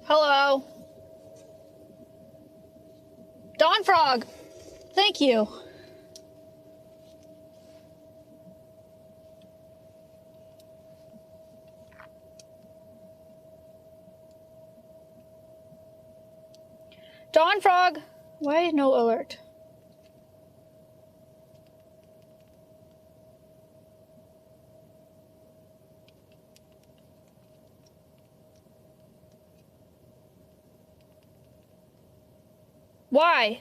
Hello. Dawn Frog. Thank you. Dawn Frog. Why no alert? Why?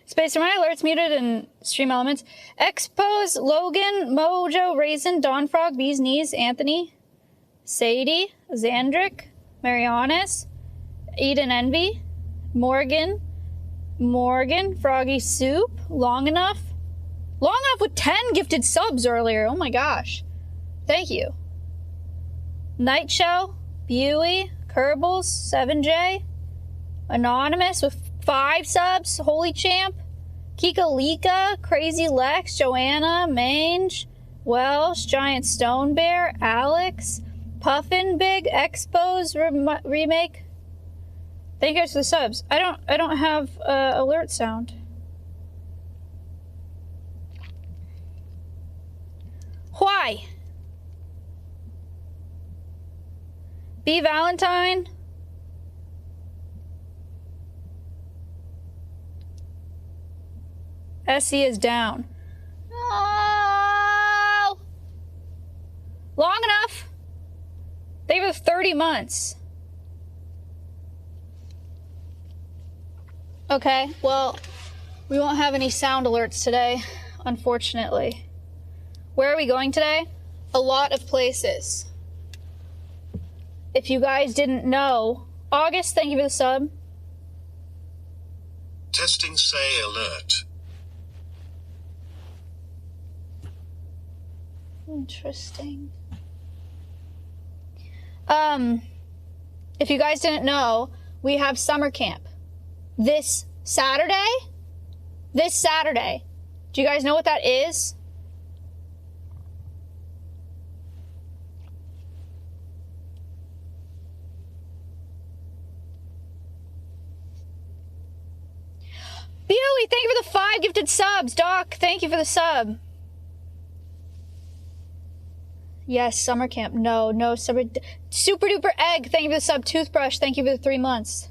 Space for my alerts muted in stream elements. Expose, Logan, Mojo, Raisin, Dawnfrog, Bee's Knees, Anthony, Sadie, Xandric, Marianas, Eden Envy, Morgan, Froggy Soup, Long Enough with 10 gifted subs earlier. Oh my gosh. Thank you. Night Show, Buey, Kerbals, 7J, Anonymous with 5 subs, Holy Champ, Kika Lika, Crazy Lex, Joanna, Mange, Welsh, Giant Stone Bear, Alex, Puffin Big, Expos remake. Thank you guys for the subs. I don't have alert sound. Why? B Valentine. SE is down. Oh! Long enough. They have 30 months. Okay, well, we won't have any sound alerts today, unfortunately. Where are we going today? A lot of places. If you guys didn't know, August, thank you for the sub. Testing say alert. Interesting. If you guys didn't know, we have summer camp this Saturday. This Saturday. Do you guys know what that is? Buey, thank you for the 5 gifted subs. Doc, thank you for the sub. Yes, summer camp. No, summer. Super duper egg. Thank you for the sub. Toothbrush. Thank you for the 3 months.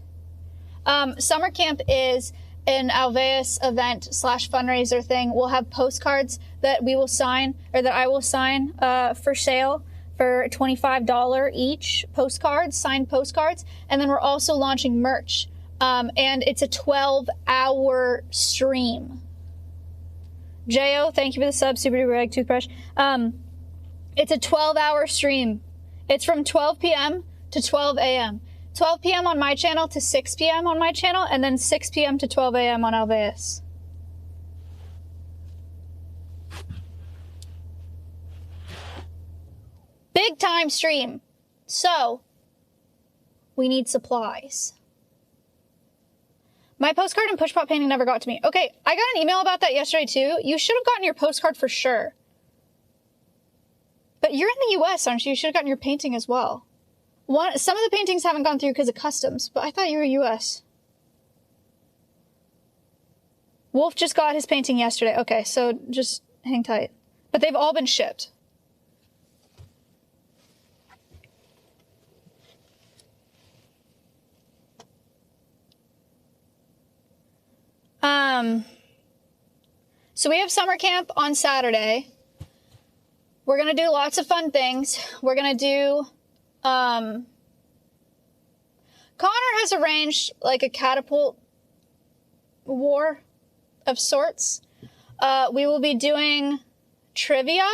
Summer camp is an Alveus event / fundraiser thing. We'll have postcards that we will sign, or that I will sign for sale for $25 each. Postcards, signed postcards. And then we're also launching merch. And it's a 12-hour stream. Jo, thank you for the sub. Super duper egg. Toothbrush. It's a 12-hour stream. It's from 12 p.m. to 12 a.m. 12 p.m. on my channel to 6 p.m. on my channel, and then 6 p.m. to 12 a.m. on Alveus. Big time stream. So, we need supplies. My postcard and pushpot painting never got to me. Okay, I got an email about that yesterday too. You should have gotten your postcard for sure. But you're in the U.S., aren't you? You should have gotten your painting as well. Some of the paintings haven't gone through because of customs, but I thought you were U.S. Wolf just got his painting yesterday. Okay, so just hang tight. But they've all been shipped. So we have summer camp on Saturday. We're going to do lots of fun things. We're going to do, Connor has arranged like a catapult war of sorts. We will be doing trivia,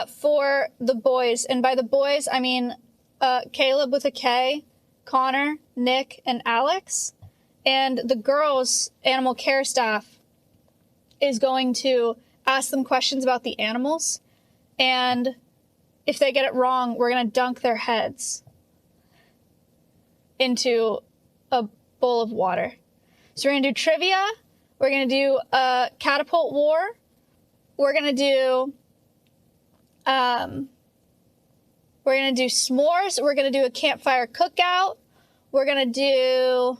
for the boys. And by the boys, I mean, Caleb with a K, Connor, Nick, and Alex. And the girls' animal care staff is going to ask them questions about the animals. And if they get it wrong, we're going to dunk their heads into a bowl of water. So we're gonna do trivia. We're gonna do catapult war. We're gonna do s'mores. We're gonna do a campfire cookout. We're gonna do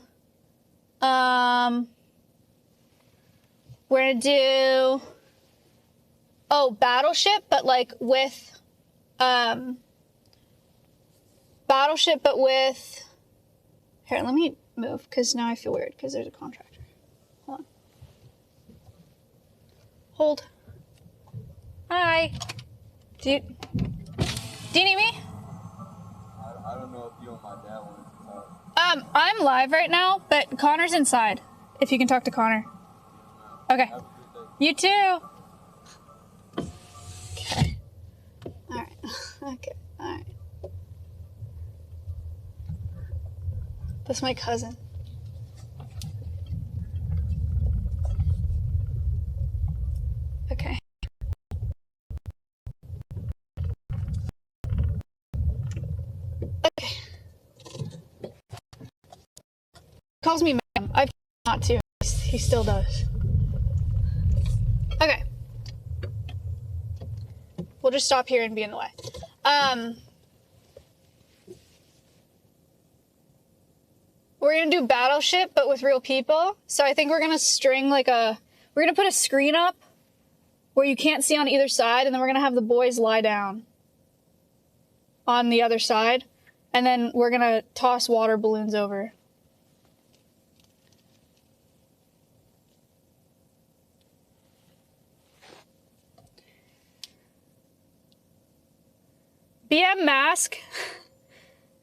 battleship, but like with here, let me move because now I feel weird because there's a contractor. Hold on. Hold. Hi. Do you need me? I don't know if you and my dad wanted to talk. I'm live right now, but Connor's inside. If you can talk to Connor. Okay. Have a good day. You too. Okay. All right. Okay. All right. That's my cousin. Okay. Okay. Calls me ma'am. I've not to. He still does. Okay. We'll just stop here and be in the way. We're gonna do battleship, but with real people. So I think we're gonna we're gonna put a screen up where you can't see on either side, and then we're gonna have the boys lie down on the other side, and then we're gonna toss water balloons over. BM mask,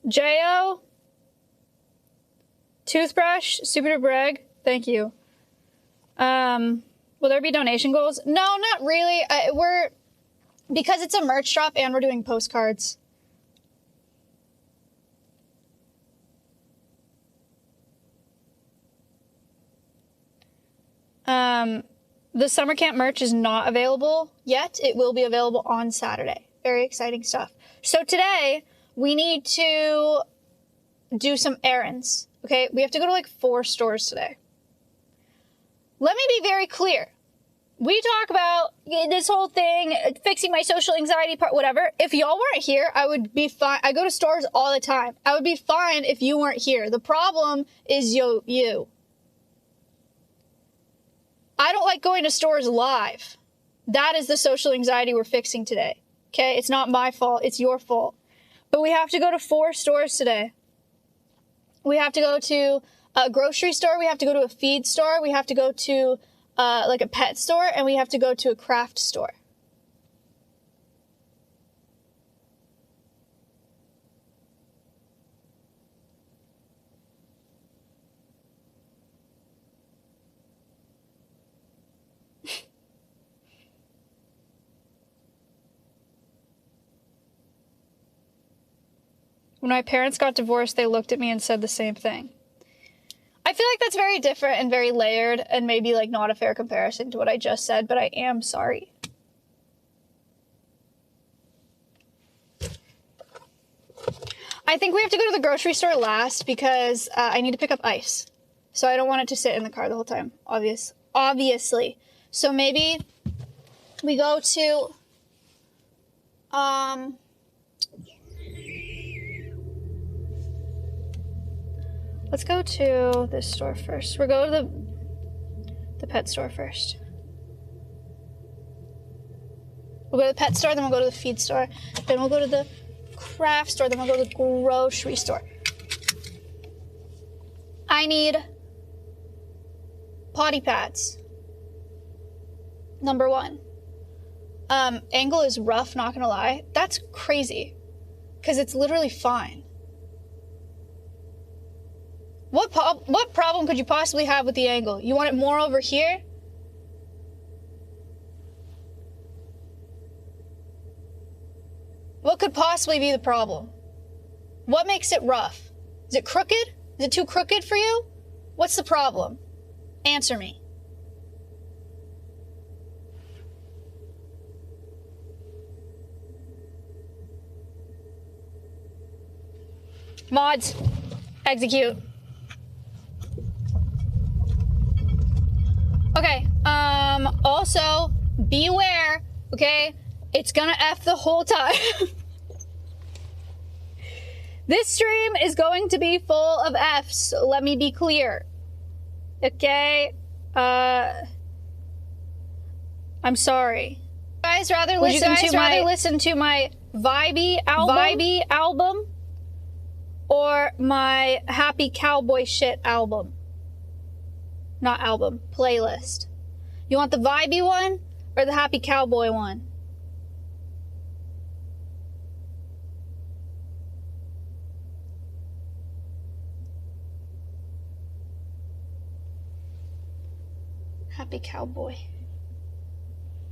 Jo, toothbrush, super duper egg, thank you. Will there be donation goals? No, not really. Because it's a merch drop and we're doing postcards. The summer camp merch is not available yet. It will be available on Saturday. Very exciting stuff. So today we need to do some errands. Okay, we have to go to like 4 stores today. Let me be very clear. We talk about this whole thing, fixing my social anxiety part, whatever. If y'all weren't here, I would be fine. I go to stores all the time. I would be fine if you weren't here. The problem is you. I don't like going to stores live. That is the social anxiety we're fixing today. Okay, it's not my fault, it's your fault. But we have to go to 4 stores today. We have to go to a grocery store, we have to go to a feed store, we have to go to like a pet store, and we have to go to a craft store. When my parents got divorced, they looked at me and said the same thing. I feel like that's very different and very layered and maybe like not a fair comparison to what I just said, but I am sorry. I think we have to go to the grocery store last because I need to pick up ice. So I don't want it to sit in the car the whole time, obviously. So maybe we go to, let's go to this store first. We'll go to the pet store first. We'll go to the pet store, then we'll go to the feed store, then we'll go to the craft store, then we'll go to the grocery store. I need potty pads. Number 1. Angle is rough, not gonna lie. That's crazy, because it's literally fine. What problem could you possibly have with the angle? You want it more over here? What could possibly be the problem? What makes it rough? Is it crooked? Is it too crooked for you? What's the problem? Answer me. Mods, execute. Okay, also, beware, okay? It's gonna F the whole time. This stream is going to be full of Fs, let me be clear. Okay? I'm sorry. Would you guys rather listen to my vibey album or my happy cowboy shit album? Not album, playlist. You want the vibey one or the happy cowboy one? Happy cowboy.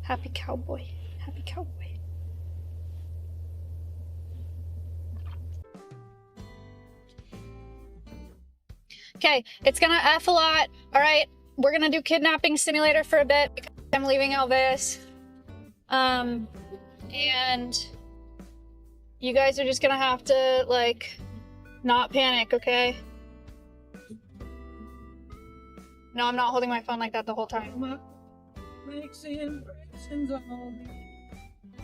Happy cowboy. Happy cowboy. Okay, it's gonna F a lot. All right, we're gonna do kidnapping simulator for a bit because I'm leaving Alveus. And you guys are just gonna have to, like, not panic, okay? No, I'm not holding my phone like that the whole time.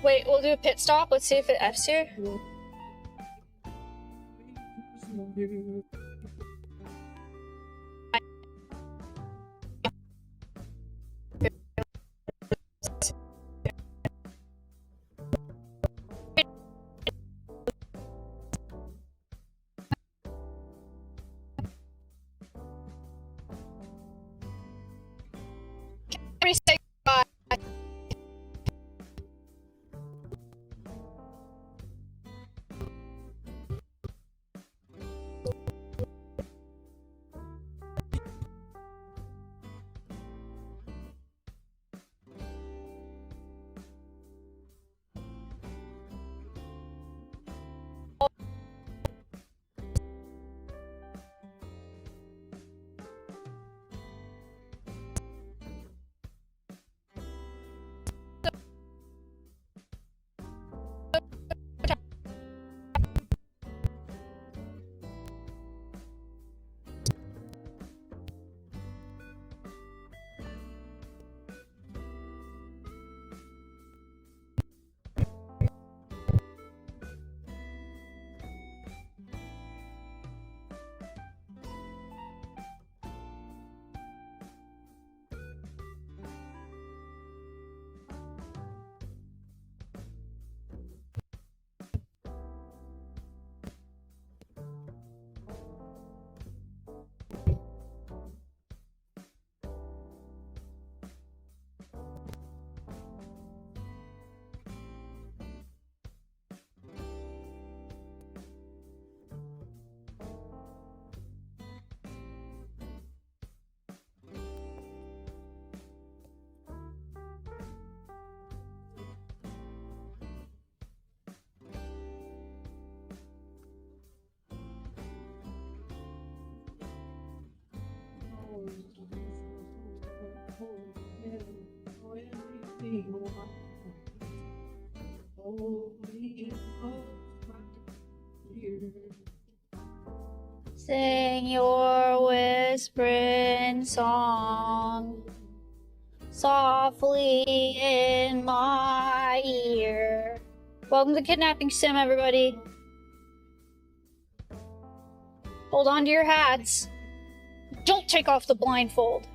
Wait, we'll do a pit stop. Let's see if it F's here. Say goodbye. Sing your whispering song softly in my ear. Welcome to Kidnapping Sim, everybody. Hold on to your hats. Don't take off the blindfold.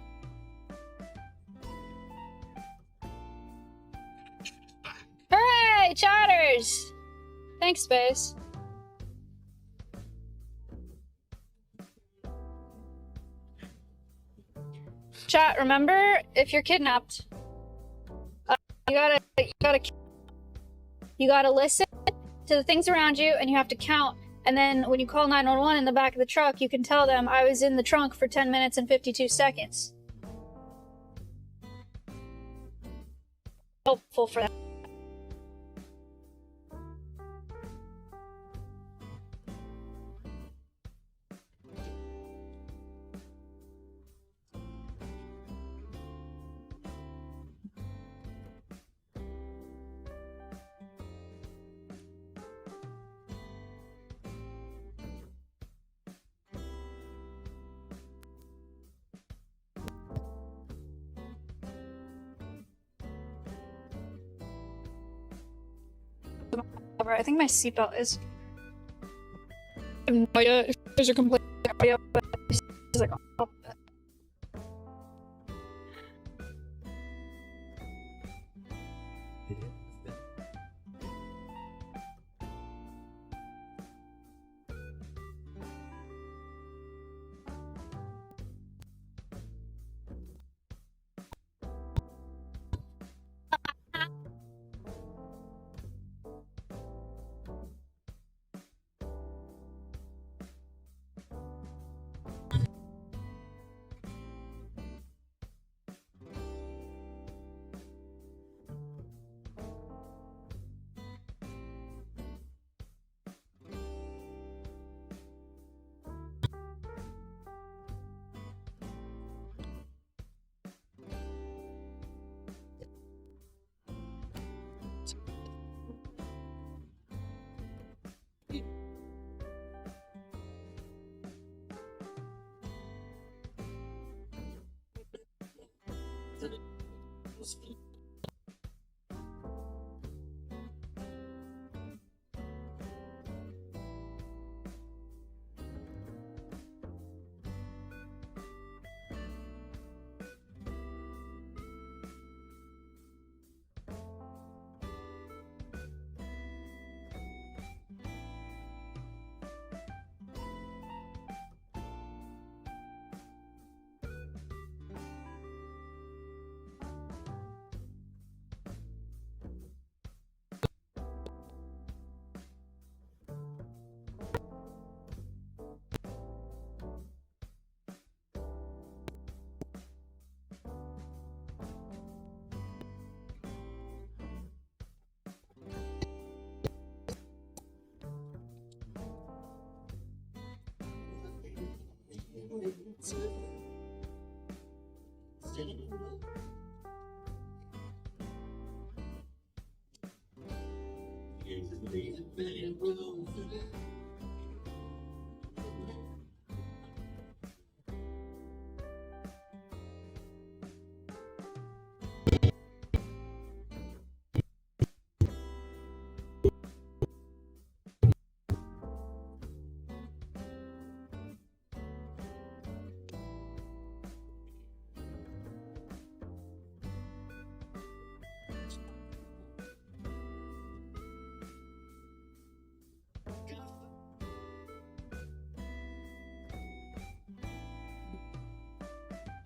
Hooray, chatters! Thanks, Space. Chat, remember, if you're kidnapped, you gotta listen to the things around you, and you have to count. And then when you call 911 in the back of the truck, you can tell them, I was in the trunk for 10 minutes and 52 seconds. Helpful for that. over. I think my seatbelt is. I have no idea if there's a complaint audio, but it's like oh.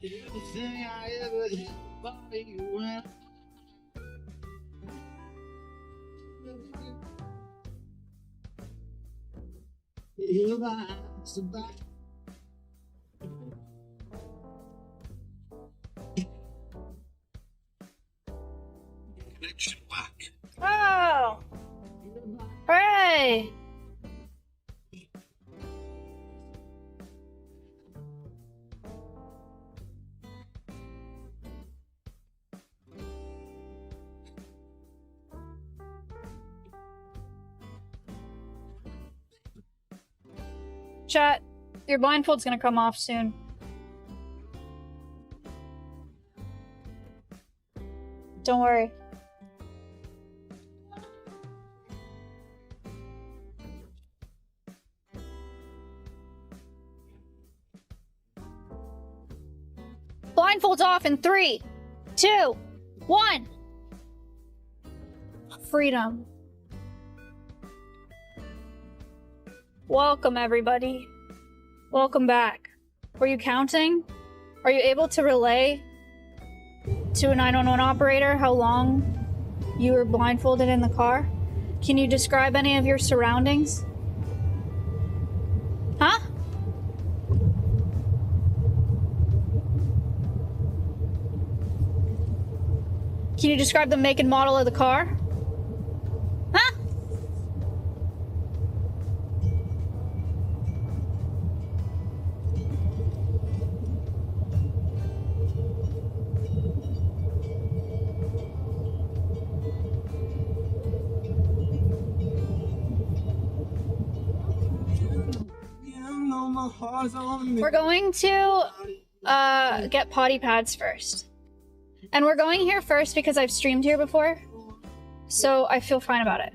Everything I ever did, body went. Your life's about. Connection back. Oh! Hooray! Chat, your blindfold's gonna come off soon. Don't worry. Blindfold's off in 3, 2, 1. Freedom. Welcome, everybody. Welcome back. Were you counting? Are you able to relay to a 911 operator how long you were blindfolded in the car? Can you describe any of your surroundings? Huh? Can you describe the make and model of the car? Huh? We're going to get potty pads first. And we're going here first because I've streamed here before. So I feel fine about it.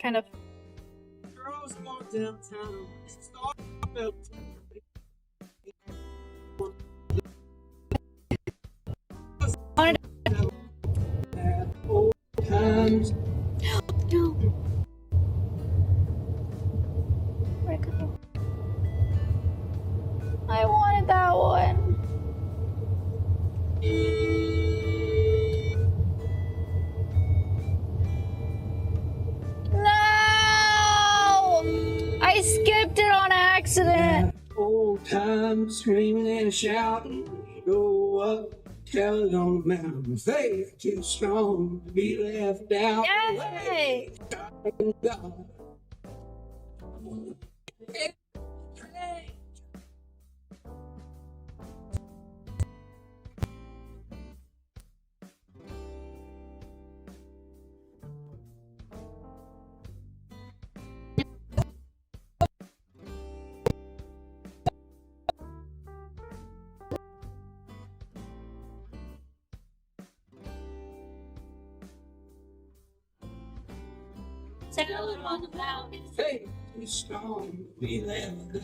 kind of. Girls walk downtown. Start up. Wanted Old times. No. Where'd it go? I wanted that one. No! I skipped it on accident. Old times screaming and shouting. Go up, tell it on the mountain. Faith too strong to be left out. Yay! God. Tell it on the mountain. Faith too strong to be left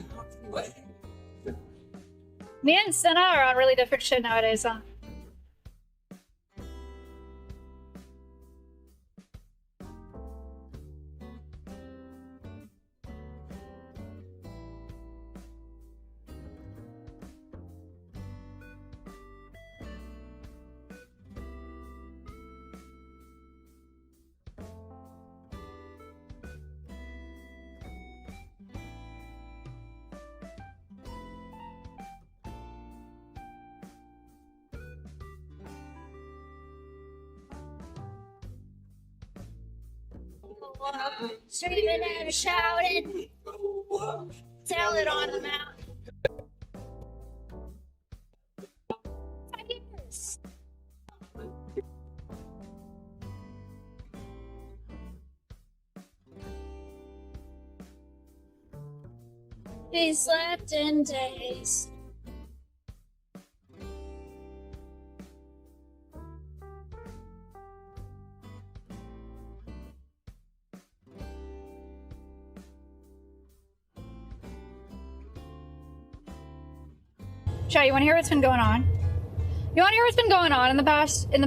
out. Me and Senna are on really different shit nowadays, huh? Screaming and shouting. Tell it on the mountain. Yes. He slept in days. Chat, you want to hear what's been going on? You want to hear what's been going on in the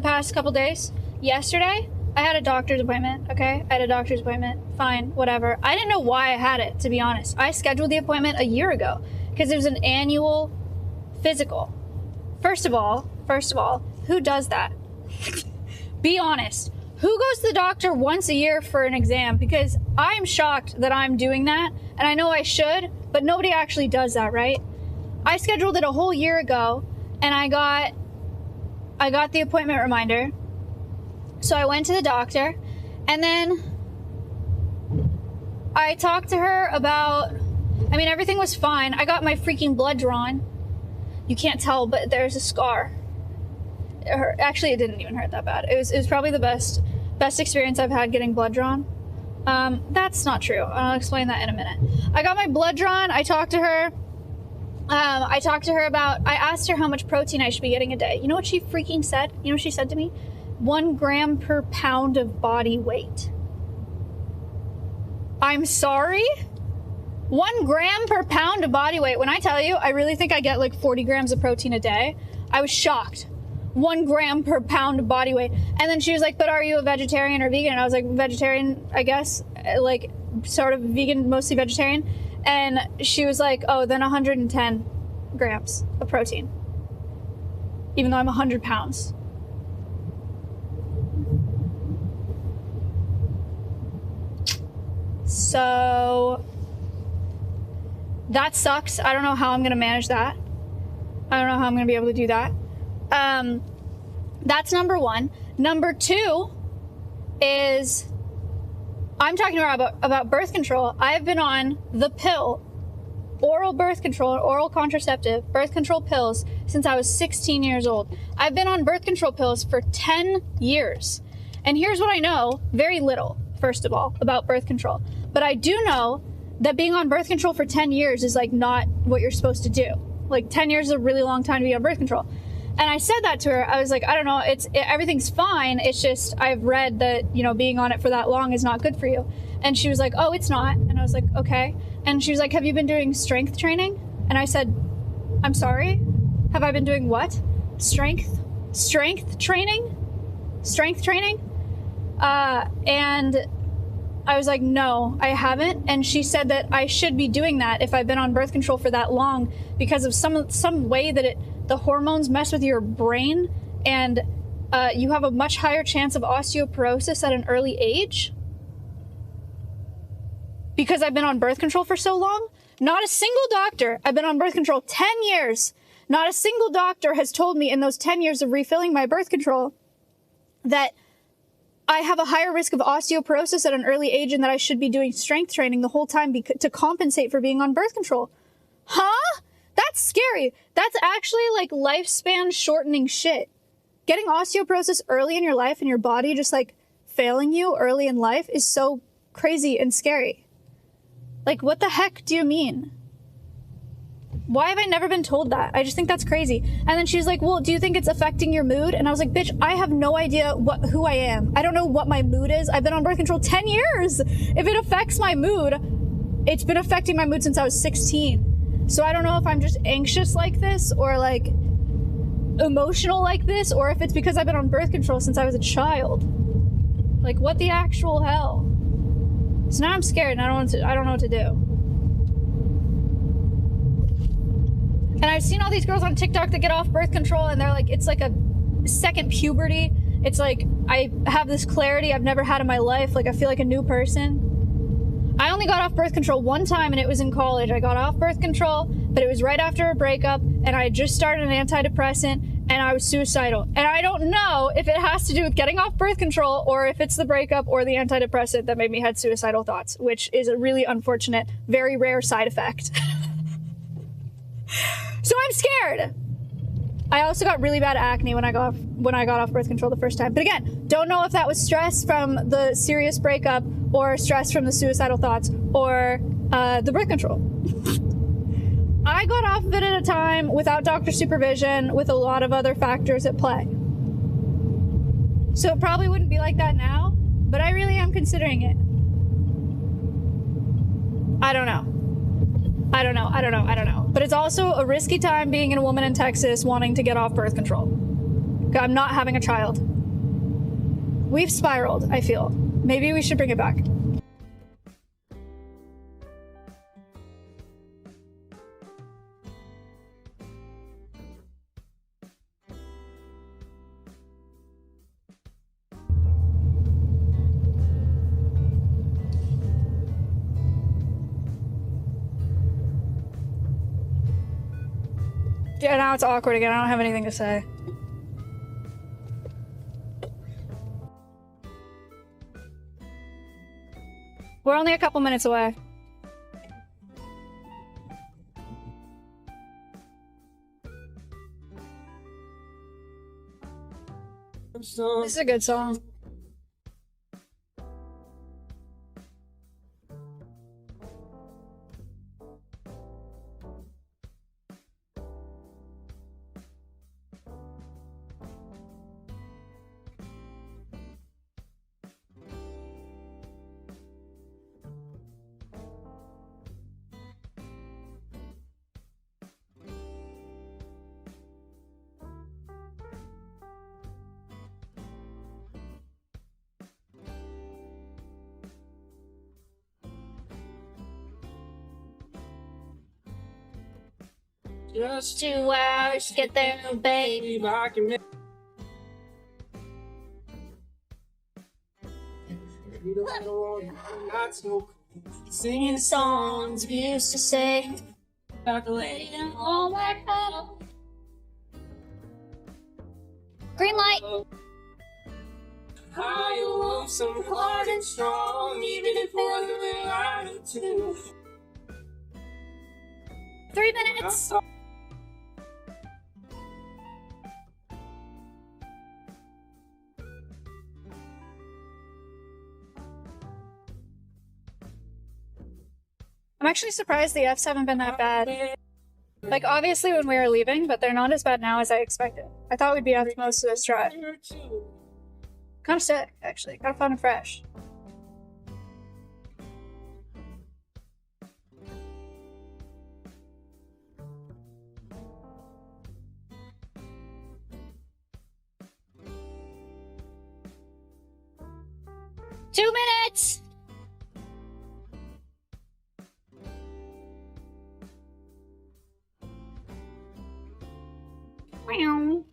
past couple days? Yesterday, I had a doctor's appointment, okay? I had a doctor's appointment. Fine, whatever. I didn't know why I had it, to be honest. I scheduled the appointment a year ago because it was an annual physical. First of all, who does that? Be honest. Who goes to the doctor once a year for an exam? Because I'm shocked that I'm doing that, and I know I should, but nobody actually does that, right? I scheduled it a whole year ago, and I got the appointment reminder. So I went to the doctor, and then I talked to her about, I mean, everything was fine. I got my freaking blood drawn. You can't tell, but there's a scar. Actually, it didn't even hurt that bad. It was probably the best experience I've had getting blood drawn. That's not true. I'll explain that in a minute. I got my blood drawn. I talked to her. I asked her how much protein I should be getting a day. You know what she freaking said? You know what she said to me? 1 gram per pound of body weight. I'm sorry? 1 gram per pound of body weight. When I tell you, I really think I get like 40 grams of protein a day. I was shocked. 1 gram per pound of body weight. And then she was like, but are you a vegetarian or vegan? And I was like, vegetarian, I guess. Like, sort of vegan, mostly vegetarian. And she was like, oh, then 110 grams of protein. Even though I'm 100 pounds. So that sucks. I don't know how I'm going to manage that. I don't know how I'm going to be able to do that. That's number one. Number two is I'm talking about birth control. I've been on the pill, oral birth control, oral contraceptive, birth control pills since I was 16 years old. I've been on birth control pills for 10 years. And here's what I know, very little, first of all, about birth control. But I do know that being on birth control for 10 years is like not what you're supposed to do. Like 10 years is a really long time to be on birth control. And I said that to her. I was like, I don't know, everything's fine. It's just, I've read that, you know, being on it for that long is not good for you. And she was like, oh, it's not. And I was like, okay. And she was like, have you been doing strength training? And I said, I'm sorry? Have I been doing what? Strength training? Strength training? And I was like, no, I haven't. And she said that I should be doing that if I've been on birth control for that long because of some way that the hormones mess with your brain and you have a much higher chance of osteoporosis at an early age. Because I've been on birth control for so long. Not a single doctor, I've been on birth control 10 years. Not a single doctor has told me in those 10 years of refilling my birth control that I have a higher risk of osteoporosis at an early age and that I should be doing strength training the whole time to compensate for being on birth control. Huh? That's scary. That's actually like lifespan shortening shit. Getting osteoporosis early in your life and your body just like failing you early in life is so crazy and scary. Like, what the heck do you mean? Why have I never been told that? I just think that's crazy. And then she's like, well, do you think it's affecting your mood? And I was like, bitch, I have no idea who I am. I don't know what my mood is. I've been on birth control 10 years. If it affects my mood, it's been affecting my mood since I was 16. So I don't know if I'm just anxious like this or like emotional like this, or if it's because I've been on birth control since I was a child. Like, what the actual hell? So now I'm scared and I don't know what to do. And I've seen all these girls on TikTok that get off birth control and they're like, it's like a second puberty. It's like, I have this clarity I've never had in my life. Like, I feel like a new person. I only got off birth control one time and it was in college. I got off birth control, but it was right after a breakup and I had just started an antidepressant and I was suicidal. And I don't know if it has to do with getting off birth control or if it's the breakup or the antidepressant that made me have suicidal thoughts, which is a really unfortunate, very rare side effect. So I'm scared. I also got really bad acne when I got off birth control the first time. But again, don't know if that was stress from the serious breakup or stress from the suicidal thoughts or the birth control. I got off of it at a time without doctor supervision with a lot of other factors at play. So it probably wouldn't be like that now, but I really am considering it. I don't know. But it's also a risky time being a woman in Texas wanting to get off birth control. I'm not having a child. We've spiraled, I feel. Maybe we should bring it back. Yeah, now it's awkward again. I don't have anything to say. We're only a couple minutes away. This is a good song. Just 2 hours to get there, baby. believe I can make you don't know not so Singing songs we used to sing. Calculating all back home. Green light. how you love some hard and strong, even if one little line or two. 3 minutes. I'm actually surprised the Fs haven't been that bad. Like, obviously when we were leaving, but they're not as bad now as I expected. I thought we'd be after most of this drive. Kind of sick, actually. Kind of fun and fresh. 2 minutes! Meow.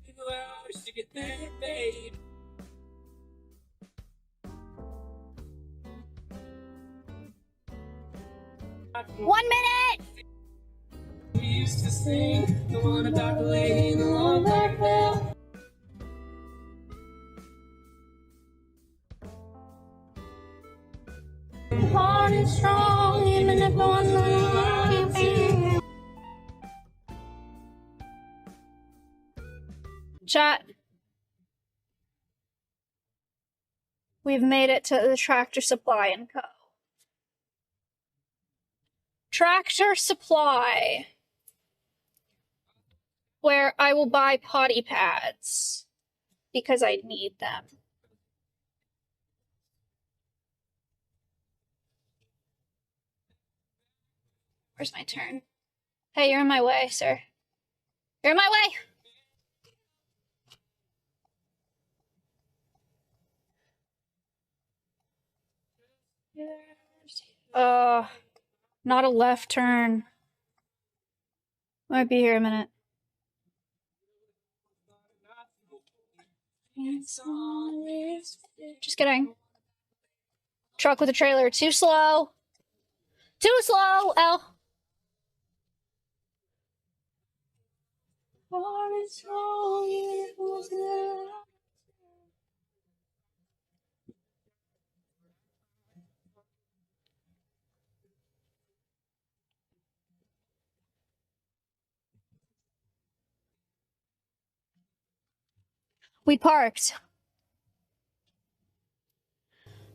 2 hours to get there, babe. One minute! We used to sing the one about the lady in the long black veil. Hard and strong, even if one little Chat. We've made it to the Tractor Supply & Co. Tractor Supply, where I will buy potty pads because I need them. Where's my turn? Hey, you're in my way, sir. You're in my way! Not a left turn. Might be here a minute. Just kidding. Truck with a trailer. Too slow. Too slow, L. We parked.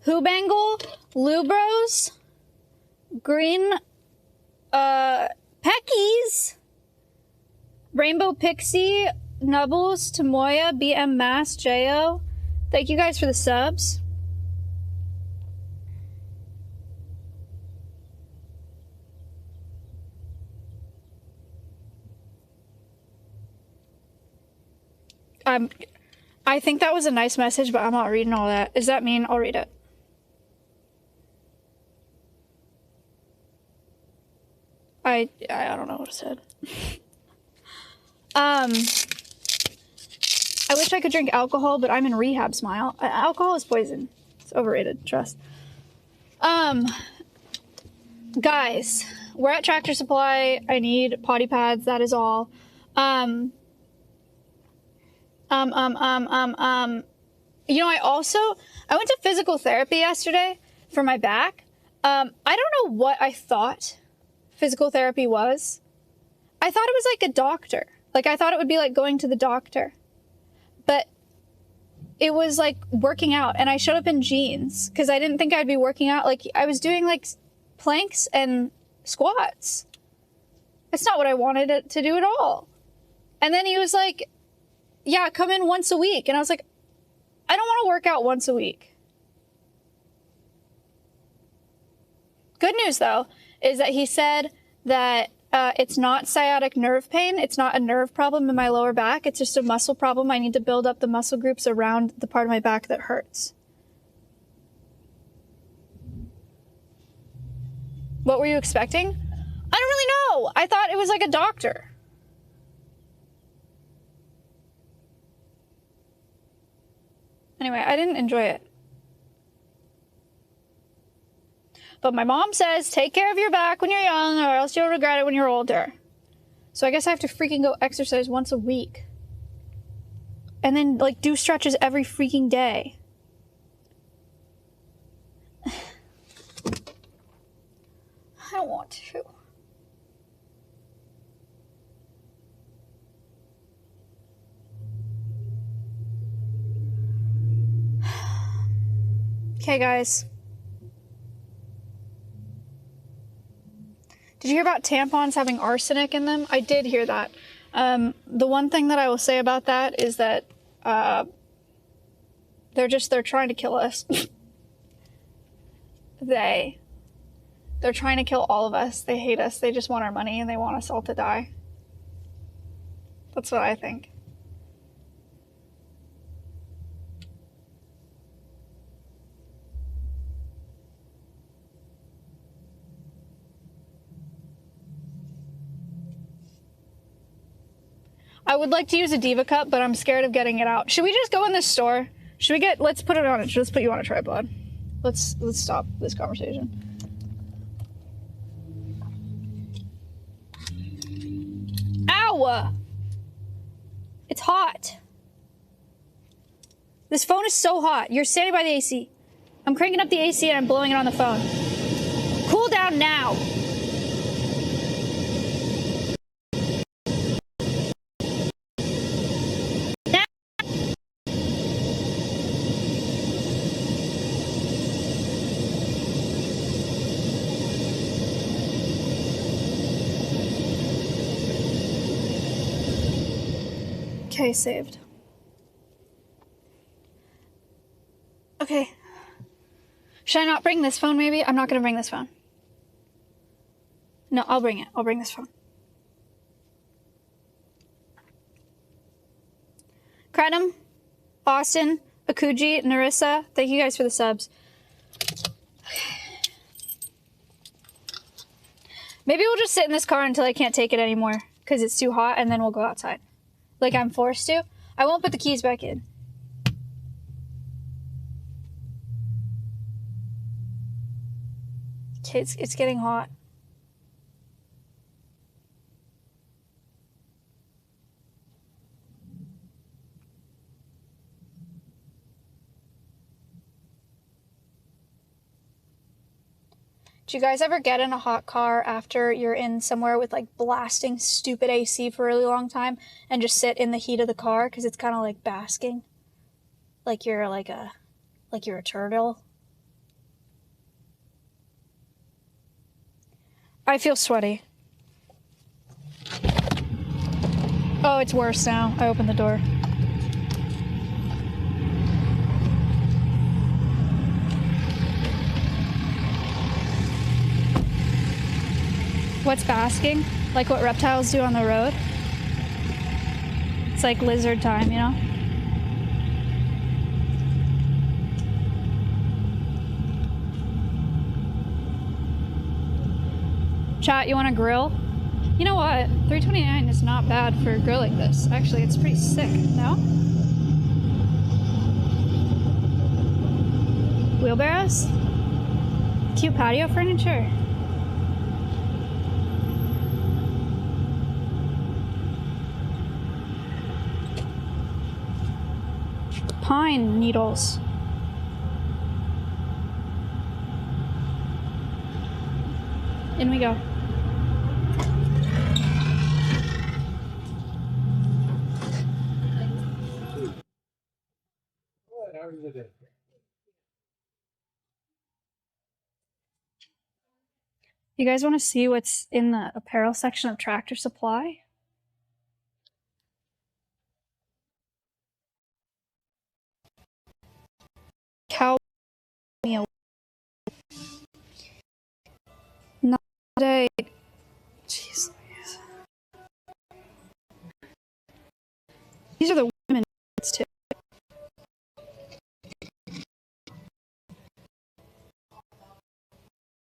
Hoobangle, Lubros, Green, Peckies, Rainbow Pixie, Nubbles, Tamoya, BM Mass, Jo. Thank you guys for the subs. I think that was a nice message, but I'm not reading all that. Does that mean I'll read it? I don't know what it said. I wish I could drink alcohol, but I'm in rehab, Smile. Alcohol is poison. It's overrated, trust. Guys, we're at Tractor Supply. I need potty pads, that is all. You know, I went to physical therapy yesterday for my back. I don't know what I thought physical therapy was. I thought it was like a doctor. Like, I thought it would be like going to the doctor. But it was like working out, and I showed up in jeans because I didn't think I'd be working out. Like, I was doing like planks and squats. It's not what I wanted it to do at all. And then he was like, yeah, come in once a week. And I was like, I don't want to work out once a week. Good news, though, is that he said that it's not sciatic nerve pain. It's not a nerve problem in my lower back. It's just a muscle problem. I need to build up the muscle groups around the part of my back that hurts. What were you expecting? I don't really know. I thought it was like a doctor. Anyway, I didn't enjoy it. But my mom says, take care of your back when you're young or else you'll regret it when you're older. So I guess I have to freaking go exercise once a week. And then, like, do stretches every freaking day. I don't want to. Okay, guys. Did you hear about tampons having arsenic in them? I did hear that. The one thing that I will say about that is that they're trying to kill us. They're trying to kill all of us. They hate us. They just want our money and they want us all to die. That's what I think. I would like to use a Diva cup, but I'm scared of getting it out. Should we just go in this store? Should we get, let's put it on it. Let's put you on a tripod. Let's stop this conversation. Ow! It's hot. This phone is so hot. You're standing by the AC. I'm cranking up the AC and I'm blowing it on the phone. Cool down now. Okay, saved. Okay. Should I not bring this phone, maybe? I'm not gonna bring this phone. No, I'll bring it. I'll bring this phone. Kratom, Austin, Akuji, Narissa, thank you guys for the subs. Okay. Maybe we'll just sit in this car until I can't take it anymore, because it's too hot, and then we'll go outside. Like I'm forced to. I won't put the keys back in. Okay, it's getting hot. Do you guys ever get in a hot car after you're in somewhere with like blasting stupid AC for a really long time and just sit in the heat of the car because it's kind of like basking? Like you're a turtle? I feel sweaty. Oh, it's worse now. I opened the door. What's basking? Like what reptiles do on the road? It's like lizard time, you know? Chat, you want to grill? You know what? $3.29 is not bad for grilling this. Actually, it's pretty sick, no? Wheelbarrows? Cute patio furniture. Pine needles. In we go. You guys want to see what's in the apparel section of Tractor Supply? Cow meal. Not today. Jeez. These are the women too.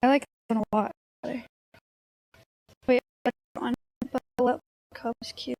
I like that one a lot. Wait, one, but what cup is cute.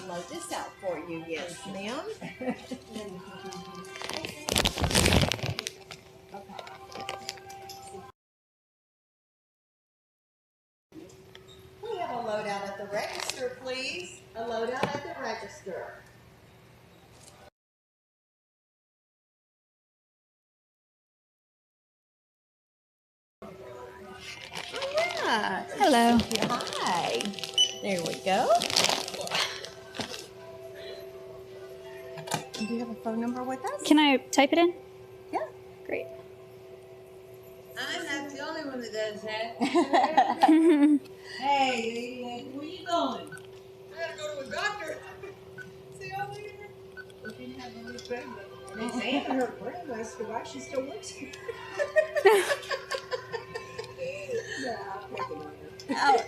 load this out for you. Yes, ma'am. We have a loadout at the register, please. A loadout at the register. Oh, yeah. Hello. Hi. There we go. Do you have a phone number with us? Can I type it in? Yeah. Great. I'm not the only one that does that. Hey, where you going? I gotta go to a doctor. See y'all later. We didn't have any pregnant. They say her brain was for why she still works here. Yeah, I'll take it on her. Oh,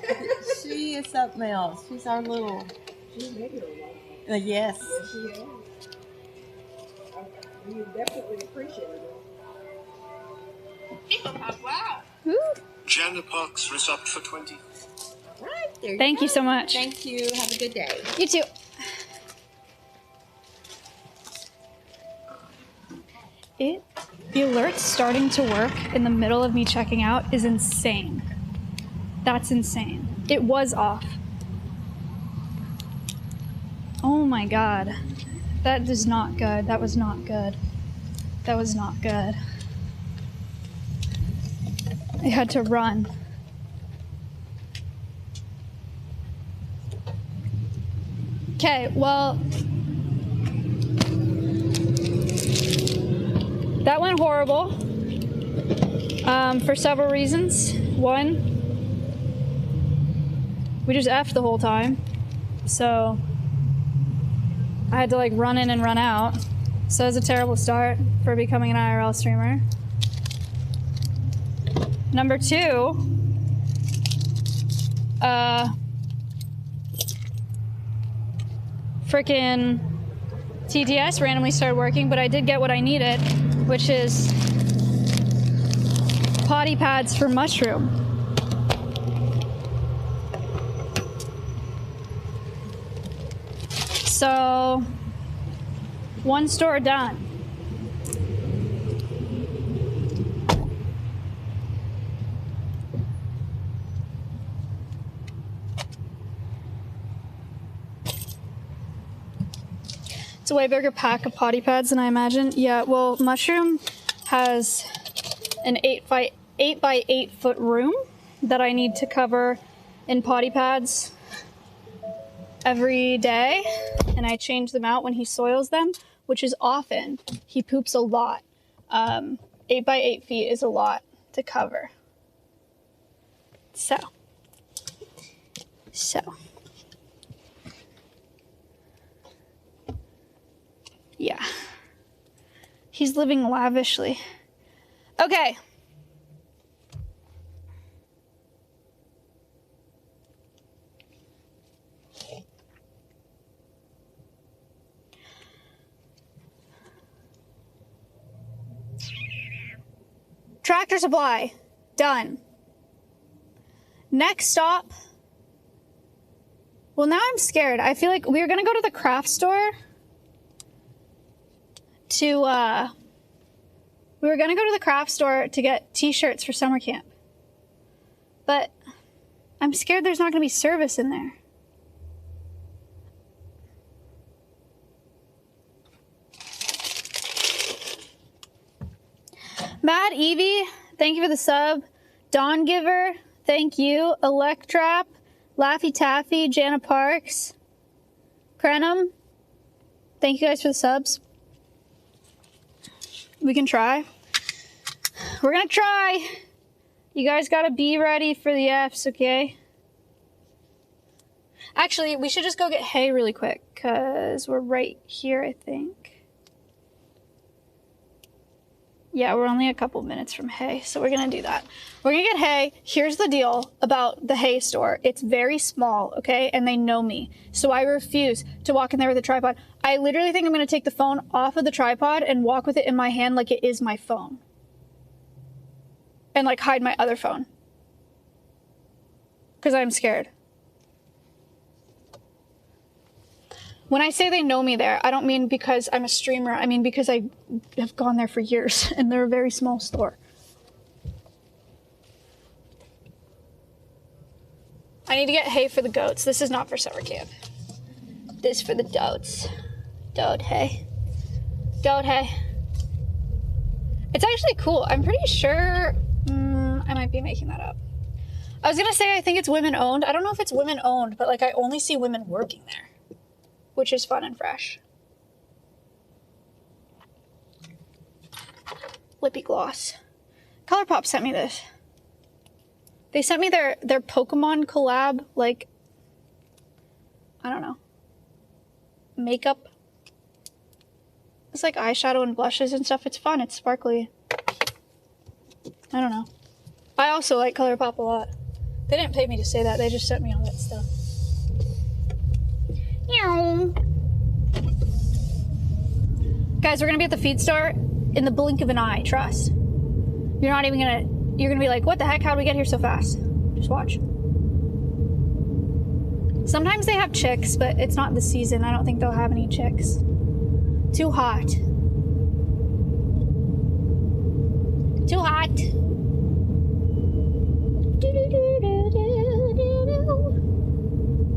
she is something else. She's our little. She's maybe a lot. Yes. Yes, she is. You definitely appreciate it. Wow. Woo. Jana Parks resubbed for 20. Right there. Thank you so much. Thank you. Have a good day. You too. The alerts starting to work in the middle of me checking out is insane. That's insane. It was off. Oh my god. That is not good. That was not good. That was not good. I had to run. Okay, well, that went horrible for several reasons. One, we just F'd the whole time, so I had to like run in and run out. So it was a terrible start for becoming an IRL streamer. Number two, frickin' TTS randomly started working, but I did get what I needed, which is potty pads for Mushroom. So, one store done. It's a way bigger pack of potty pads than I imagined. Yeah, well, Mushroom has an 8 by 8 foot room that I need to cover in potty pads every day, and I change them out when he soils them, which is often. He poops a lot. 8 by 8 feet is a lot to cover. So. Yeah. He's living lavishly. Okay. Tractor Supply. Done. Next stop. Well, now I'm scared. I feel like we were gonna go to the craft store to get t-shirts for summer camp. But I'm scared there's not gonna be service in there. Mad Evie, thank you for the sub. Dawn Giver, thank you. Electrap, Laffy Taffy, Jana Parks, Krenum, thank you guys for the subs. We can try. We're gonna try. You guys gotta be ready for the Fs, okay? Actually, we should just go get hay really quick, because we're right here, I think. Yeah, we're only a couple minutes from hay, so we're gonna do that. We're gonna get hay. Here's the deal about the hay store. It's very small, okay? And they know me. So I refuse to walk in there with a tripod. I literally think I'm gonna take the phone off of the tripod and walk with it in my hand like it is my phone. And like hide my other phone. Because I'm scared. When I say they know me there, I don't mean because I'm a streamer. I mean because I have gone there for years and they're a very small store. I need to get hay for the goats. This is not for summer camp. This is for the goats. Goat hay. Goat hay. It's actually cool. I'm pretty sure... I might be making that up. I was gonna say I think it's women owned. I don't know if it's women owned, but like I only see women working there, which is fun and fresh. Lippy gloss. ColourPop sent me this. They sent me their Pokemon collab, like, I don't know, makeup. It's like eyeshadow and blushes and stuff. It's fun. It's sparkly. I don't know. I also like ColourPop a lot. They didn't pay me to say that. They just sent me all that stuff. Meow. Guys, we're gonna be at the feed store in the blink of an eye. Trust. You're not even gonna... You're gonna be like, what the heck? How'd we get here so fast? Just watch. Sometimes they have chicks, but it's not the season. I don't think they'll have any chicks. Too hot. Too hot.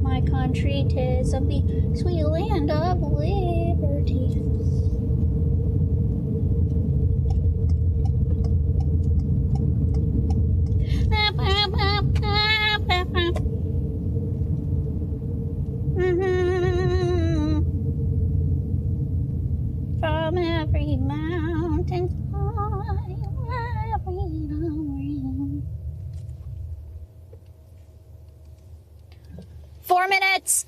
My country, 'tis of the sweet land of liberty. From every mountain high, every ring. 4 minutes.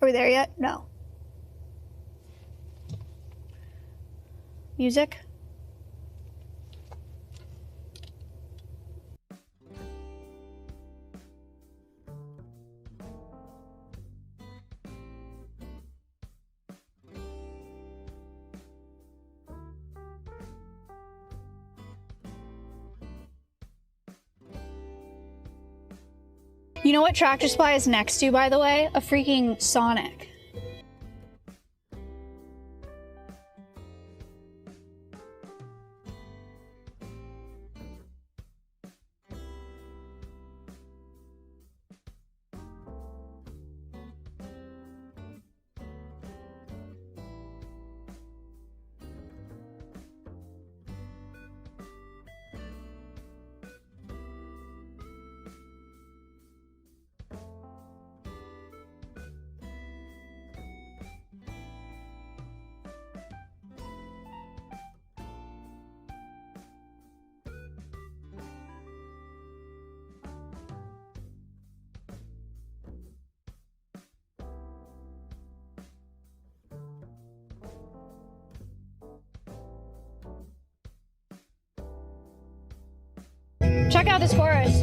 Are we there yet? No. Music. You know what Tractor Supply is next to, by the way? A freaking Sonic. Check out this chorus.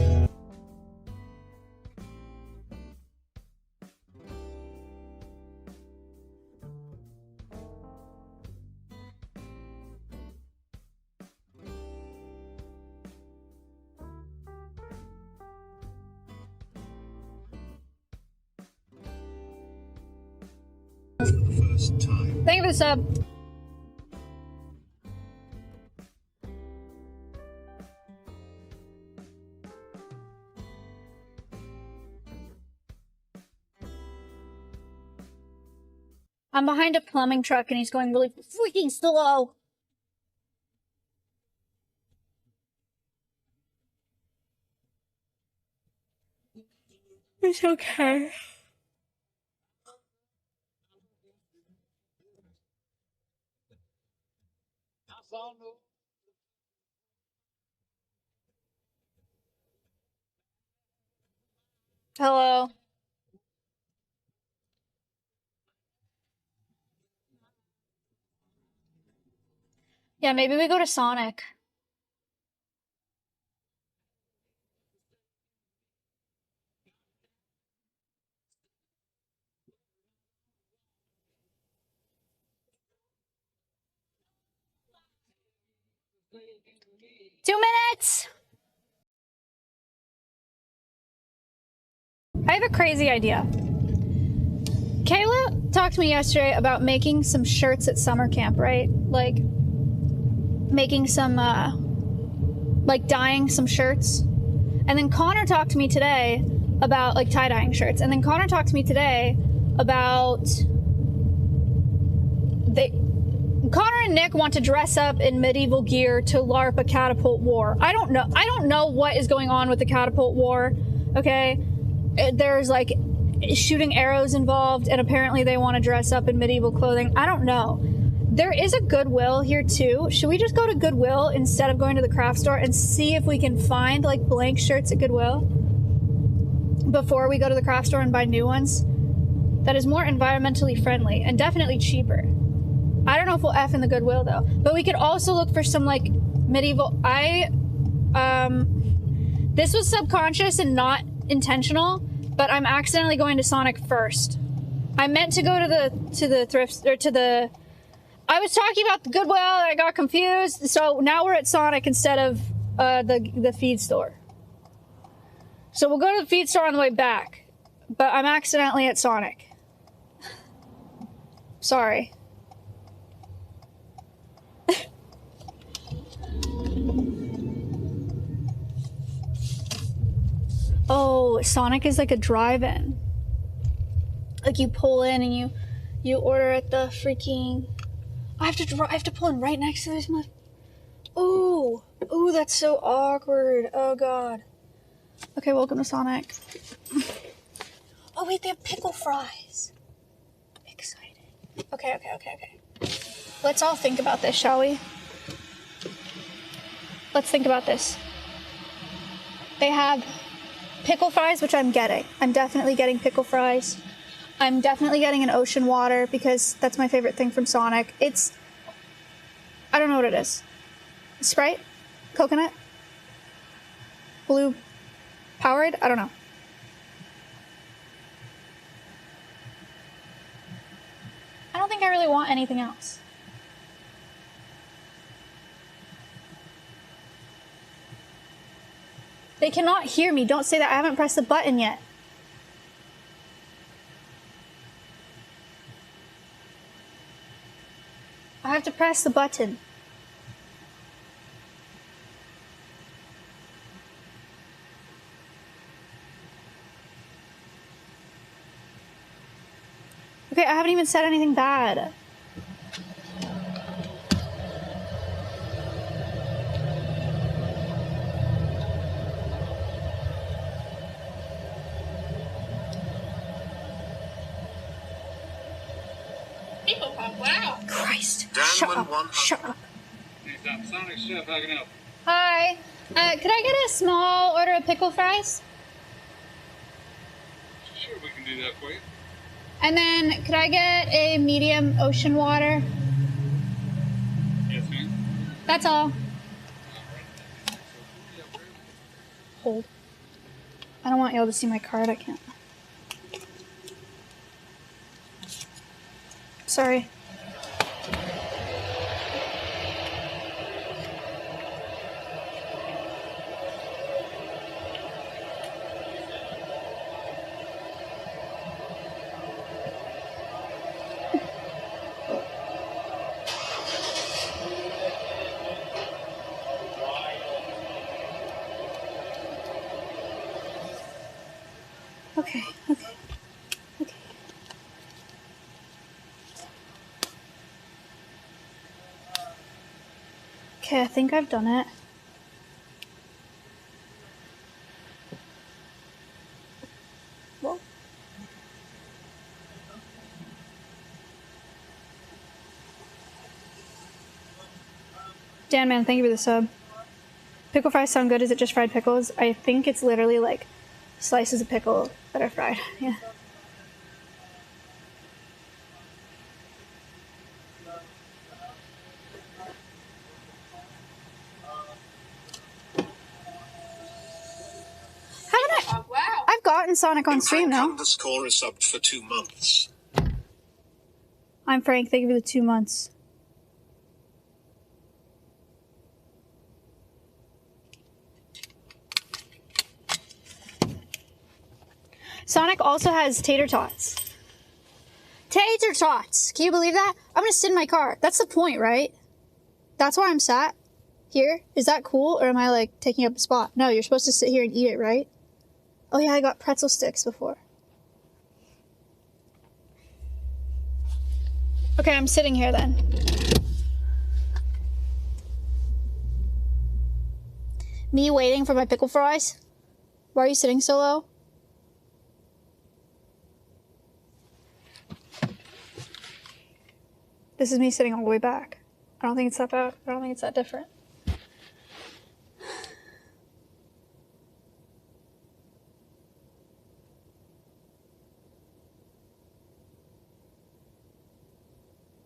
First time. Thank you for the sub. I'm behind a plumbing truck and he's going really freaking slow. It's okay. Hello. Yeah, maybe we go to Sonic. Two minutes! I have a crazy idea. Kayla talked to me yesterday about making some shirts at summer camp, right? Like making some, like dyeing some shirts. And then Connor talked to me today about like tie-dyeing shirts. And then Connor talked to me today about Connor and Nick want to dress up in medieval gear to LARP a catapult war. I don't know what is going on with the catapult war. Okay, there's like shooting arrows involved, and apparently they want to dress up in medieval clothing. I don't know. There is a Goodwill here too. Should we just go to Goodwill instead of going to the craft store and see if we can find like blank shirts at Goodwill before we go to the craft store and buy new ones? That is more environmentally friendly and definitely cheaper. I don't know if we'll F in the Goodwill though, but we could also look for some like medieval. This was subconscious and not intentional, but I'm accidentally going to Sonic first. I meant to go to the thrift or to the. I was talking about the Goodwill and I got confused, so now we're at Sonic instead of the feed store. So we'll go to the feed store on the way back, but I'm accidentally at Sonic. Sorry. Oh, Sonic is like a drive-in. Like you pull in and you order at the freaking. I have to pull in right next to this. Ooh, that's so awkward. Oh god. Okay, welcome to Sonic. Oh wait, they have pickle fries. Exciting. Okay. Let's all think about this, shall we? Let's think about this. They have pickle fries, which I'm getting. I'm definitely getting pickle fries. I'm definitely getting an ocean water because that's my favorite thing from Sonic. I don't know what it is. Sprite? Coconut? Blue Powerade? I don't know. I don't think I really want anything else. They cannot hear me. Don't say that. I haven't pressed the button yet. I have to press the button. Okay, I haven't even said anything bad. Wow. Christ. Dan Shut won up. 100. Shut up. Sonic Chef, how can I help? Hi. Could I get a small order of pickle fries? Sure, we can do that for you. And then could I get a medium ocean water? Yes, ma'am. That's all. Hold. I don't want y'all to see my card. I can't. Sorry. Okay. Okay, I think I've done it. Whoa. Dan man, thank you for the sub. Pickle fries sound good. Is it just fried pickles? I think it's literally like slices of pickle that are fried. Yeah. Wow. I've gotten Sonic on stream now. Underscore is subbed for 2 months. I'm Frank. Thank you for the 2 months. Sonic also has tater tots. Tater tots. Can you believe that? I'm gonna sit in my car. That's the point, right? That's why I'm sat here. Is that cool, or am I like taking up a spot? No, you're supposed to sit here and eat it, right? Oh yeah, I got pretzel sticks before. Okay, I'm sitting here then. Me waiting for my pickle fries? Why are you sitting so low? This is me sitting all the way back. I don't think it's that bad. I don't think it's that different.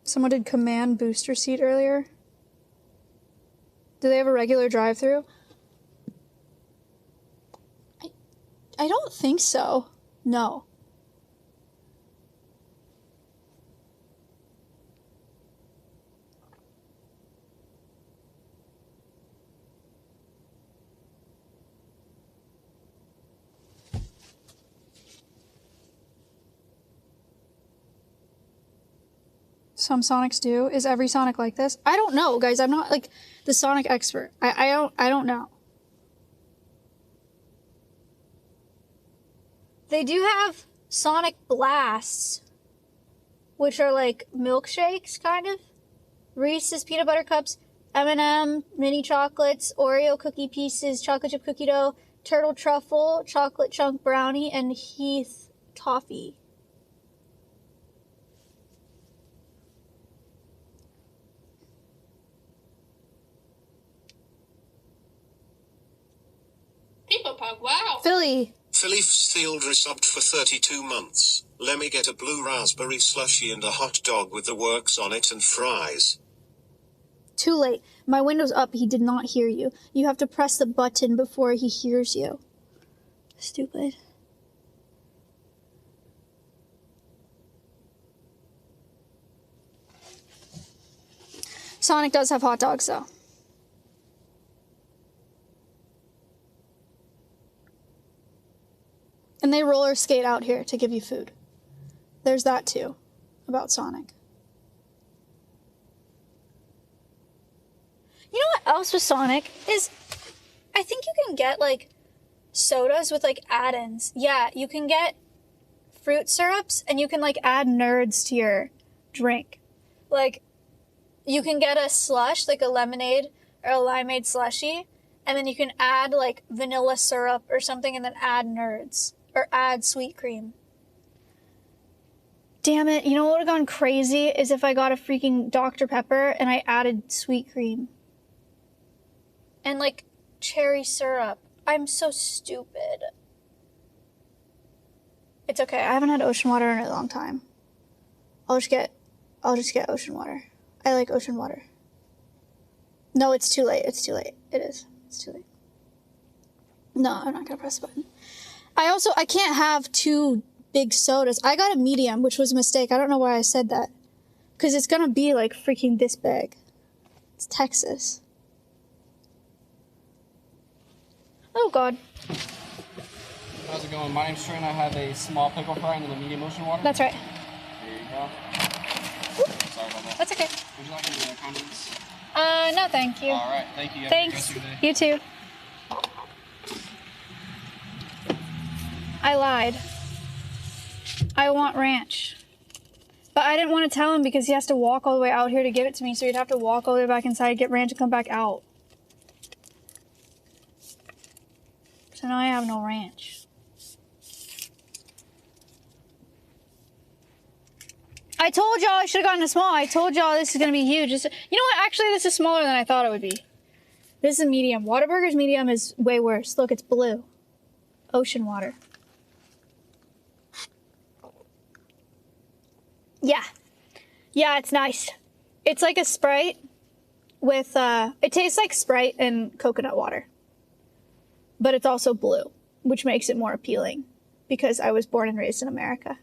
Someone did command booster seat earlier. Do they have a regular drive-through? I don't think so. No. Some Sonics do. Is every Sonic like this? I don't know, guys. I'm not like the Sonic expert. I don't know. They do have Sonic Blasts, which are like milkshakes, kind of. Reese's Peanut Butter Cups, M&M, mini chocolates, Oreo cookie pieces, chocolate chip cookie dough, turtle truffle, chocolate chunk brownie, and Heath toffee. People Pug, wow. Philly. Philip's Field resubbed for 32 months. Let me get a blue raspberry slushy and a hot dog with the works on it and fries. Too late. My window's up. He did not hear you. You have to press the button before he hears you. Stupid. Sonic does have hot dogs, though. And they roller skate out here to give you food. There's that, too, about Sonic. You know what else with Sonic is, I think you can get, like, sodas with, like, add-ins. Yeah, you can get fruit syrups, and you can, like, add nerds to your drink. Like, you can get a slush, like a lemonade or a limeade slushie, and then you can add, like, vanilla syrup or something, and then add nerds. Or add sweet cream. Damn it, you know what would have gone crazy is if I got a freaking Dr. Pepper and I added sweet cream. And like cherry syrup. I'm so stupid. It's okay, I haven't had ocean water in a long time. I'll just get ocean water. I like ocean water. No, it's too late. It's too late. It is. It's too late. No, I'm not gonna press the button. I can't have two big sodas. I got a medium, which was a mistake. I don't know why I said that. Because it's going to be like freaking this big. It's Texas. Oh, God. How's it going? My name's Trent. I have a small pickle fry and then a medium ocean water. That's right. There you go. Sorry about that. That's okay. Would you like any condiments? No, thank you. All right. Thank you. Thanks. You too. I lied. I want ranch. But I didn't want to tell him because he has to walk all the way out here to give it to me, so he'd have to walk all the way back inside, get ranch, and come back out. So now I have no ranch. I told y'all I should have gotten a small. I told y'all this is going to be huge. You know what? Actually, this is smaller than I thought it would be. This is medium. Whataburger's medium is way worse. Look, it's blue. Ocean water. Yeah. Yeah, it's nice. It's like a Sprite with, it tastes like Sprite and coconut water. But it's also blue, which makes it more appealing because I was born and raised in America.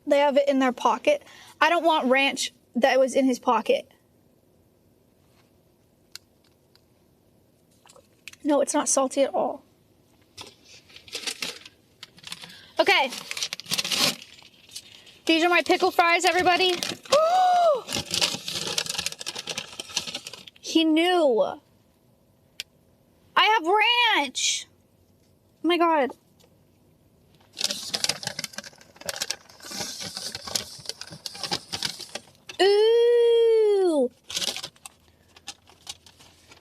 They have it in their pocket. I don't want ranch that was in his pocket. No, it's not salty at all. Okay. These are my pickle fries, everybody. He knew. I have ranch. Oh my god. Ooh.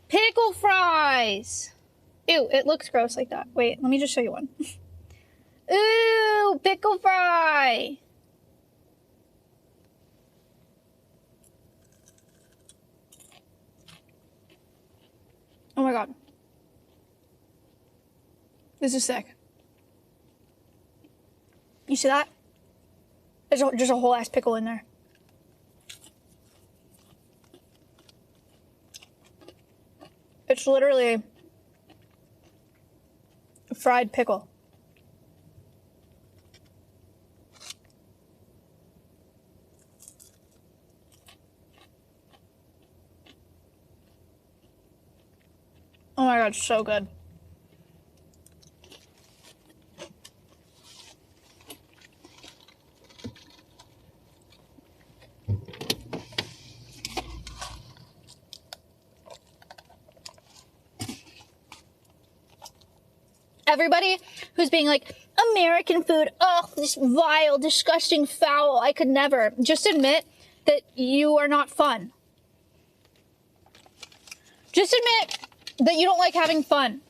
Pickle fries. Ew, it looks gross like that. Wait, let me just show you one. Ooh, pickle fry. Oh my god. This is sick. You see that? There's just a whole ass pickle in there. It's literally a fried pickle. Oh my god, so good. Everybody who's being like, American food, ugh, this vile, disgusting, foul, I could never. Just admit that you are not fun. Just admit that you don't like having fun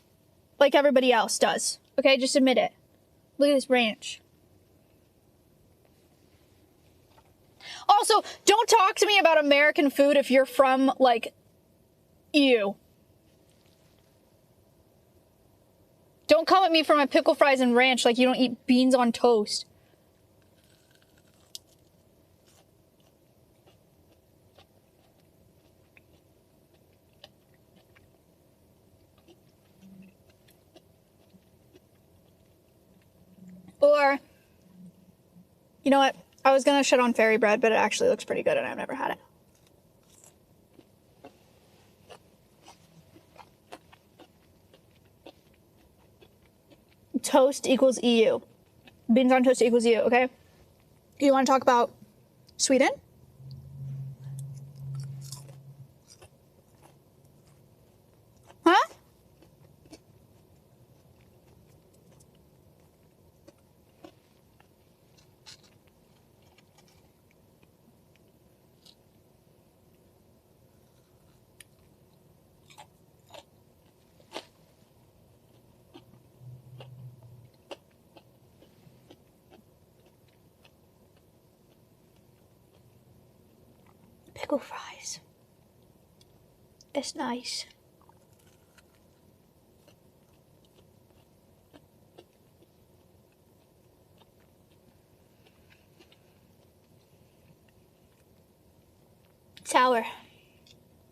like everybody else does. Okay, just admit it. Look at this ranch. Also, don't talk to me about American food if you're from, like, EU. Don't come at me for my pickle fries and ranch like you don't eat beans on toast. Or, you know what? I was gonna shit on fairy bread, but it actually looks pretty good and I've never had it. Toast equals EU. Beans on toast equals EU, okay? You want to talk about Sweden? Huh? Pickle fries. It's nice. Sour.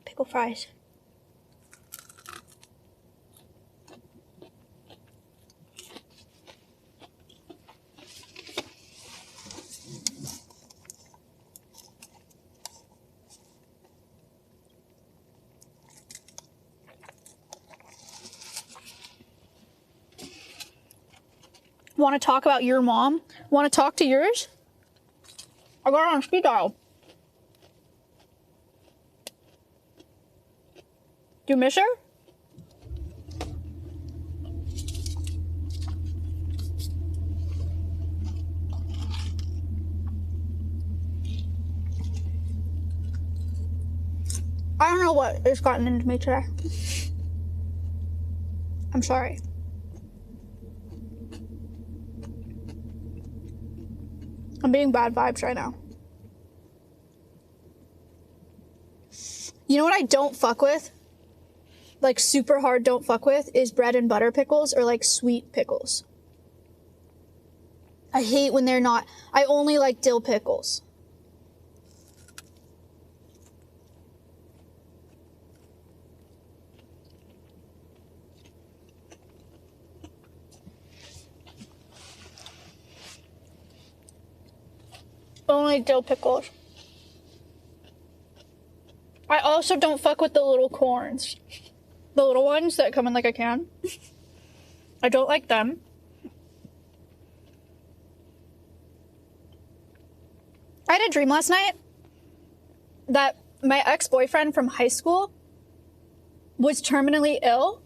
Pickle fries. Want to talk about your mom? Want to talk to yours? I got her on speed dial. Do you miss her? I don't know what has gotten into me today. I'm sorry. I'm being bad vibes right now. You know what I don't fuck with? Like super hard don't fuck with is bread and butter pickles or like sweet pickles. I hate when they're not. I only like dill pickles. Only dill pickles. I also don't fuck with the little corns. The little ones that come in like a can. I don't like them. I had a dream last night that my ex-boyfriend from high school was terminally ill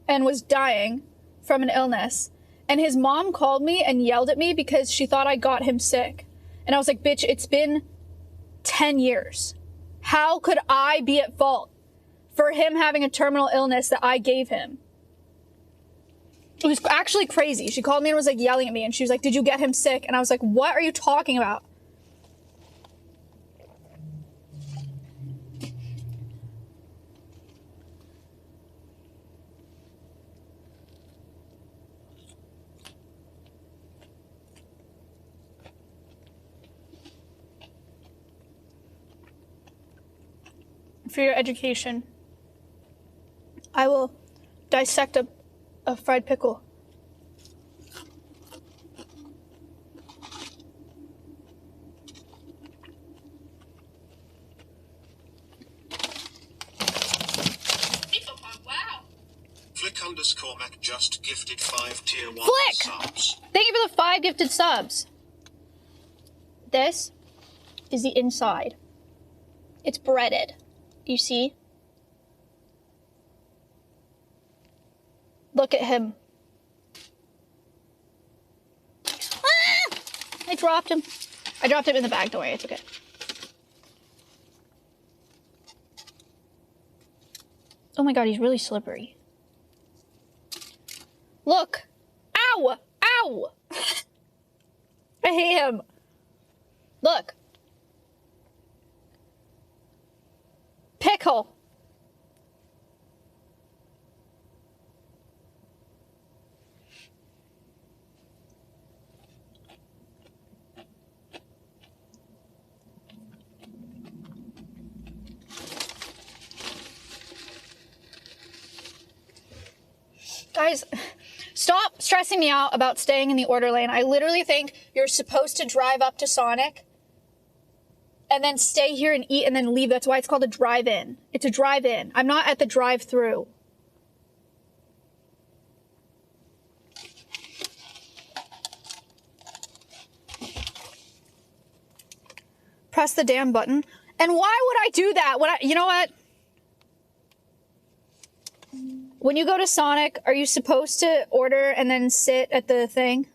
and was dying from an illness. And his mom called me and yelled at me because she thought I got him sick. And I was like, bitch, it's been 10 years. How could I be at fault for him having a terminal illness that I gave him? It was actually crazy. She called me and was like yelling at me, and she was like, did you get him sick? And I was like, what are you talking about? For your education, I will dissect a fried pickle. Wow. Flick_Mac just gifted 5 tier 1 Flick! subs. Thank you for the 5 gifted subs. This is the inside. It's breaded. You see? Look at him. Ah! I dropped him. I dropped him in the bag. Don't worry, it's okay. Oh my god, he's really slippery. Look. Ow! Ow! I hate him. Look. Pickle. Guys, stop stressing me out about staying in the order lane. I literally think you're supposed to drive up to Sonic and then stay here and eat and then leave. That's why it's called a drive-in. It's a drive-in. I'm not at the drive-through. Press the damn button. And why would I do that? You know what? When you go to Sonic, are you supposed to order and then sit at the thing?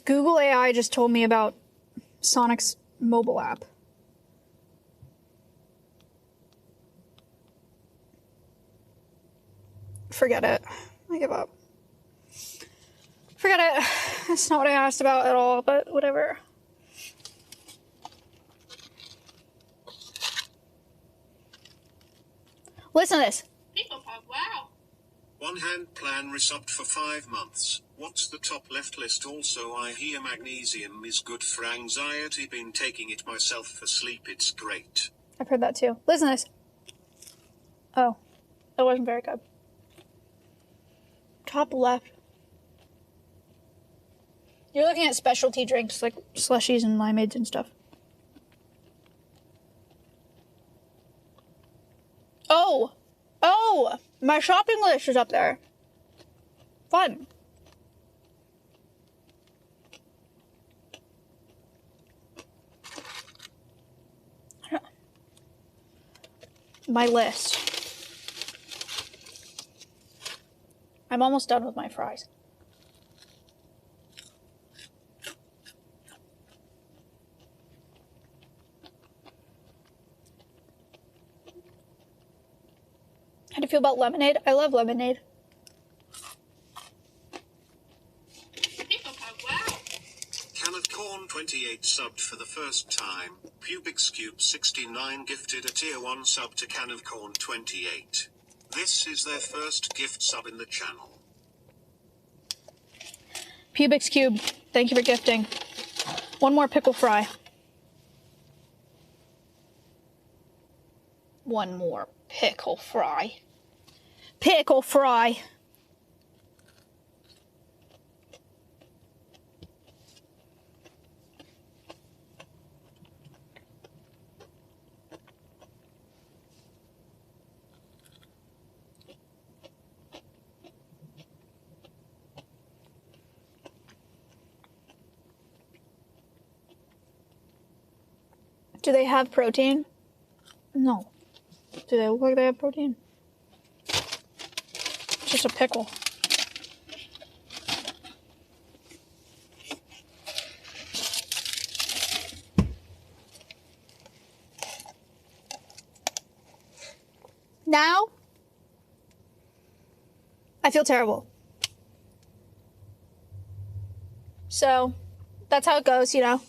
Google AI just told me about Sonic's mobile app. Forget it. I give up. Forget it. That's not what I asked about at all, but whatever. Listen to this. Wow. One hand plan resubbed for 5 months. What's the top left list? Also, I hear magnesium is good for anxiety. Been taking it myself for sleep. It's great. I've heard that too. Listen to this. Oh, that wasn't very good. Top left. You're looking at specialty drinks like slushies and limeades and stuff. Oh! Oh! My shopping list is up there. Fun. My list. I'm almost done with my fries. How do you feel about lemonade? I love lemonade. Wow. Can of Corn 28 subbed for the first time. Pubix Cube 69 gifted a tier 1 sub to Can of Corn 28. This is their first gift sub in the channel. Pubix Cube, thank you for gifting. One more pickle fry. One more pickle fry. Pickle fry. Do they have protein? No. Do they look like they have protein? It's just a pickle. Now, I feel terrible. So, that's how it goes, you know.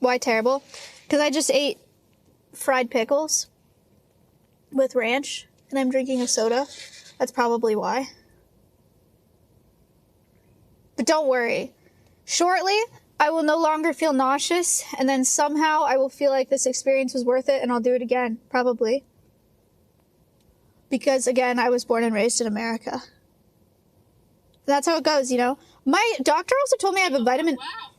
Why terrible? Because I just ate fried pickles with ranch, and I'm drinking a soda. That's probably why. But don't worry. Shortly, I will no longer feel nauseous, and then somehow I will feel like this experience was worth it, and I'll do it again, probably. Because, again, I was born and raised in America. That's how it goes, you know? My doctor also told me I have a vitamin... Wow.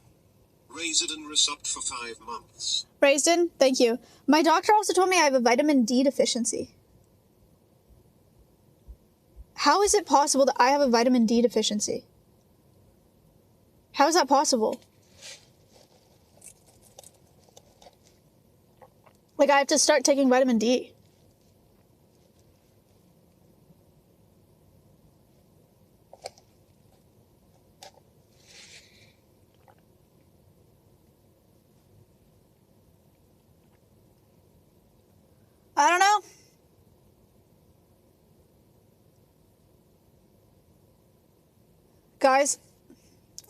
Raisin resubbed for 5 months. Raisin, thank you. My doctor also told me I have a vitamin D deficiency. How is it possible that I have a vitamin D deficiency? How is that possible? Like, I have to start taking vitamin D. I don't know. Guys,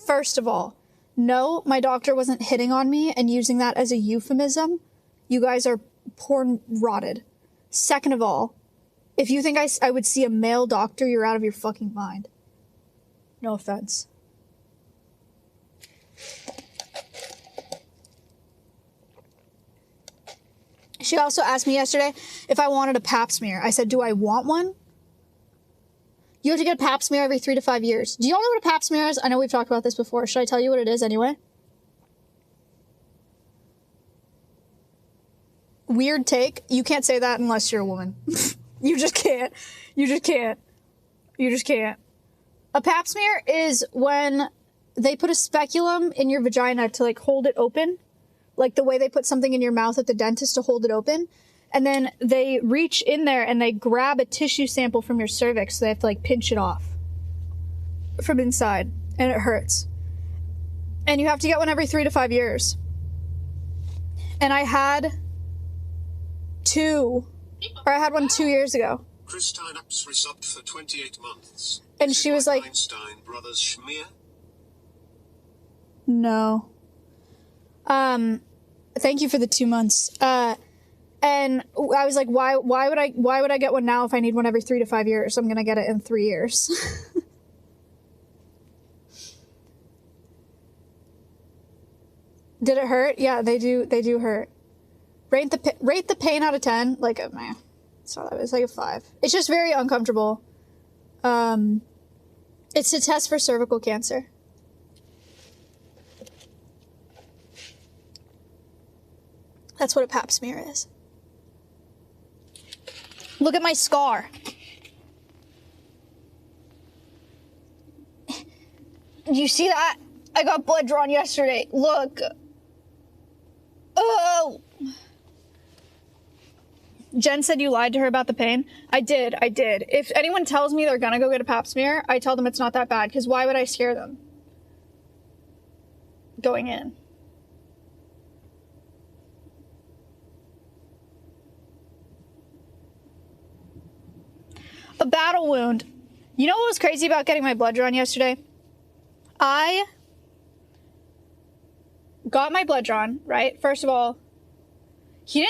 first of all, no, my doctor wasn't hitting on me and using that as a euphemism. You guys are porn rotted. Second of all, if you think I would see a male doctor, you're out of your fucking mind. No offense. She also asked me yesterday if I wanted a pap smear. I said, do I want one? You have to get a pap smear every 3 to 5 years. Do you all know what a pap smear is? I know we've talked about this before. Should I tell you what it is anyway? Weird take. You can't say that unless you're a woman. You just can't. You just can't. You just can't. A pap smear is when they put a speculum in your vagina to, like, hold it open. Like the way they put something in your mouth at the dentist to hold it open. And then they reach in there and they grab a tissue sample from your cervix. So they have to like pinch it off from inside. And it hurts. And you have to get one every 3 to 5 years. And I had one 2 years ago. Christine Apps resubbed for 28 months. And she was like, Einstein Brothers Schmear? No. Thank you for the 2 months. And I was like, why would I get one now if I need one every 3 to 5 years? I'm gonna get it in 3 years. Did it hurt? Yeah, they do hurt. Rate the pain out of 10. Like a man. So that was like a 5. It's just very uncomfortable. It's a test for cervical cancer. That's what a pap smear is. Look at my scar. You see that? I got blood drawn yesterday. Look. Oh. Jen said you lied to her about the pain. I did. If anyone tells me they're gonna go get a pap smear, I tell them it's not that bad, because why would I scare them going in? A battle wound. You know what was crazy about getting my blood drawn yesterday? I got my blood drawn, right? First of all, he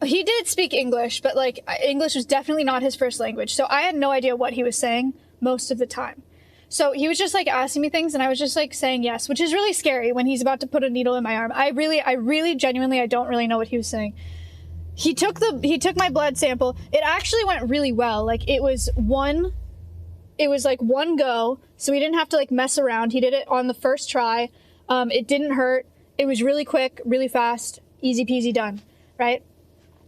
did speak English, but like English was definitely not his first language. So I had no idea what he was saying most of the time. So he was just like asking me things and I was just like saying yes, which is really scary when he's about to put a needle in my arm. I really genuinely, I don't really know what he was saying. He took my blood sample. It actually went really well. Like it was like one go. So we didn't have to like mess around. He did it on the first try. It didn't hurt. It was really quick, really fast. Easy peasy done, right?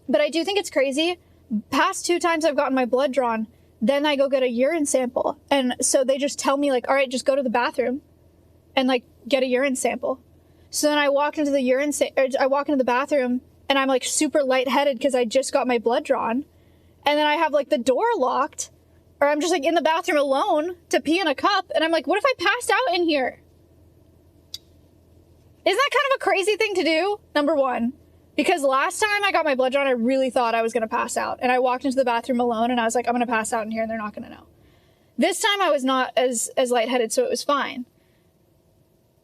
But I do think it's crazy. Past 2 times I've gotten my blood drawn, then I go get a urine sample. And so they just tell me like, all right, just go to the bathroom and like get a urine sample. So then I walk into the bathroom and I'm like super lightheaded because I just got my blood drawn. And then I have like the door locked, or I'm just like in the bathroom alone to pee in a cup. And I'm like, what if I passed out in here? Isn't that kind of a crazy thing to do? Number one, because last time I got my blood drawn, I really thought I was going to pass out. And I walked into the bathroom alone and I was like, I'm going to pass out in here and they're not going to know. This time I was not as lightheaded, so it was fine.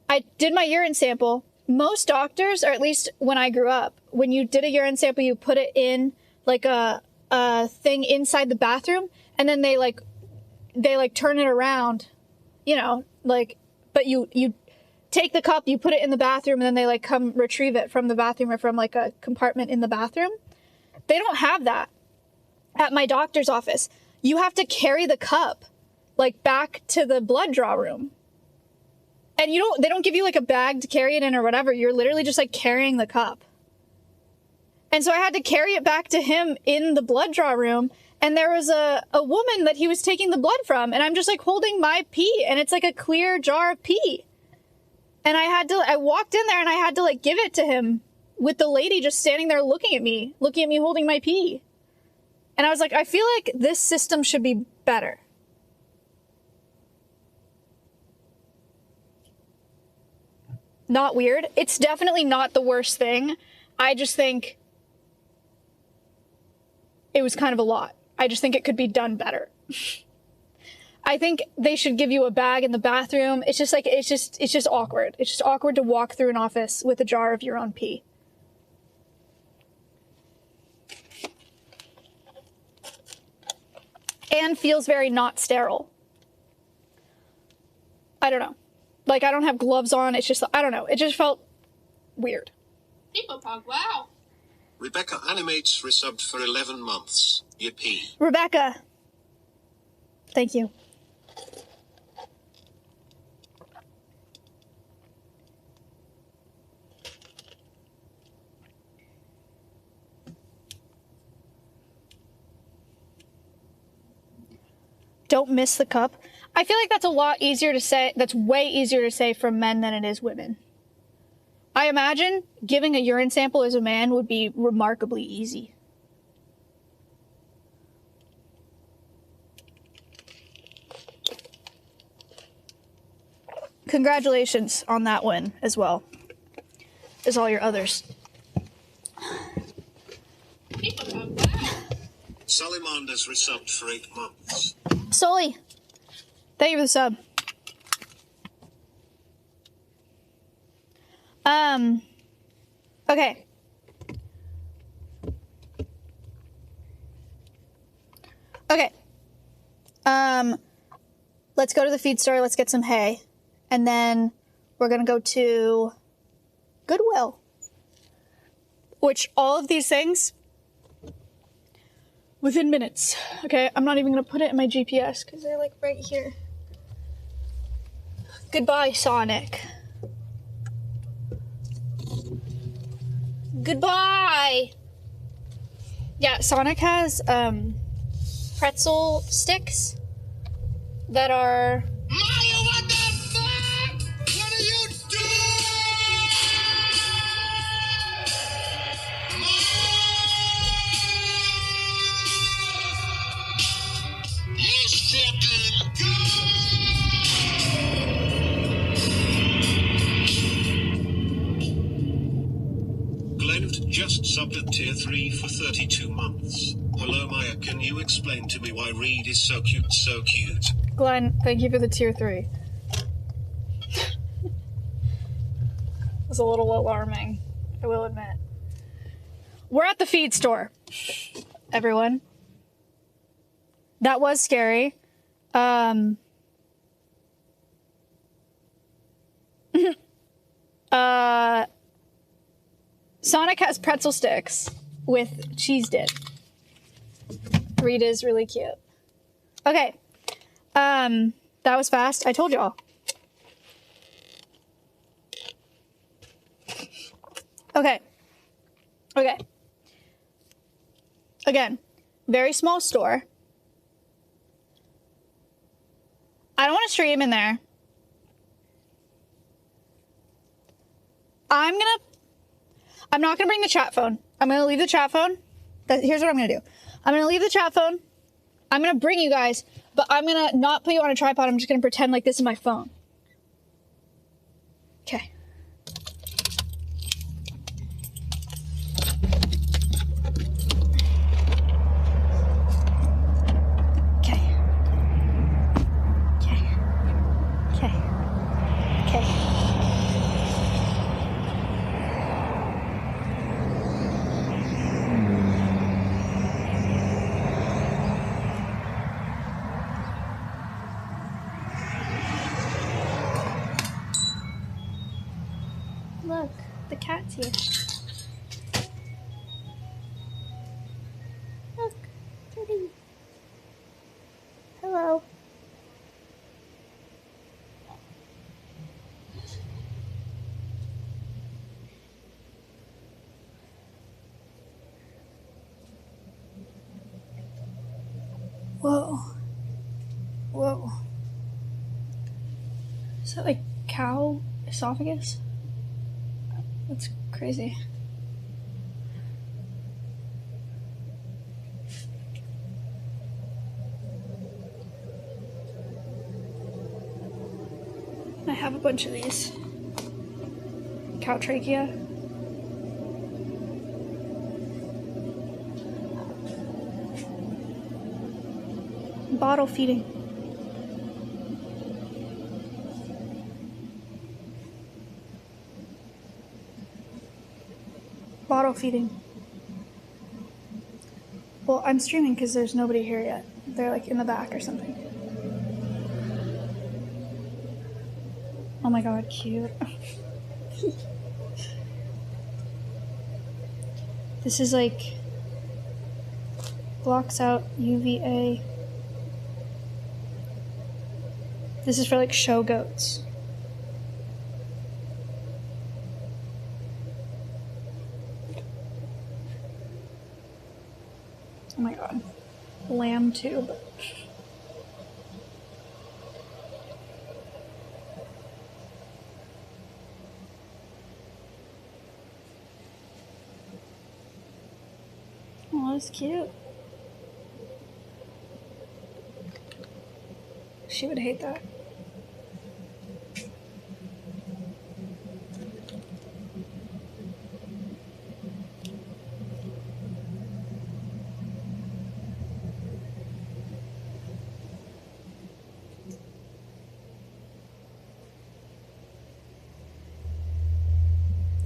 I did my urine sample. Most doctors, or at least when I grew up, when you did a urine sample, you put it in like a thing inside the bathroom, and then they turn it around, you know, like, but you take the cup, you put it in the bathroom, and then they like come retrieve it from the bathroom or from like a compartment in the bathroom. They don't have that at my doctor's office. You have to carry the cup like back to the blood draw room. And they don't give you like a bag to carry it in or whatever. You're literally just like carrying the cup. And so I had to carry it back to him in the blood draw room. And there was a woman that he was taking the blood from. And I'm just like holding my pee. And it's like a clear jar of pee. And I walked in there and I had to like give it to him with the lady just standing there looking at me holding my pee. And I was like, I feel like this system should be better. Not weird. It's definitely not the worst thing. I just think it was kind of a lot. I just think it could be done better. I think they should give you a bag in the bathroom. It's just awkward. It's just awkward to walk through an office with a jar of your own pee. And feels very not sterile. I don't know. Like, I don't have gloves on. It's just, I don't know. It just felt weird. People talk, wow. Rebecca Animates resubbed for 11 months. Yippee. Rebecca. Thank you. Don't miss the cup. I feel like that's a lot easier to say. That's way easier to say for men than it is women. I imagine giving a urine sample as a man would be remarkably easy. Congratulations on that win as well as all your others. People talk, wow. Salamanders resubbed for 8 months. Sully, thank you for the sub. Okay. Okay. Let's go to the feed store. Let's get some hay. And then we're going to go to Goodwill. Which all of these things within minutes. Okay, I'm not even going to put it in my GPS because they're like right here. Goodbye, Sonic. Goodbye! Yeah, Sonic has pretzel sticks that are... Mario, what the fuck? What are you doing? Let's fucking go! Glenn just subbed at tier 3 for 32 months. Hello Maya, can you explain to me why Reed is so cute, so cute? Glenn, thank you for the tier 3. It was a little alarming, I will admit. We're at the feed store, everyone. That was scary. Sonic has pretzel sticks with cheese dip. Reed is really cute. Okay. That was fast. I told y'all. Okay. Okay. Again, very small store. I don't want to stream in there. I'm not gonna bring the chat phone. I'm gonna leave the chat phone. Here's what I'm gonna do. I'm gonna leave the chat phone. I'm gonna bring you guys, but I'm gonna not put you on a tripod. I'm just gonna pretend like this is my phone. Okay. Okay. Okay. Okay. Okay. Look, the cat's here. Look, kitty. Hello. Whoa. Whoa. Is that like cow esophagus? That's crazy. I have a bunch of these. Cow trachea. Bottle feeding. Bottle feeding. Well, I'm streaming because there's nobody here yet. They're like in the back or something. Oh my god, cute. This is like blocks out UVA. This is for like show goats. Oh my god. Lamb tube. Oh, that's cute. She would hate that.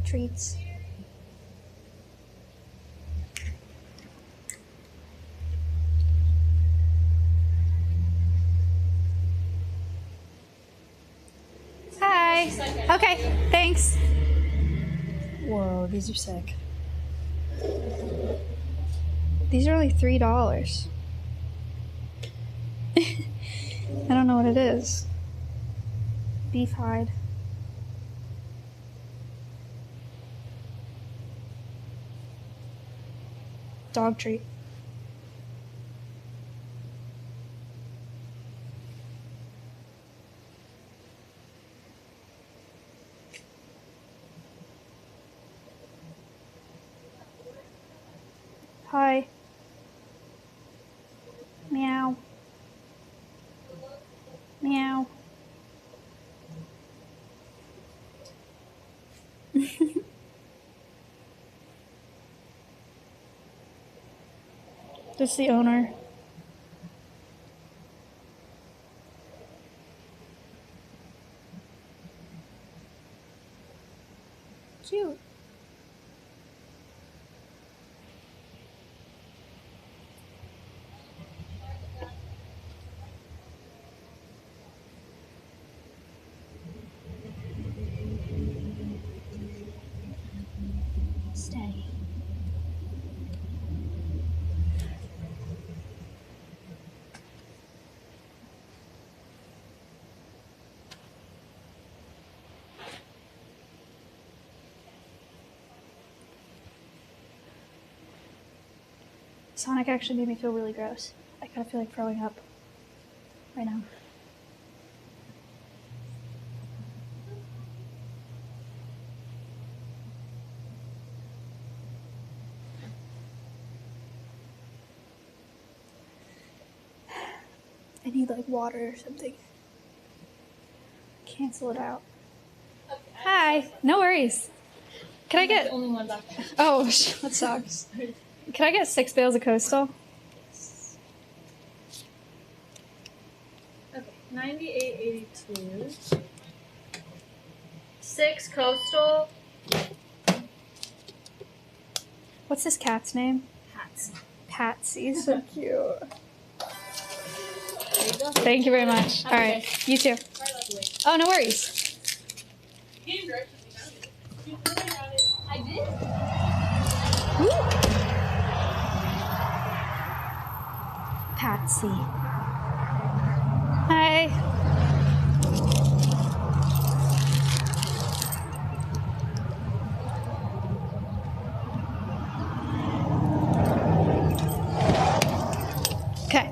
Treats. Hi. Okay, thanks. Whoa, these are sick. These are only $3. I don't know what it is. Beef hide. Dog treat. Hi. Meow. Meow. This is the owner. Cute. Stay. Sonic actually made me feel really gross. I kind of feel like throwing up right now. I need like water or something. Cancel it out. Okay, Hi. No worries. Can I get... only one back there. Oh, that sucks. Can I get 6 bales of Coastal? Okay, 98.82. 6 Coastal. What's this cat's name? Hats. Patsy. So cute. There you go. Thank you very much. Have All a right. good day. You too. Sorry about the wait. Oh, no worries. You didn't drive because you found it. You really found it. I did? Patsy. Hi. Okay.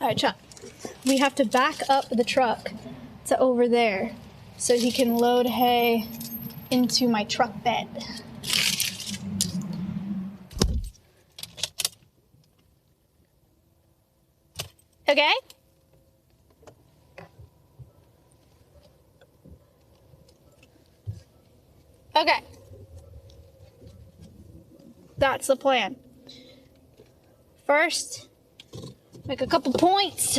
All right, Chuck. We have to back up the truck to over there so he can load hay into my truck bed. Okay? Okay. That's the plan. First, make a couple points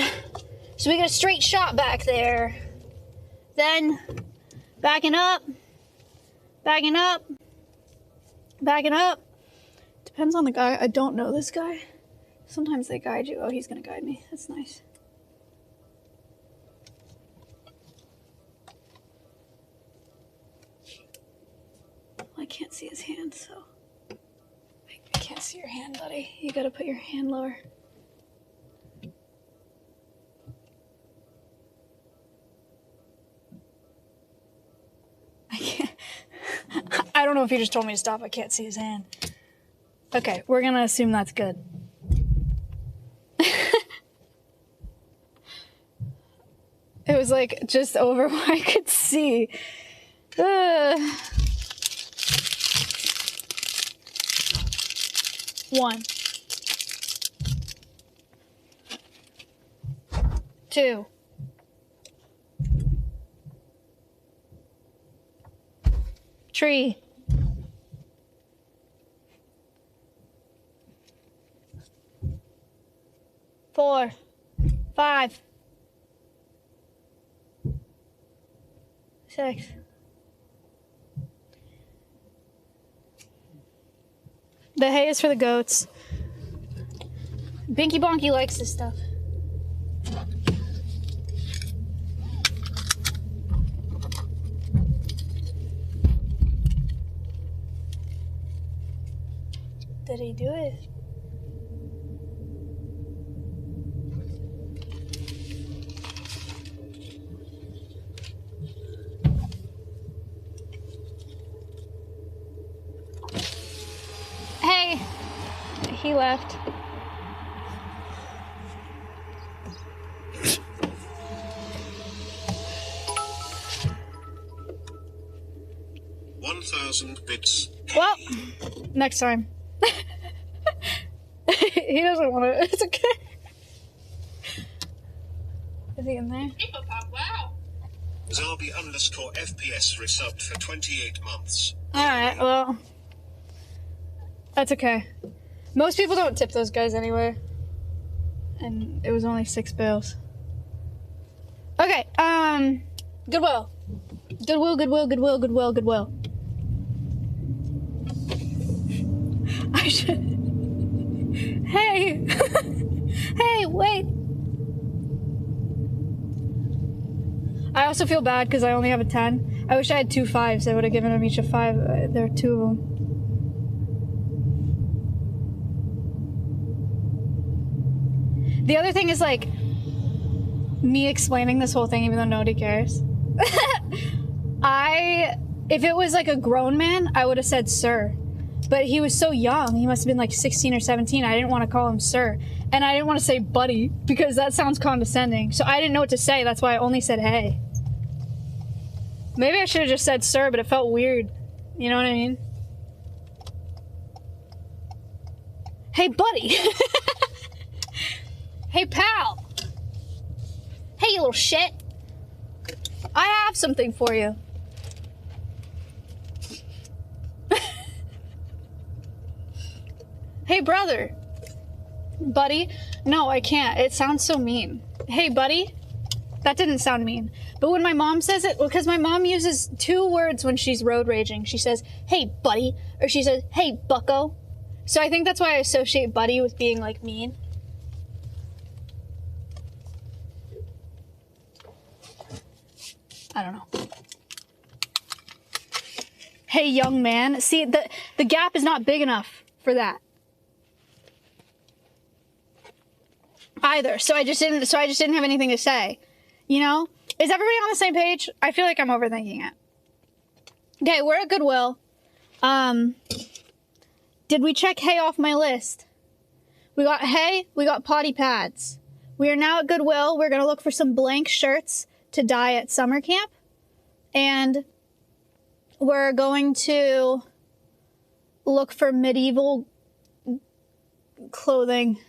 so we get a straight shot back there. Then, backing up, backing up, backing up. Depends on the guy. I don't know this guy. Sometimes they guide you. Oh, he's gonna guide me. That's nice. I can't see his hand, so I can't see your hand, buddy. You gotta put your hand lower. I can't. I don't know if he just told me to stop. I can't see his hand. Okay, we're gonna assume that's good. It was like just over where I could see. One. 2. 3. 4. 5. 6. The hay is for the goats. Binky Bonky likes this stuff. Did he do it? Hey, he left. $1,000 bits. Well, next time. He doesn't want to. It's okay. Is he in there? Wow. Zarbi_FPS resubbed for 28 months. Alright, well. That's okay. Most people don't tip those guys anyway. And it was only 6 bales. Okay, Goodwill. Goodwill. I should... Hey! Hey, wait! I also feel bad because I only have a 10. I wish I had 2 5s. I would have given them each a 5. There are 2 of them. The other thing is, like, me explaining this whole thing even though nobody cares. If it was like a grown man, I would have said sir. But he was so young. He must have been like 16 or 17. I didn't want to call him sir. And I didn't want to say buddy because that sounds condescending. So I didn't know what to say. That's why I only said hey. Maybe I should have just said sir, but it felt weird. You know what I mean? Hey, buddy. Hey, pal. Hey, you little shit. I have something for you. Hey, brother. Buddy? No, I can't. It sounds so mean. Hey, buddy? That didn't sound mean. But when my mom says it, because my mom uses 2 words when she's road raging. She says, hey, buddy, or she says, hey, bucko. So I think that's why I associate buddy with being, like, mean. I don't know. Hey, young man. See, the gap is not big enough for that. Either. So I just didn't have anything to say. You know? Is everybody on the same page? I feel like I'm overthinking it. Okay, we're at Goodwill. Did we check hay off my list? We got hay, we got potty pads. We are now at Goodwill. We're gonna look for some blank shirts to dye at summer camp. And we're going to look for medieval clothing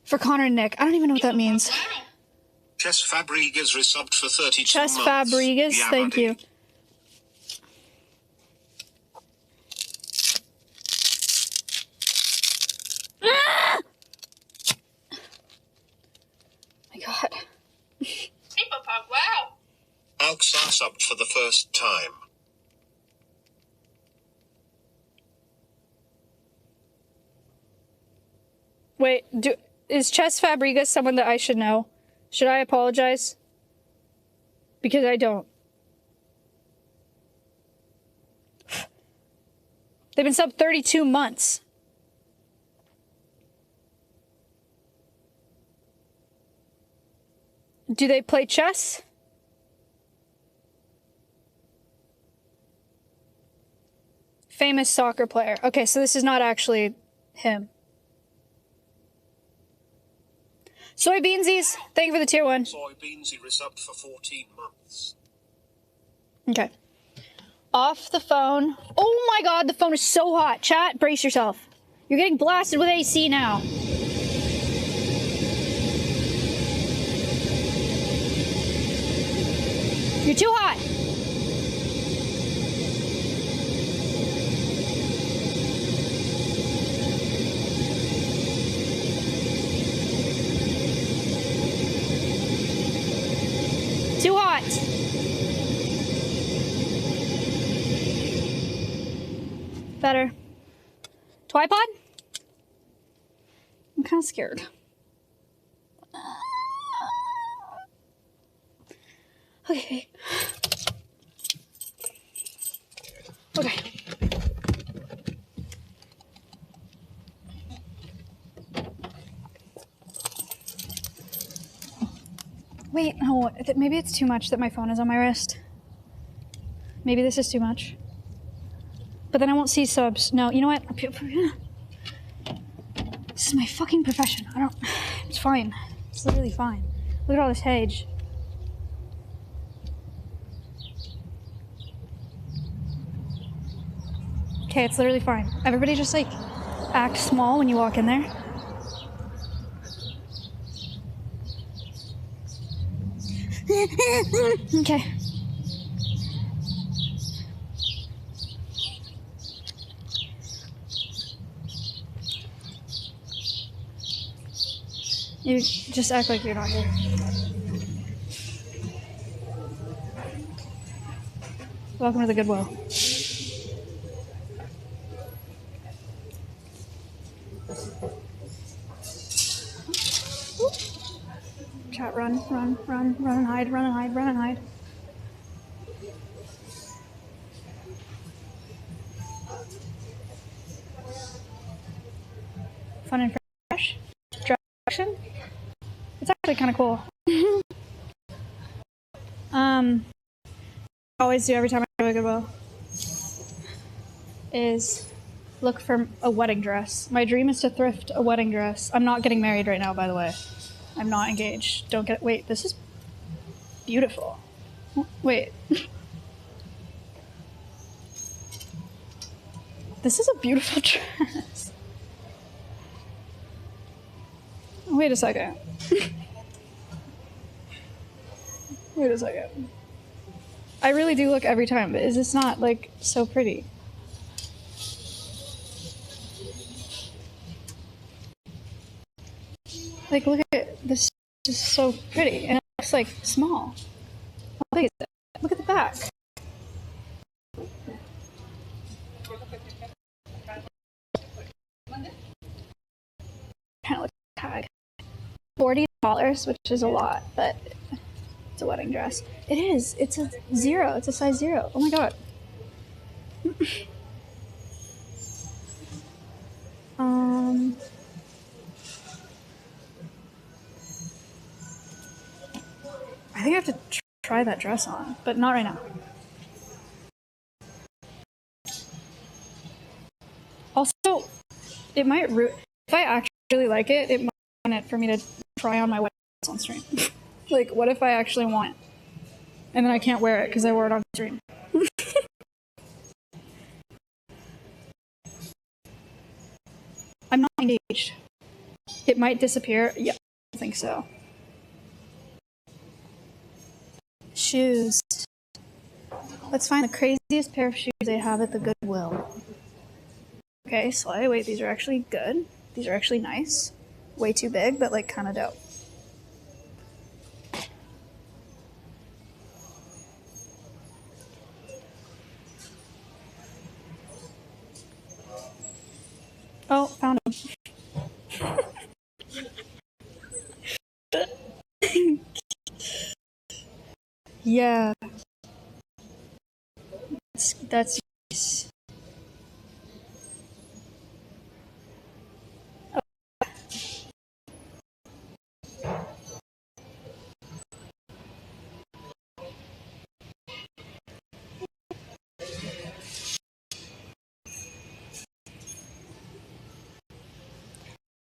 for Connor and Nick. I don't even know what that means. Chess Fabregas resubbed for 32 Chess months. Fabregas, Yeah, thank buddy. you. Ah! My God. Wow. Alxa subbed for the first time. Wait, is Chess Fabregas someone that I should know? Should I apologize? Because I don't. They've been sub 32 months. Do they play chess? Famous soccer player. Okay, so this is not actually him. Soybeansies, thank you for the tier 1. Soybeansy resubbed for 14 months. Okay. Off the phone. Oh my God, the phone is so hot. Chat, brace yourself. You're getting blasted with AC now. You're too hot. Too hot. Better. Twipod? I'm kind of scared. Okay. Okay. Wait, no, maybe it's too much that my phone is on my wrist. Maybe this is too much. But then I won't see subs. No, you know what? This is my fucking profession. It's fine. It's literally fine. Look at all this hage. Okay, it's literally fine. Everybody just like act small when you walk in there. Okay. You just act like you're not here. Welcome to the Goodwill. Chat, run and hide, run and hide, run and hide. Fun and fresh. Direction. It's actually kind of cool. I always do every time I go to Goodwill. is look for a wedding dress. My dream is to thrift a wedding dress. I'm not getting married right now, by the way. I'm not engaged. Don't get. Wait, this is beautiful. Wait. This is a beautiful dress. Wait a second. Wait a second. I really do look every time, but is this not, like, so pretty? Like, look at this. This is so pretty. And it looks, like, small. How big is it? Look at the back. Kind of looks like a tag. $40, which is a lot, but it's a wedding dress. It is. It's a 0. It's a size 0. Oh my god. I think I have to try that dress on, but not right now. Also, it might if I actually really like it, it might ruin it for me to try on my wedding dress on stream. Like, what if I actually want it? And then I can't wear it because I wore it on stream. I'm not engaged. It might disappear. Yeah, I think so. Shoes. Let's find the craziest pair of shoes they have at the Goodwill. Okay, Slay. Wait, these are actually good. These are actually nice. Way too big, but like kind of dope. Oh, found them. Yeah. That's nice.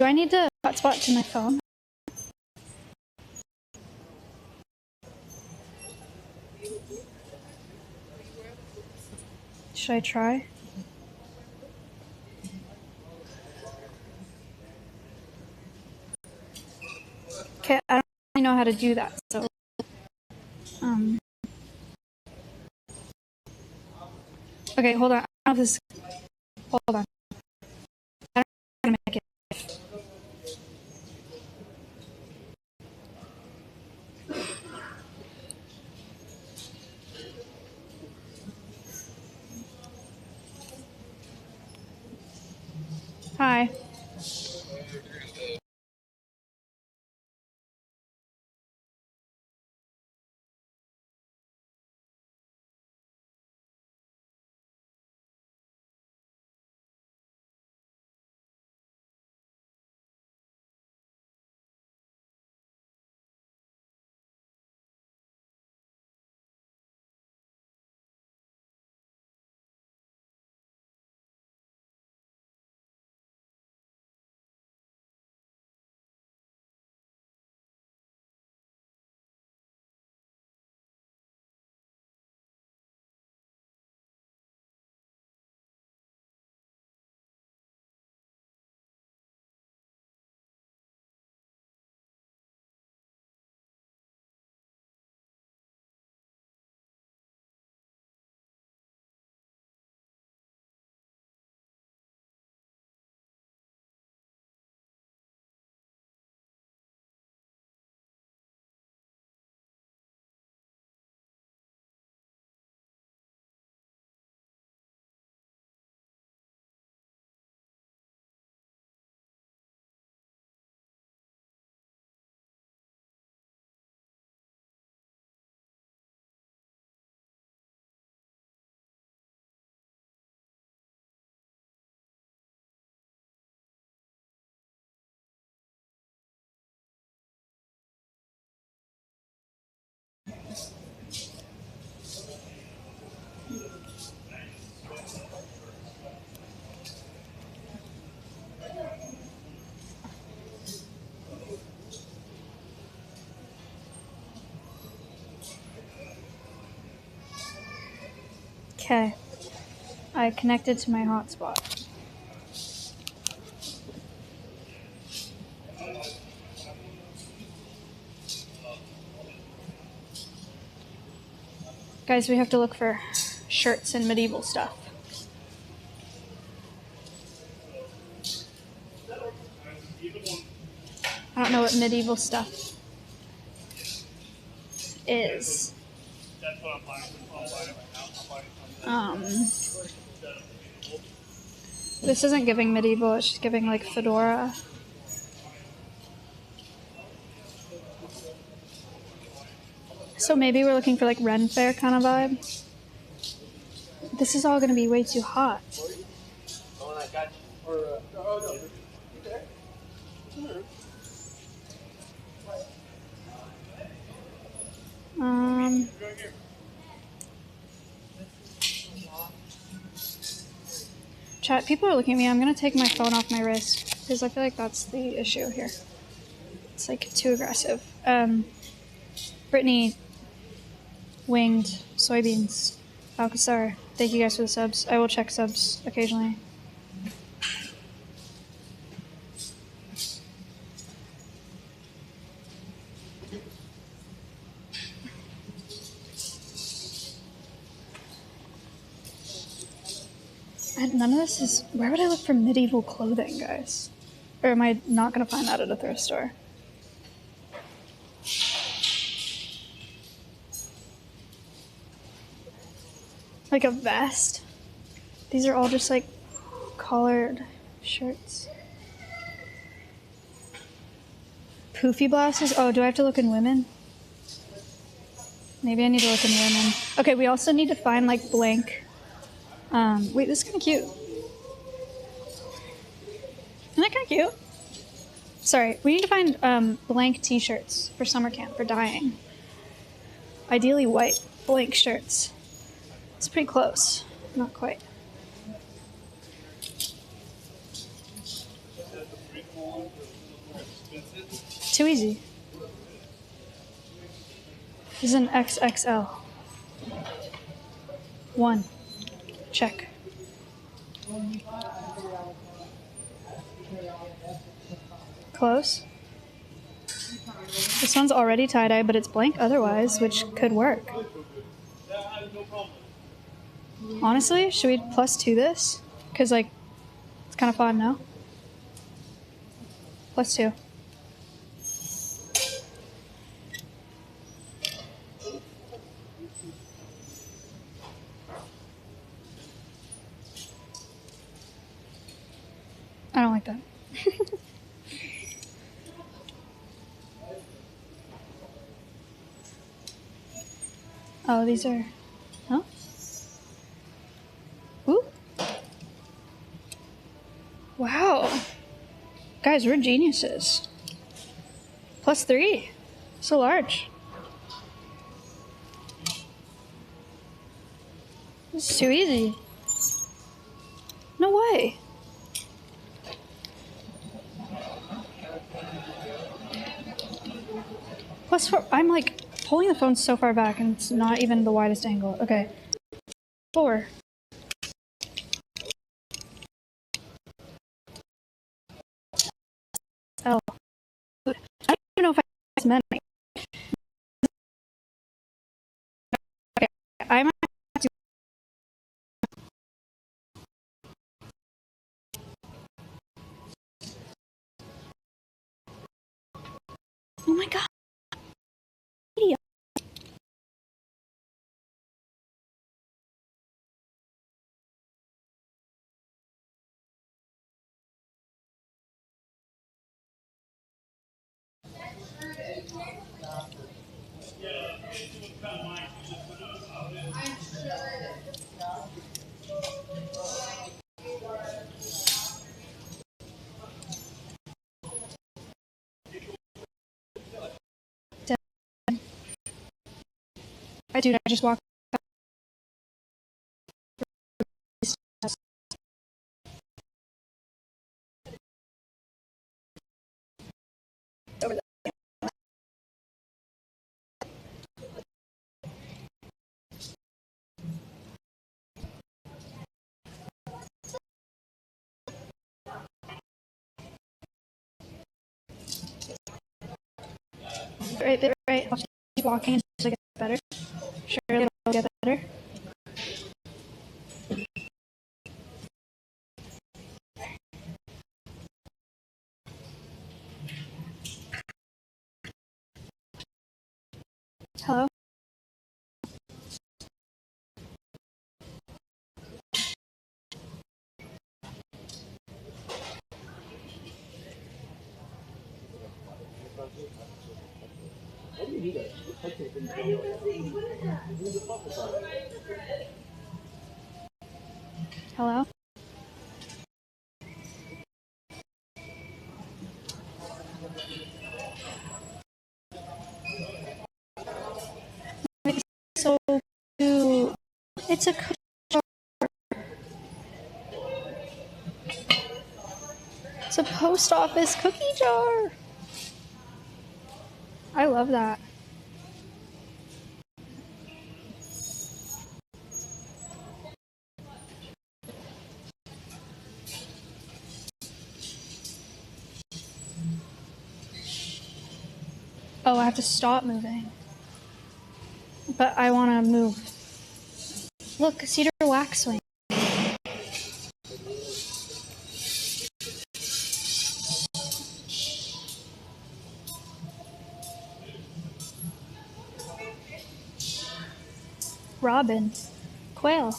Do I need to hotspot to my phone? Should I try? Okay, I don't really know how to do that, so okay, hold on. I don't know if this. Hold on. I don't know how to make it. Hi. Okay. I connected to my hotspot. Guys, we have to look for shirts and medieval stuff. I don't know what medieval stuff is. This isn't giving medieval, it's just giving like fedora. So maybe we're looking for like Ren Fair kind of vibe. This is all gonna be way too hot. Chat, people are looking at me. I'm gonna take my phone off my wrist because I feel like that's the issue here. It's like too aggressive. Brittany, Winged, Soybeans, Alcazar, thank you guys for the subs. I will check subs occasionally. None of this is... Where would I look for medieval clothing, guys? Or am I not going to find that at a thrift store? Like a vest? These are all just like collared shirts. Poofy blouses? Oh, do I have to look in women? Maybe I need to look in women. Okay, we also need to find like blank... wait, this is kind of cute. Isn't that kind of cute? Sorry, we need to find blank t-shirts for summer camp, for dyeing. Ideally white, blank shirts. It's pretty close. Not quite. Too easy. This is an XXL. 1. Check. Close. This one's already tie-dye, but it's blank otherwise, which could work. Honestly, should we +2 this? Because, like, it's kind of fun, no? +2. I don't like that. Oh, these are... Huh? Ooh. Wow. Guys, we're geniuses. +3. So large. This is too easy. No way. +4. I'm like pulling the phone so far back and it's not even the widest angle. Okay. 4. L. I don't even know if I have many. Okay. I might have to. Oh my god. Dude, I just walked over there. Right. I'll keep walking until it gets better. Sure, it'll get better. Hello? Hello? It's so cute. It's a cookie jar. It's a post office cookie jar. I love that. Oh, I have to stop moving. But I want to move. Look, cedar waxwing. Robin. Quail.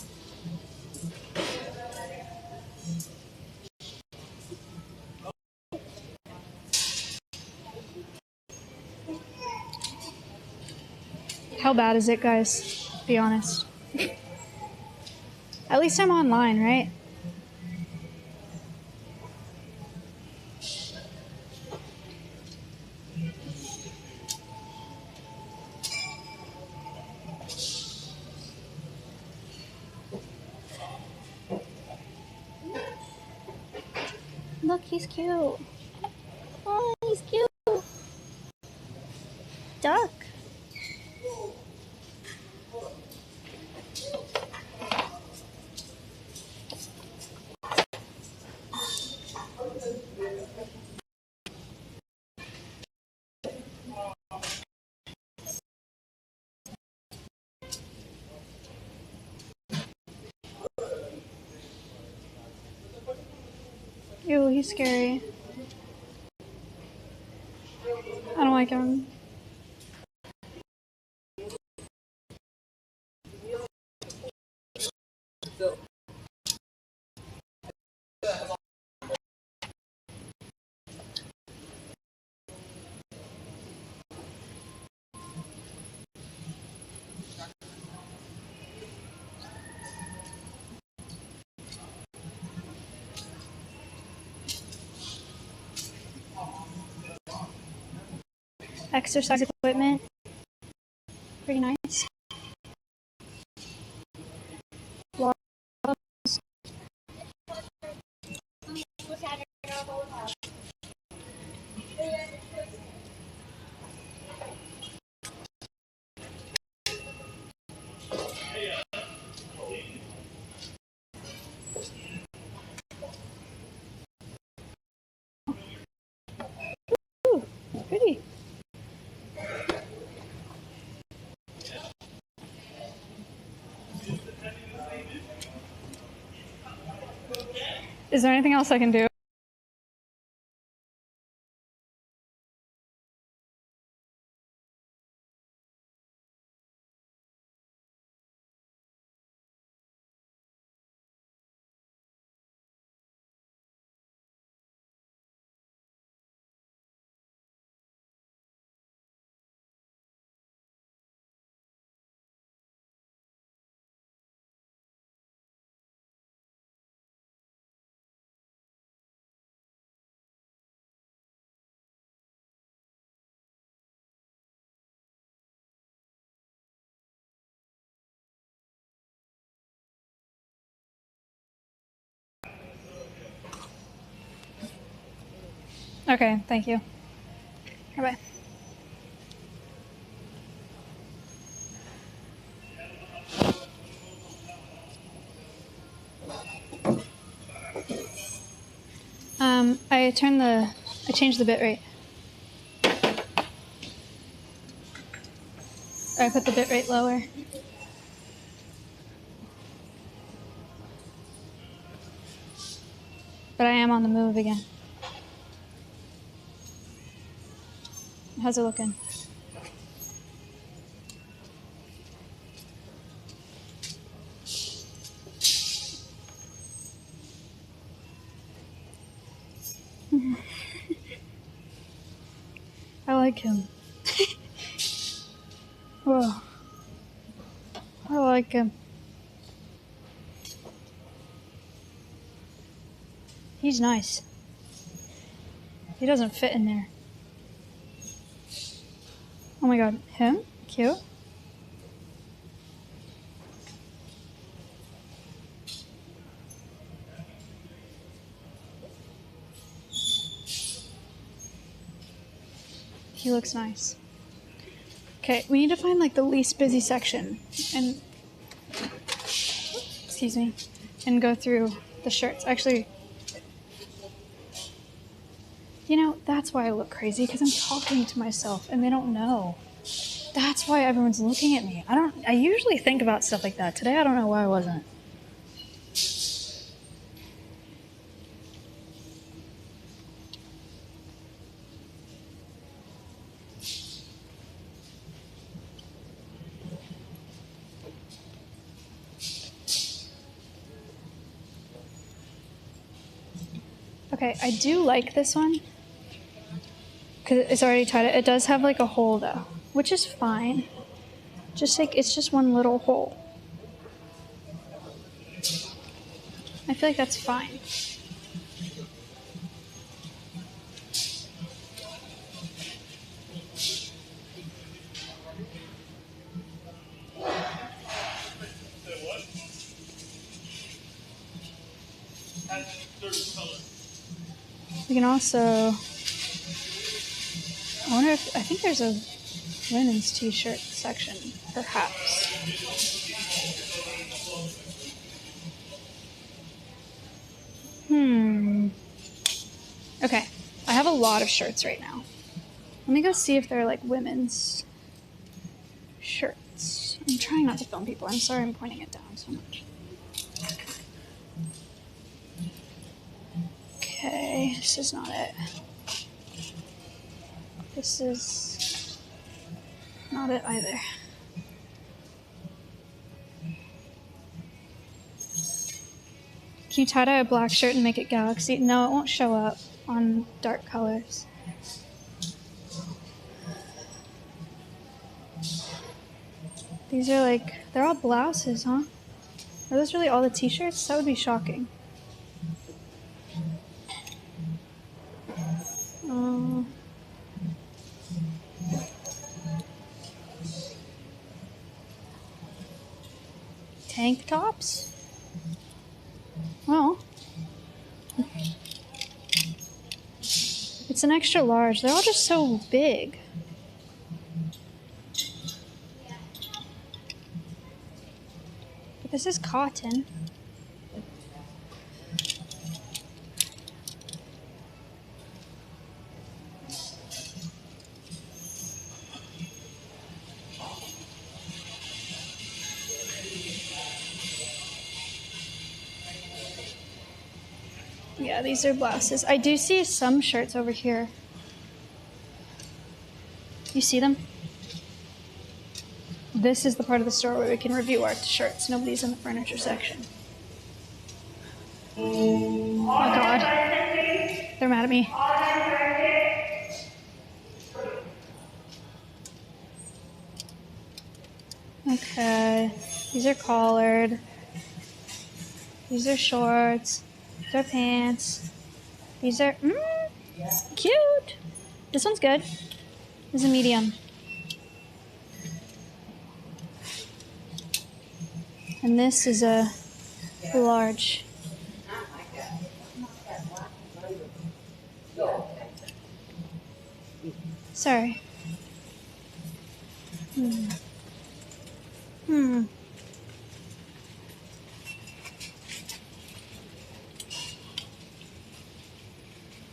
How bad is it, guys? Be honest. At least I'm online, right? Look, he's cute. Oh, he's cute. Duck. Ew, he's scary. I don't like him. Exercise equipment. Pretty nice. Ooh, pretty. Is there anything else I can do? Okay, thank you. Bye-bye. I changed the bit rate. I put the bitrate lower. But I am on the move again. How's it looking? I like him. Whoa. I like him. He's nice. He doesn't fit in there. Oh my god. Him? Cute. He looks nice. Okay, we need to find like the least busy section and excuse me, and go through the shirts. Actually, you know, that's why I look crazy, because I'm talking to myself and they don't know. That's why everyone's looking at me. I usually think about stuff like that. Today I don't know why I wasn't. Okay, I do like this one because it's already tied. It does have like a hole though, which is fine. Just like it's just one little hole. I feel like that's fine. We can also, I wonder if, I think there's a women's t-shirt section, perhaps. Okay, I have a lot of shirts right now. Let me go see if they're like women's shirts. I'm trying not to film people. I'm sorry I'm pointing it down so much. Okay, this is not it. This is not it either. Can you tie-dye a black shirt and make it galaxy? No, it won't show up on dark colors. These are like, they're all blouses, huh? Are those really all the t-shirts? That would be shocking. Tank tops? Well, it's an extra large. They're all just so big. But this is cotton. Yeah, these are blouses. I do see some shirts over here. You see them? This is the part of the store where we can review our shirts. Nobody's in the furniture section. Oh god. They're mad at me. Okay. These are collared. These are shorts. These are pants. These are cute. This one's good. This is a medium. And this is a large. Sorry.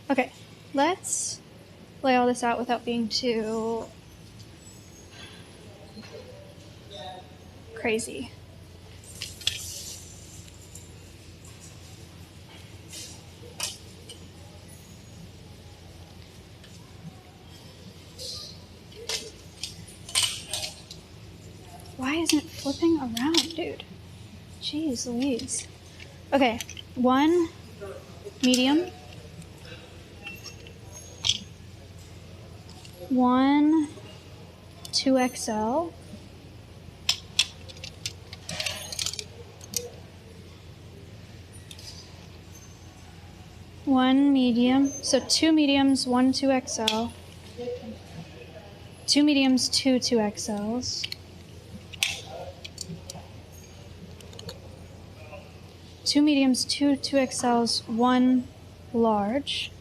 Okay, let's lay all this out without being too crazy. Why isn't it flipping around, dude? Jeez Louise. Okay, 1 medium. 1 2XL. 1 medium. So 2 mediums, 1 2XL. 2 mediums, 2 2XLs. 2 mediums, 2 2XLs, 1 large.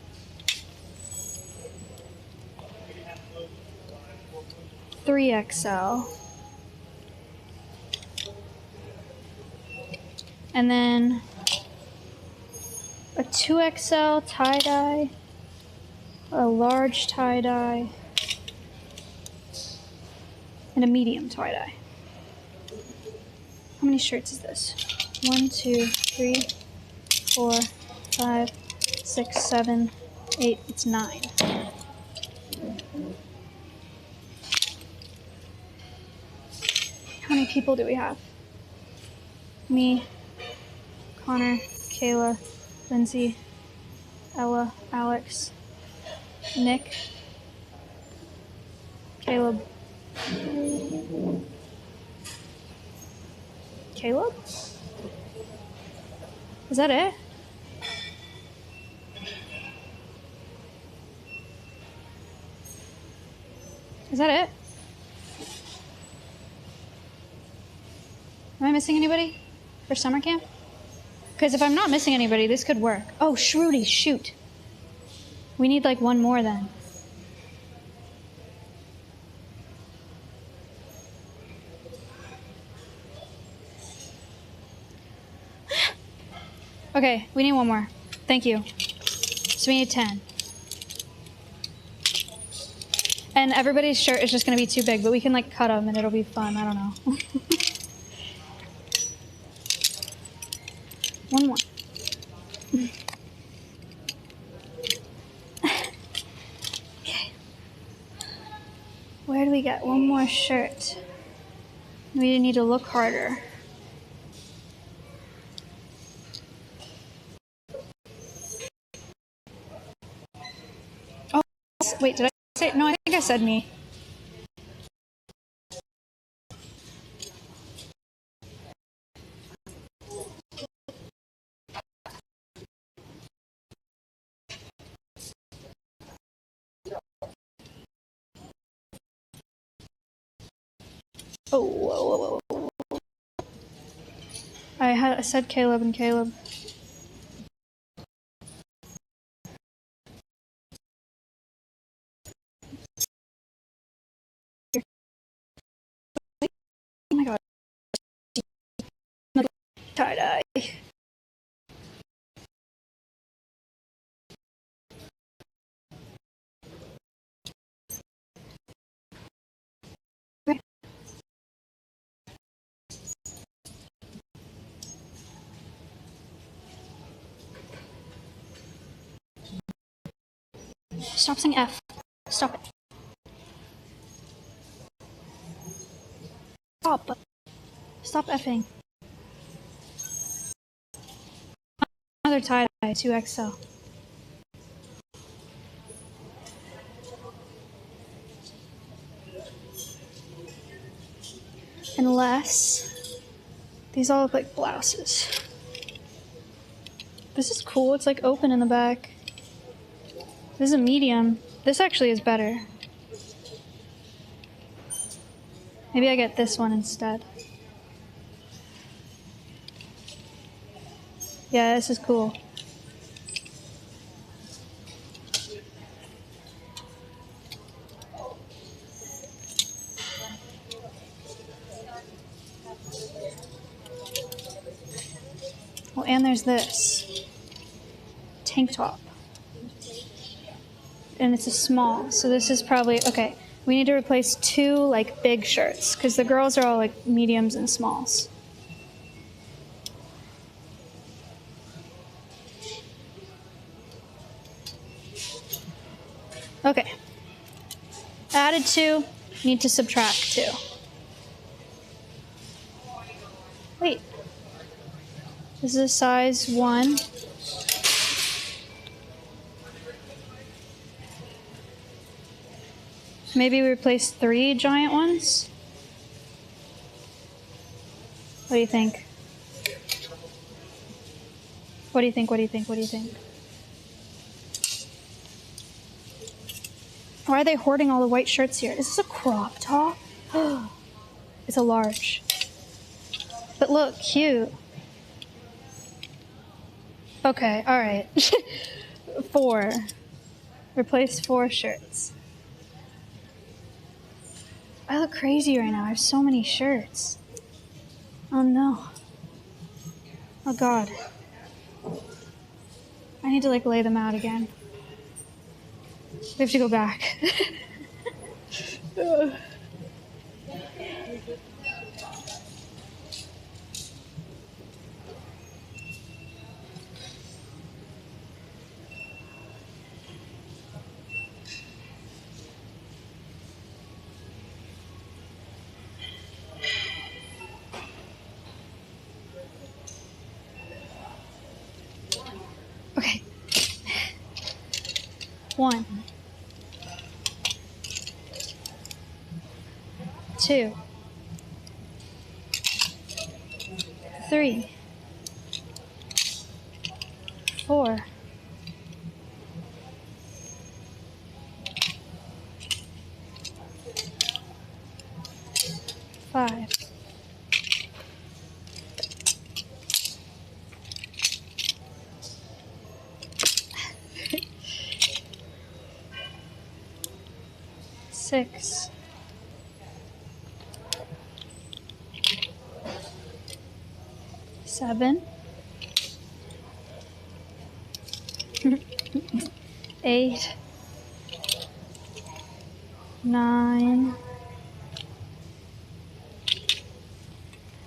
3XL. And then a 2XL tie-dye, a large tie-dye, and a medium tie-dye. How many shirts is this? 1, 2, 3, 4, 5, 6, 7, 8. It's 9. How many people do we have? Me, Connor, Kayla, Lindsay, Ella, Alex, Nick, Caleb. Caleb? Is that it? Is that it? Am I missing anybody for summer camp? Because if I'm not missing anybody, this could work. Oh, Shruti, shoot. We need like 1 more then. Okay, we need 1 more. Thank you. So we need 10. And everybody's shirt is just going to be too big, but we can like cut them and it'll be fun. I don't know. 1 more. Okay. Where do we get 1 more shirt? We need to look harder. Oh, wait, did I say? No, I think I said me. Oh, whoa, whoa, whoa. I said Caleb and Caleb. Oh my god. Tie-dye. Stop saying F. Stop it. Stop. Stop effing. Another tie-dye, 2XL. Unless these all look like blouses. This is cool. It's like open in the back. This is a medium. This actually is better. Maybe I get this one instead. Yeah, this is cool. Oh, and there's this tank top. And it's a small, so this is probably, okay. We need to replace 2 like big shirts because the girls are all like mediums and smalls. Okay. Added 2, need to subtract 2. Wait. This is a size 1. Maybe we replace 3 giant ones? What do you think? What do you think? What do you think? What do you think? Why are they hoarding all the white shirts here? Is this a crop top? It's a large. But look, cute. Okay, alright. 4. Replace 4 shirts. I look crazy right now. I have so many shirts. Oh no. Oh god. I need to like lay them out again. We have to go back. Okay. 1. 2. 3. 4. 5. 6. 7. 8. 9.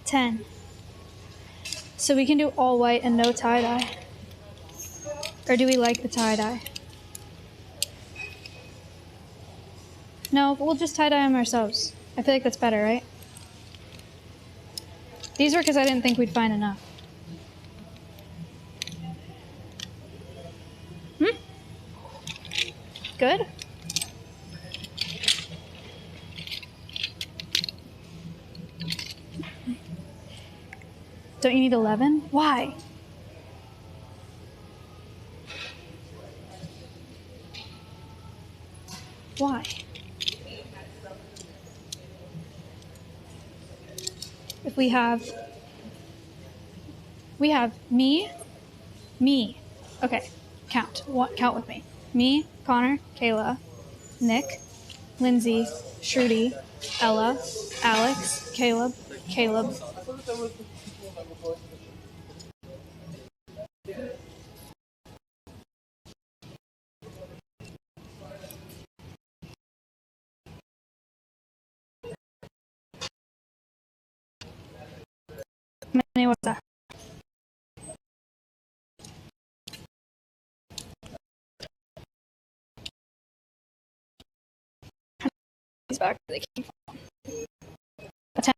10. So we can do all white and no tie-dye. Or do we like the tie-dye? No, we'll just tie-dye them ourselves. I feel like that's better, right? These were because I didn't think we'd find enough. Good? Don't you need 11? Why? Why? If we have me. Okay, count. Count with me. Me, Connor, Kayla, Nick, Lindsay, Shruti, Ella, Alex, Caleb. How many was that? He's back. They came from. A 10.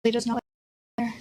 He does not like there.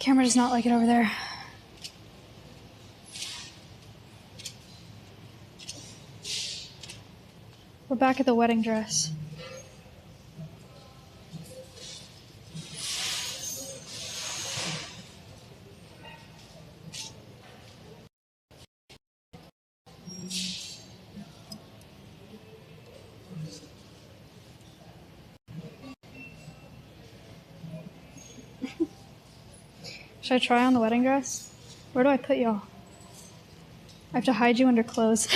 Camera does not like it over there. We're back at the wedding dress. Should I try on the wedding dress? Where do I put y'all? I have to hide you under clothes.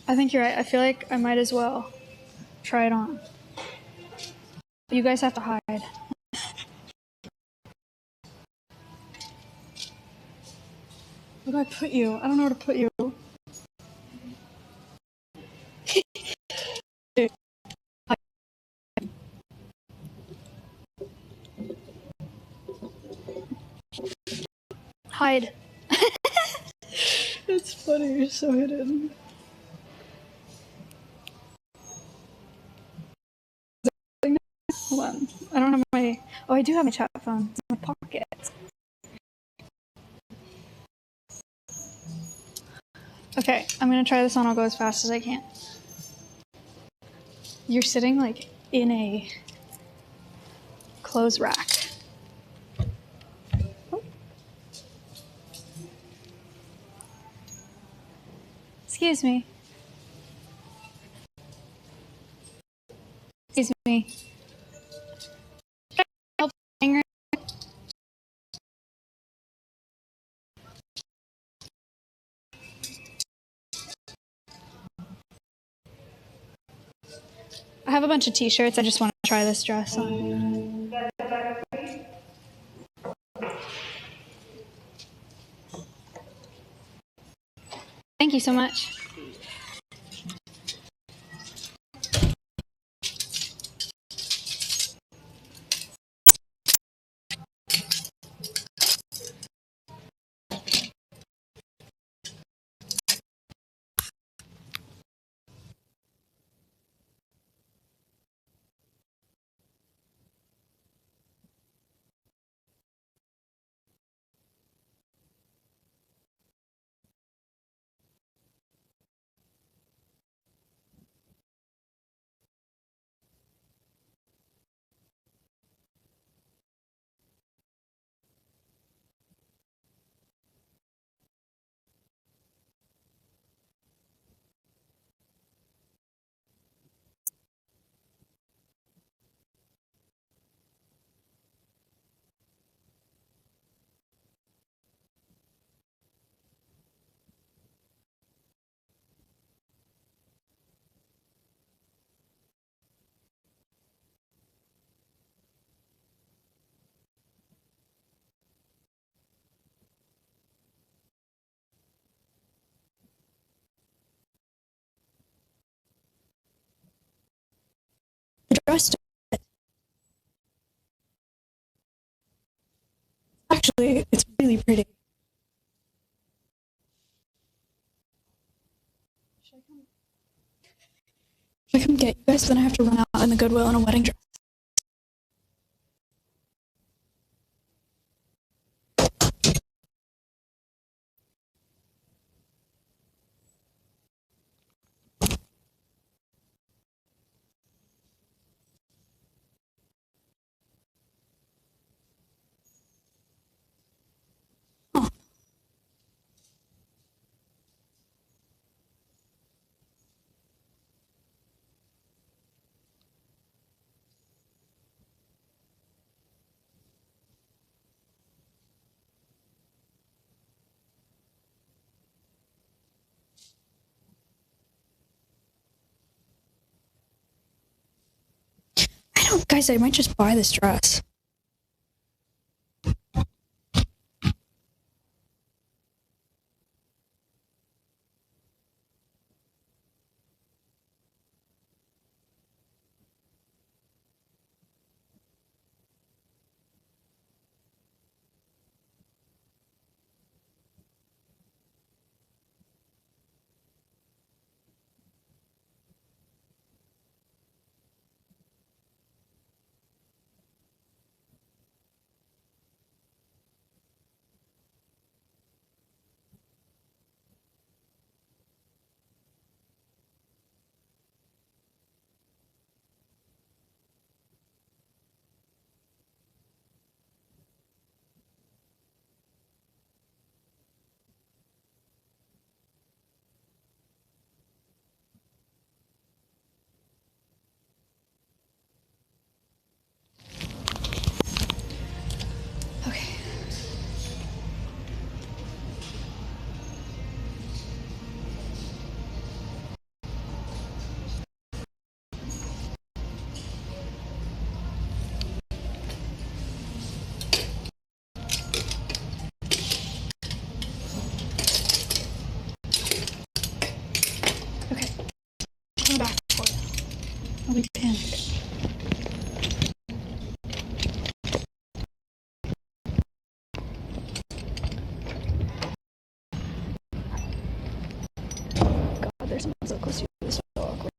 I think you're right. I feel like I might as well try it on. You guys have to hide. Where do I put you? I don't know where to put you. Hide. It's funny, you're so hidden. Hold on. I don't have my... Oh, I do have my chat phone. It's in my pocket. Okay, I'm gonna try this on. I'll go as fast as I can. You're sitting, like, in a clothes rack. Oh. Excuse me. Excuse me. I have a bunch of t-shirts. I just want to try this dress on. Thank you so much. Dress. Actually, it's really pretty. Should I come get you guys? Then I have to run out in the Goodwill in a wedding dress. Oh. Guys, I might just buy this dress. someone so close to you. It's so awkward.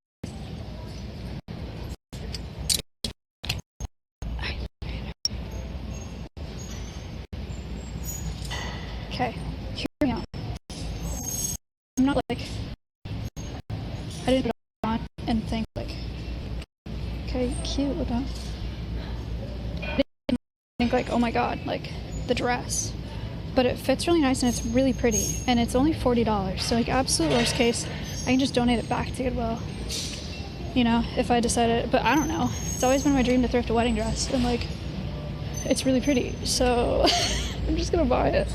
Okay, hear me out. I'm not like, I didn't put it on and think like, okay, cute, look up. I didn't think like, oh my god, like the dress. But it fits really nice and it's really pretty. And it's only $40. So like absolute worst case, I can just donate it back to Goodwill. You know, if I decided, but I don't know. It's always been my dream to thrift a wedding dress and like, it's really pretty. So I'm just gonna buy it.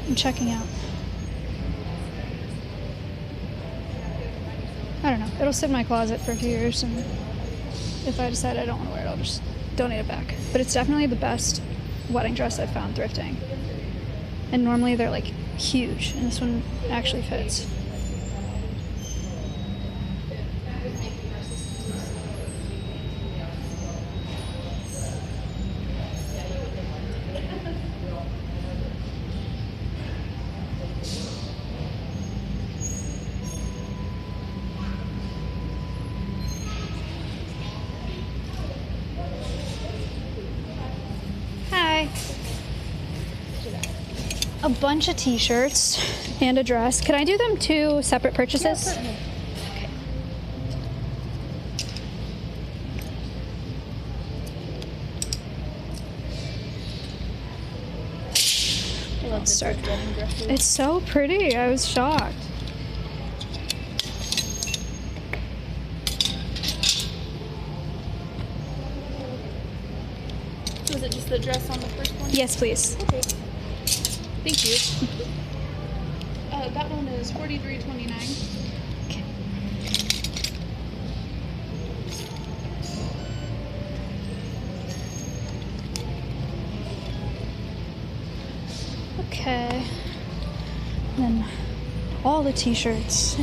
I'm checking out. I don't know. It'll sit in my closet for a few years, and if I decide I don't want to wear it, I'll just donate it back. But it's definitely the best wedding dress I've found thrifting. And normally they're like huge, and this one actually fits. A bunch of t-shirts and a dress. Can I do them 2 separate purchases? Yeah, certainly. Okay. Let's start. It's so pretty. I was shocked. Was it just the dress on the first one? Yes, please. Okay. Thank you. That one is $43.29. Okay. Okay. And then all the t-shirts.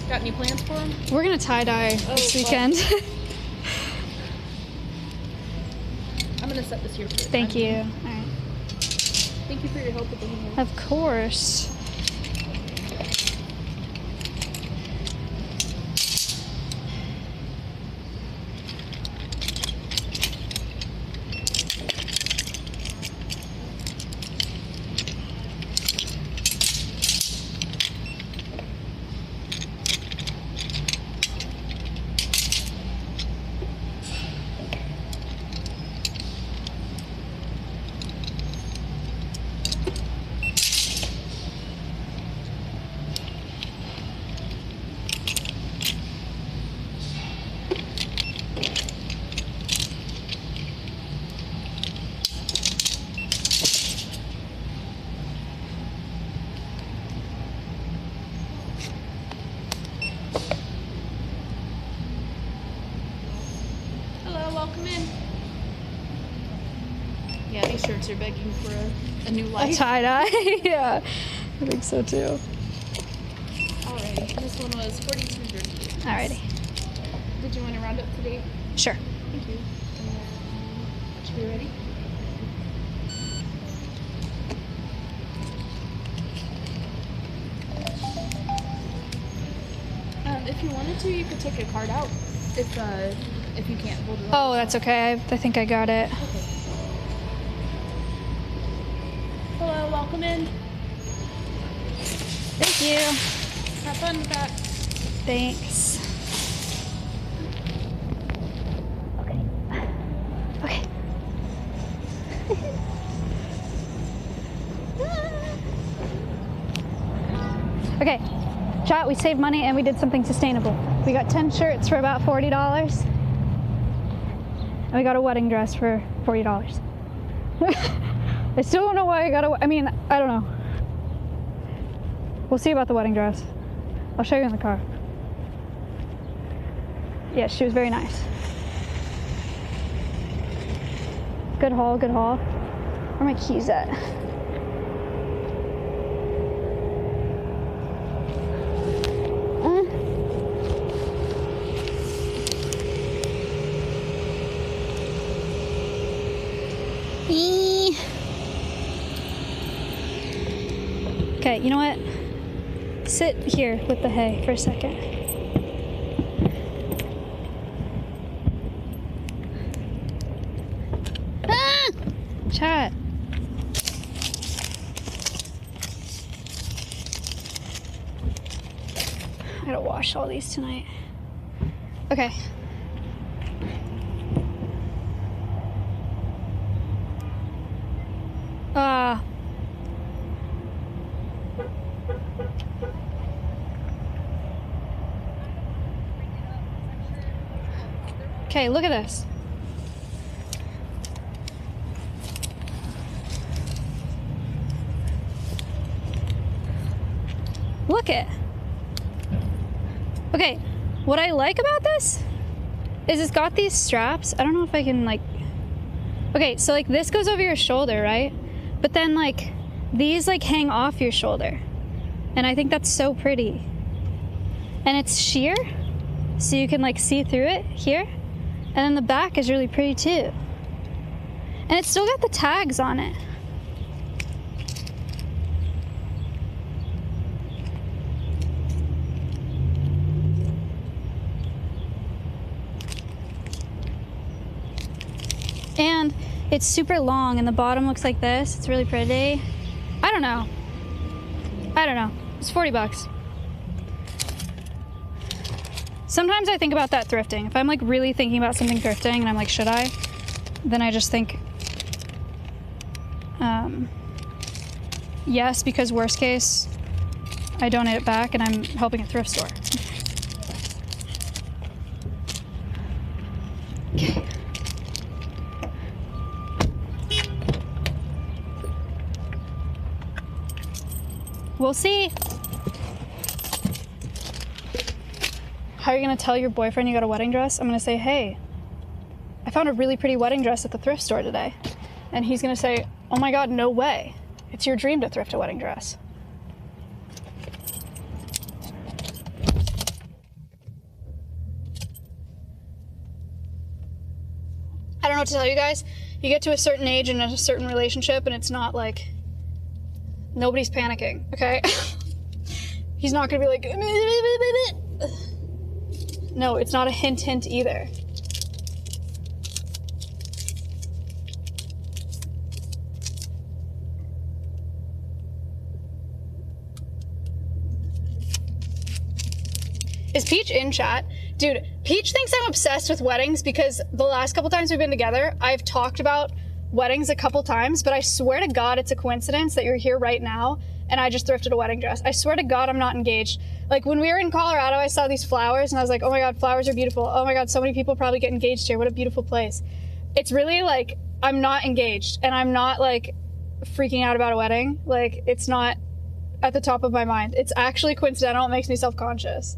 Got any plans for them? We're gonna tie-dye this fun. weekend. I'm gonna set this here for you. Thank you. All right. Thank you for your help with the hair. Of course. Welcome in. Yeah, these shirts are begging for a new life. A tie-dye? Yeah, I think so too. Alrighty, this one was $42.38. Alrighty. Did you want to round up today? Sure. Thank you. Should we be ready? If you wanted to, you could take a card out. If you can't hold it. Oh, that's okay. I think I got it. Okay. Hello, welcome in. Thank you. Have fun with that. Thanks. Okay. Okay. Chat, we saved money and we did something sustainable. We got 10 shirts for about $40. And we got a wedding dress for $40. I still don't know why I got I mean, I don't know. We'll see about the wedding dress. I'll show you in the car. Yeah, she was very nice. Good haul, good haul. Where are my keys at? Okay, you know what? Sit here with the hay for a second. Ah! Chat. I gotta wash all these tonight. Okay. Okay, look at this. Look it. Okay, what I like about this is it's got these straps. I don't know if I can like, okay, so like this goes over your shoulder, right? But then like these like hang off your shoulder. And I think that's so pretty. And it's sheer, so you can like see through it here. And then the back is really pretty too. And it's still got the tags on it. And it's super long and the bottom looks like this. It's really pretty. I don't know. It's 40 bucks. Sometimes I think about that thrifting. If I'm like really thinking about something thrifting and I'm like, should I? Then I just think, yes, because worst case, I donate it back and I'm helping a thrift store. Okay. We'll see. How are you gonna tell your boyfriend you got a wedding dress? I'm gonna say, hey, I found a really pretty wedding dress at the thrift store today. And he's gonna say, oh my God, no way. It's your dream to thrift a wedding dress. I don't know what to tell you guys. You get to a certain age and a certain relationship and it's not like, nobody's panicking, okay? He's not gonna be like, no, it's not a hint either. Is Peach in chat? Dude, Peach thinks I'm obsessed with weddings because the last couple times we've been together, I've talked about weddings a couple times, but I swear to God it's a coincidence that you're here right now and I just thrifted a wedding dress. I swear to God I'm not engaged. Like when we were in Colorado, I saw these flowers and I was like, oh my God, flowers are beautiful. Oh my God, so many people probably get engaged here. What a beautiful place. It's really like, I'm not engaged and I'm not like freaking out about a wedding. Like it's not at the top of my mind. It's actually coincidental. It makes me self-conscious.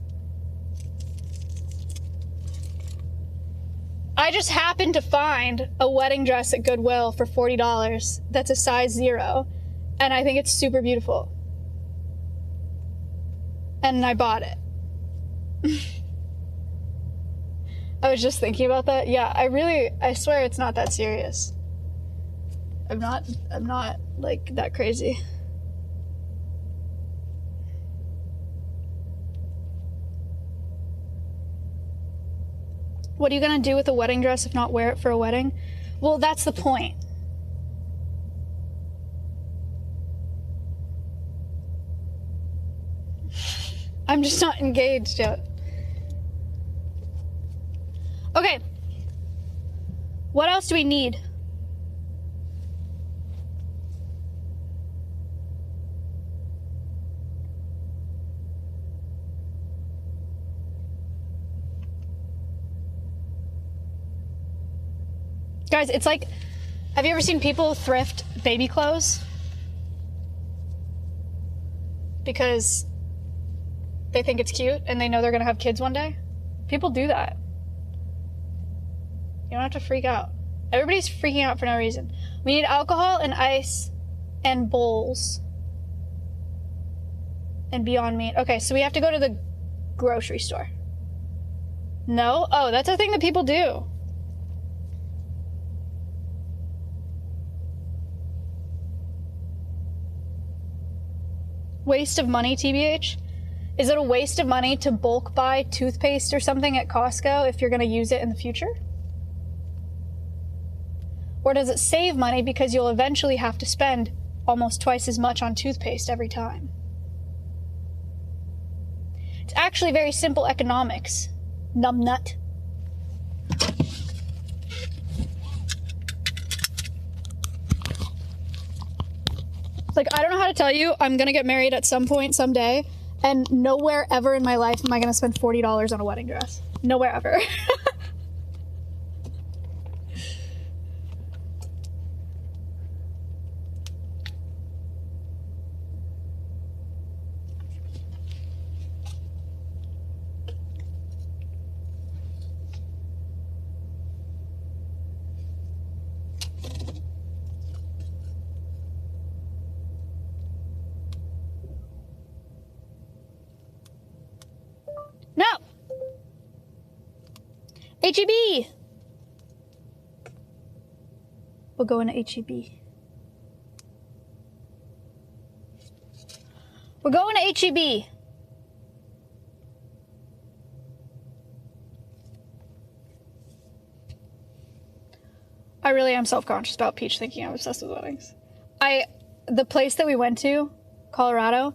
I just happened to find a wedding dress at Goodwill for $40 that's a size 0, and I think it's super beautiful. And I bought it. I was just thinking about that. Yeah, I swear it's not that serious. I'm not like that crazy. What are you gonna do with a wedding dress if not wear it for a wedding? Well, that's the point. I'm just not engaged yet. Okay. What else do we need? Guys, it's like, have you ever seen people thrift baby clothes? Because they think it's cute and they know they're gonna have kids one day? People do that. You don't have to freak out. Everybody's freaking out for no reason. We need alcohol and ice and bowls. And Beyond Meat. Okay, so we have to go to the grocery store. No? Oh, that's a thing that people do. Waste of money, TBH? Is it a waste of money to bulk buy toothpaste or something at Costco if you're going to use it in the future? Or does it save money because you'll eventually have to spend almost twice as much on toothpaste every time? It's actually very simple economics. Numbnut. Like, I don't know how to tell you, I'm gonna get married at some point someday, and nowhere ever in my life am I gonna spend $40 on a wedding dress. Nowhere ever. No! HEB! We'll go into HEB. We're going to HEB. I really am self-conscious about Peach thinking I'm obsessed with weddings. The place that we went to, Colorado,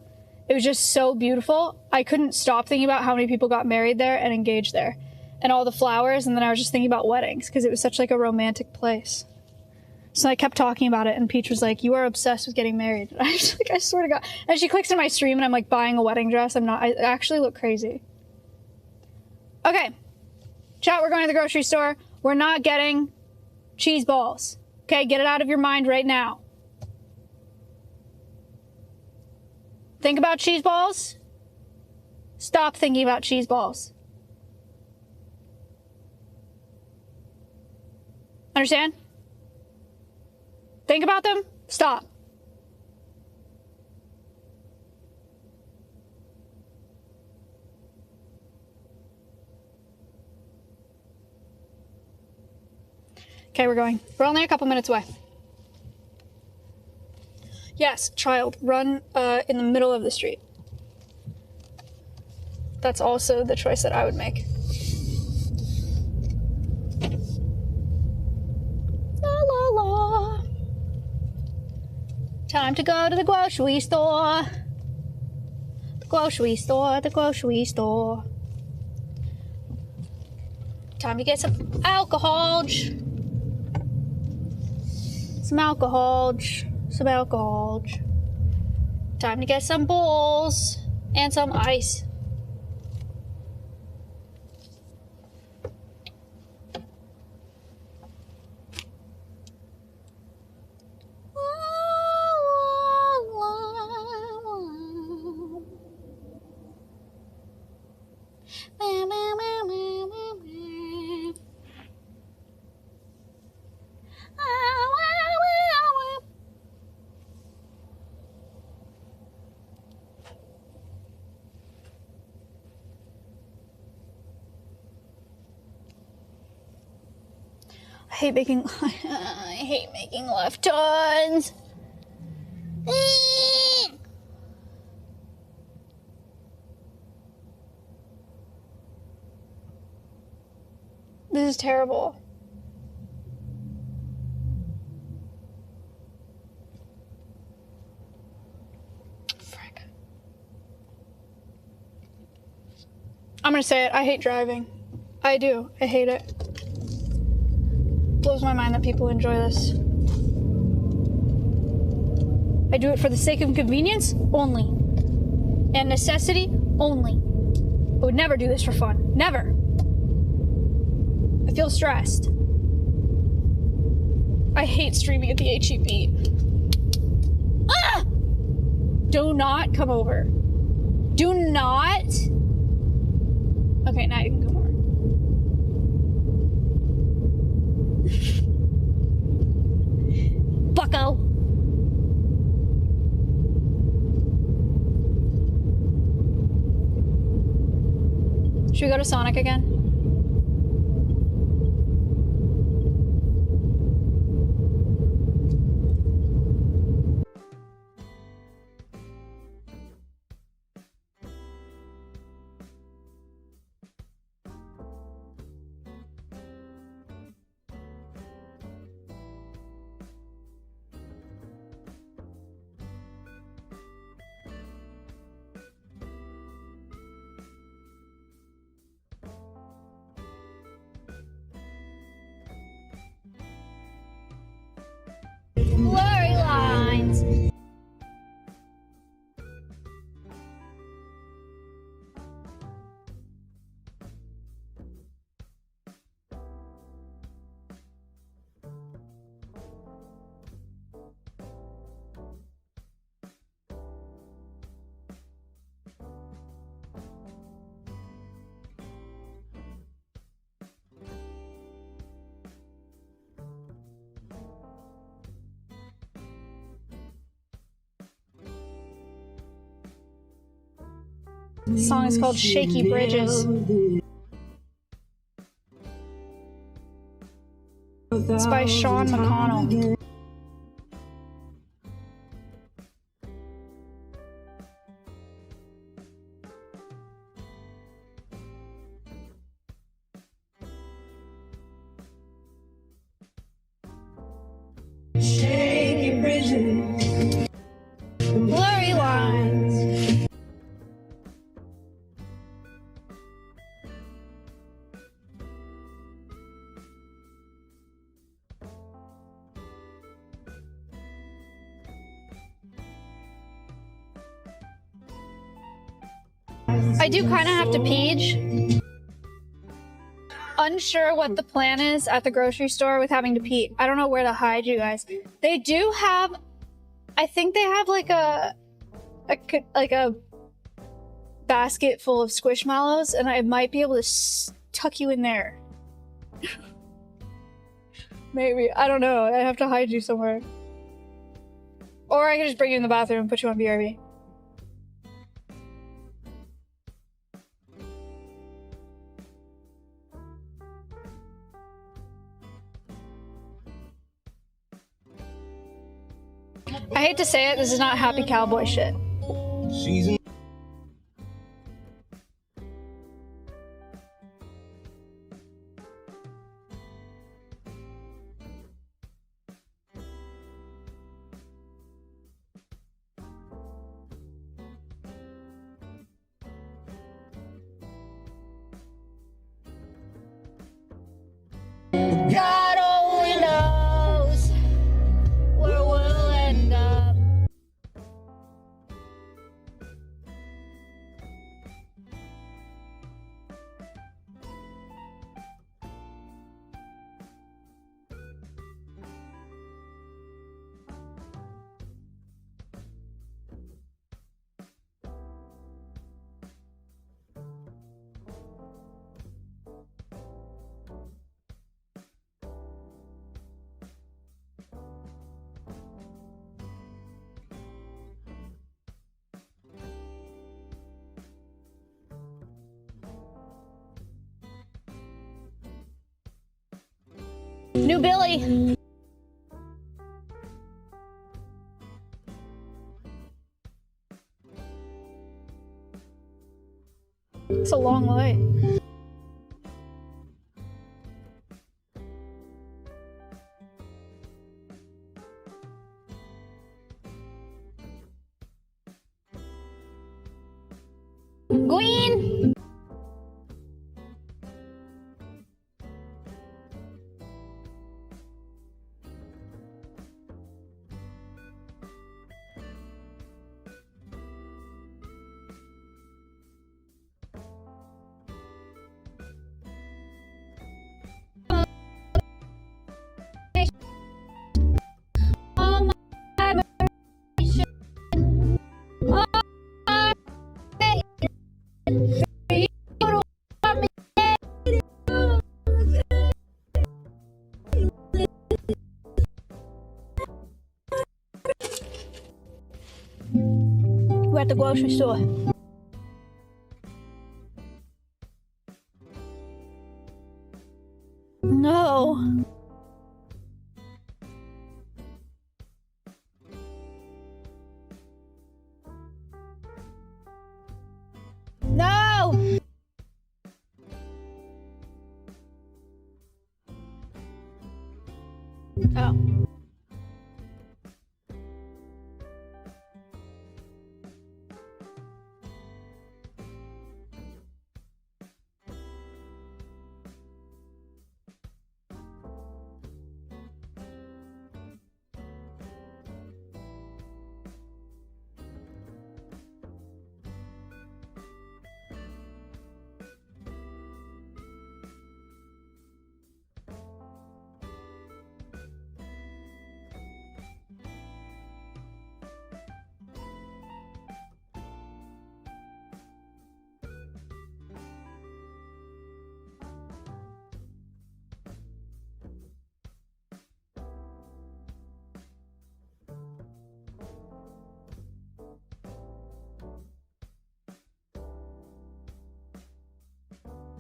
it was just so beautiful. I couldn't stop thinking about how many people got married there and engaged there. And all the flowers, and then I was just thinking about weddings, because it was such like a romantic place. So I kept talking about it, and Peach was like, "You are obsessed with getting married." And I was like, "I swear to God." And she clicks in my stream, and I'm like buying a wedding dress. I actually look crazy. Okay. Chat, we're going to the grocery store. We're not getting cheese balls. Okay, get it out of your mind right now. Think about cheese balls. Stop thinking about cheese balls. Understand? Think about them. Stop. Okay, we're going. We're only a couple minutes away. Yes, child, run in the middle of the street. That's also the choice that I would make. La la la. Time to go to the grocery store. The grocery store, the grocery store. Time to get some alcohol. Some alcohol. Some alcohol. Time to get some bowls and some ice. I hate making left turns. This is terrible. Frick. I'm gonna say it. I hate driving. I do. I hate it. Blows my mind that people enjoy this. I do it for the sake of convenience only. And necessity only. I would never do this for fun. Never. I feel stressed. I hate streaming at the HEB. Ah! Do not come over. Do not. Okay, now you can come over. Should we go to Sonic again? Blurry lines. The song is called Shaky Bridges. It's by Sean McConnell. Shaky bridges. Blurry lines. I do kind of have to pee. Unsure what the plan is at the grocery store with having to pee. I don't know where to hide you guys. They do have, I think they have like a basket full of squishmallows, and I might be able to tuck you in there. Maybe, I don't know. I have to hide you somewhere. Or I can just bring you in the bathroom and put you on BRB. I hate to say it, this is not happy cowboy shit. Season. God only knows where we'll end up. New Billy. It's a long way. Queen. We're at the grocery store. No! No! Oh.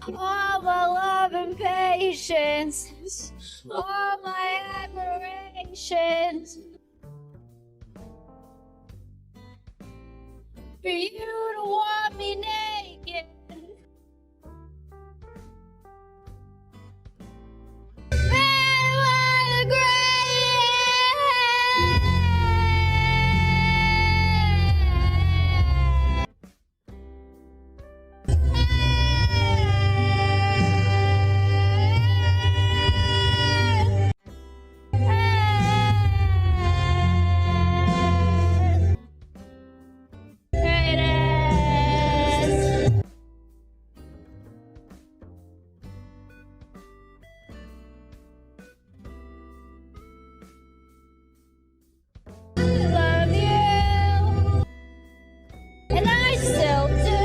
All my love and patience, all my admiration for you to want me naked. Man, what a love you, and I still do.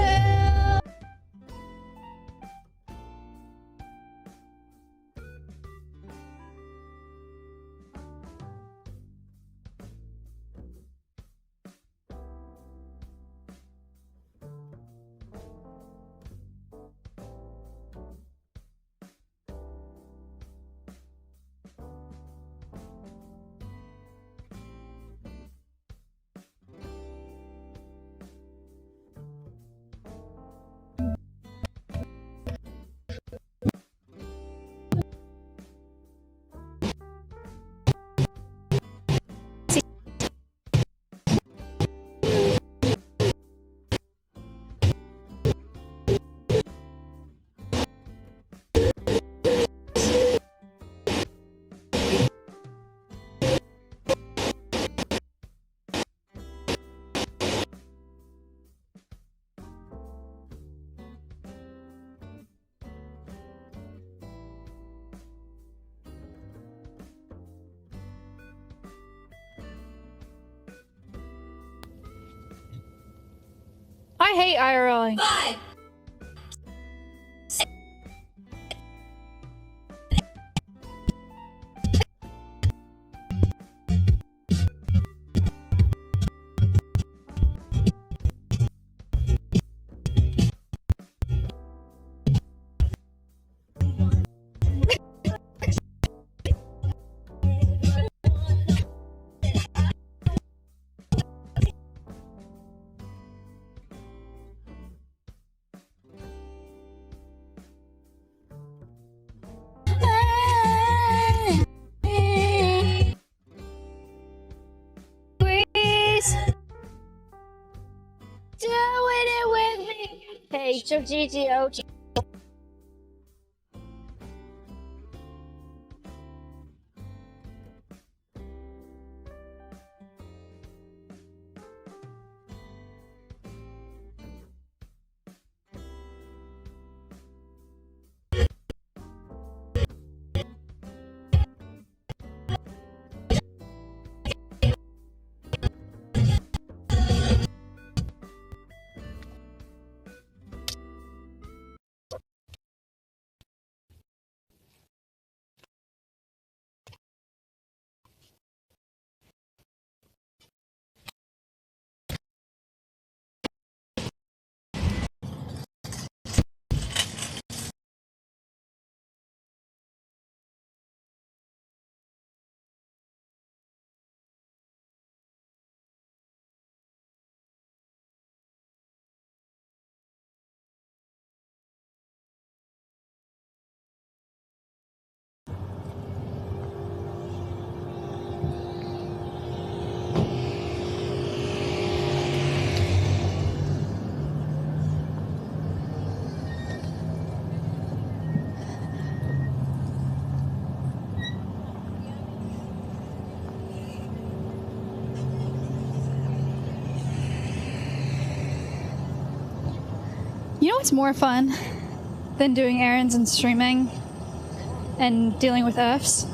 I hate IRLing. 5, Please doing it with me. Hey, so GGO. What's more fun than doing errands and streaming and dealing with Fs?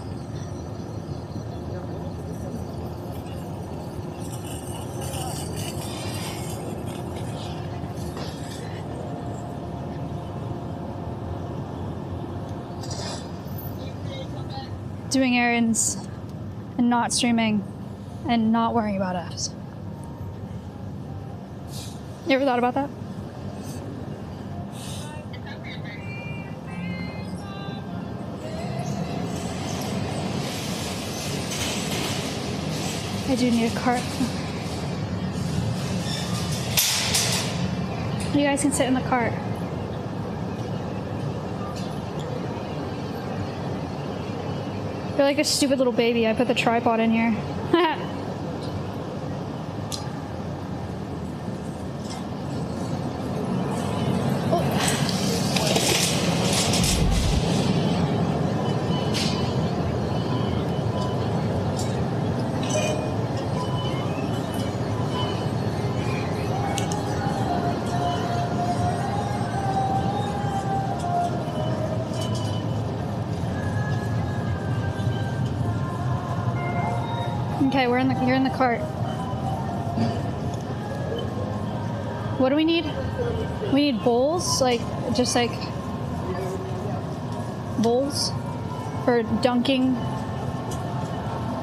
Doing errands and not streaming and not worrying about Fs. You ever thought about that? I do need a cart. You guys can sit in the cart. You're like a stupid little baby. I put the tripod in here. Okay, you're in the cart. What do we need? We need bowls, just like bowls for dunking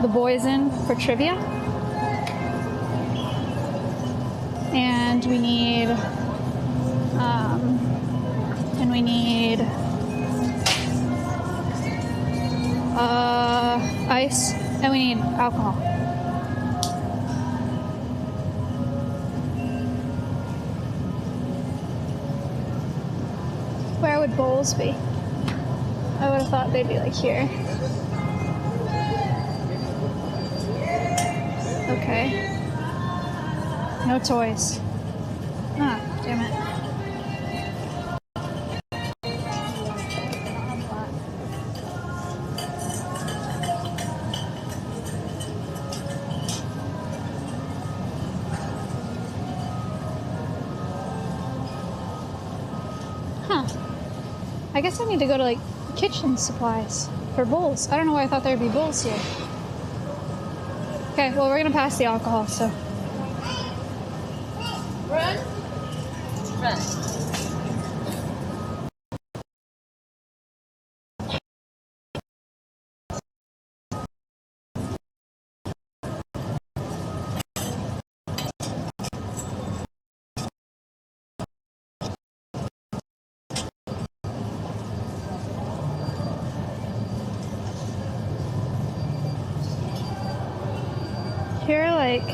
the boys in for trivia. And we need ice, and we need alcohol. Where would bowls be? I would have thought they'd be like here. Okay. No toys. Ah, damn it. I guess I need to go to like kitchen supplies for bowls. I don't know why I thought there'd be bowls here. Okay, well we're gonna pass the alcohol, so. Run. Run. Here are like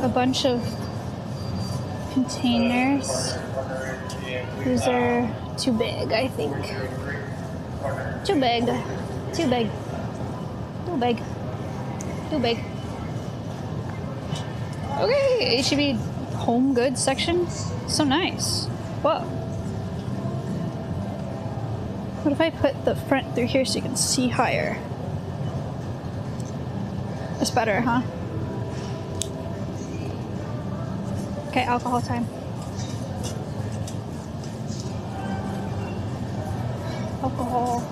a bunch of containers. These are too big, I think. Too big. Too big. Too big. Too big. Okay, HEB home goods section. So nice. Whoa. What if I put the front through here so you can see higher? It's better, huh? Okay, alcohol time. Alcohol.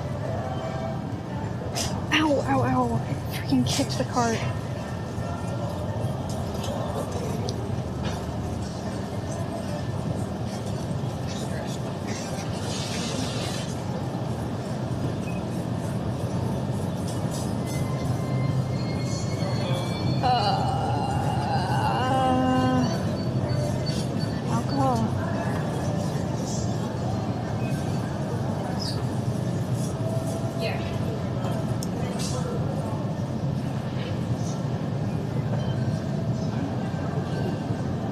Ow, ow, ow. I freaking kicked the cart. Alcohol. Yeah.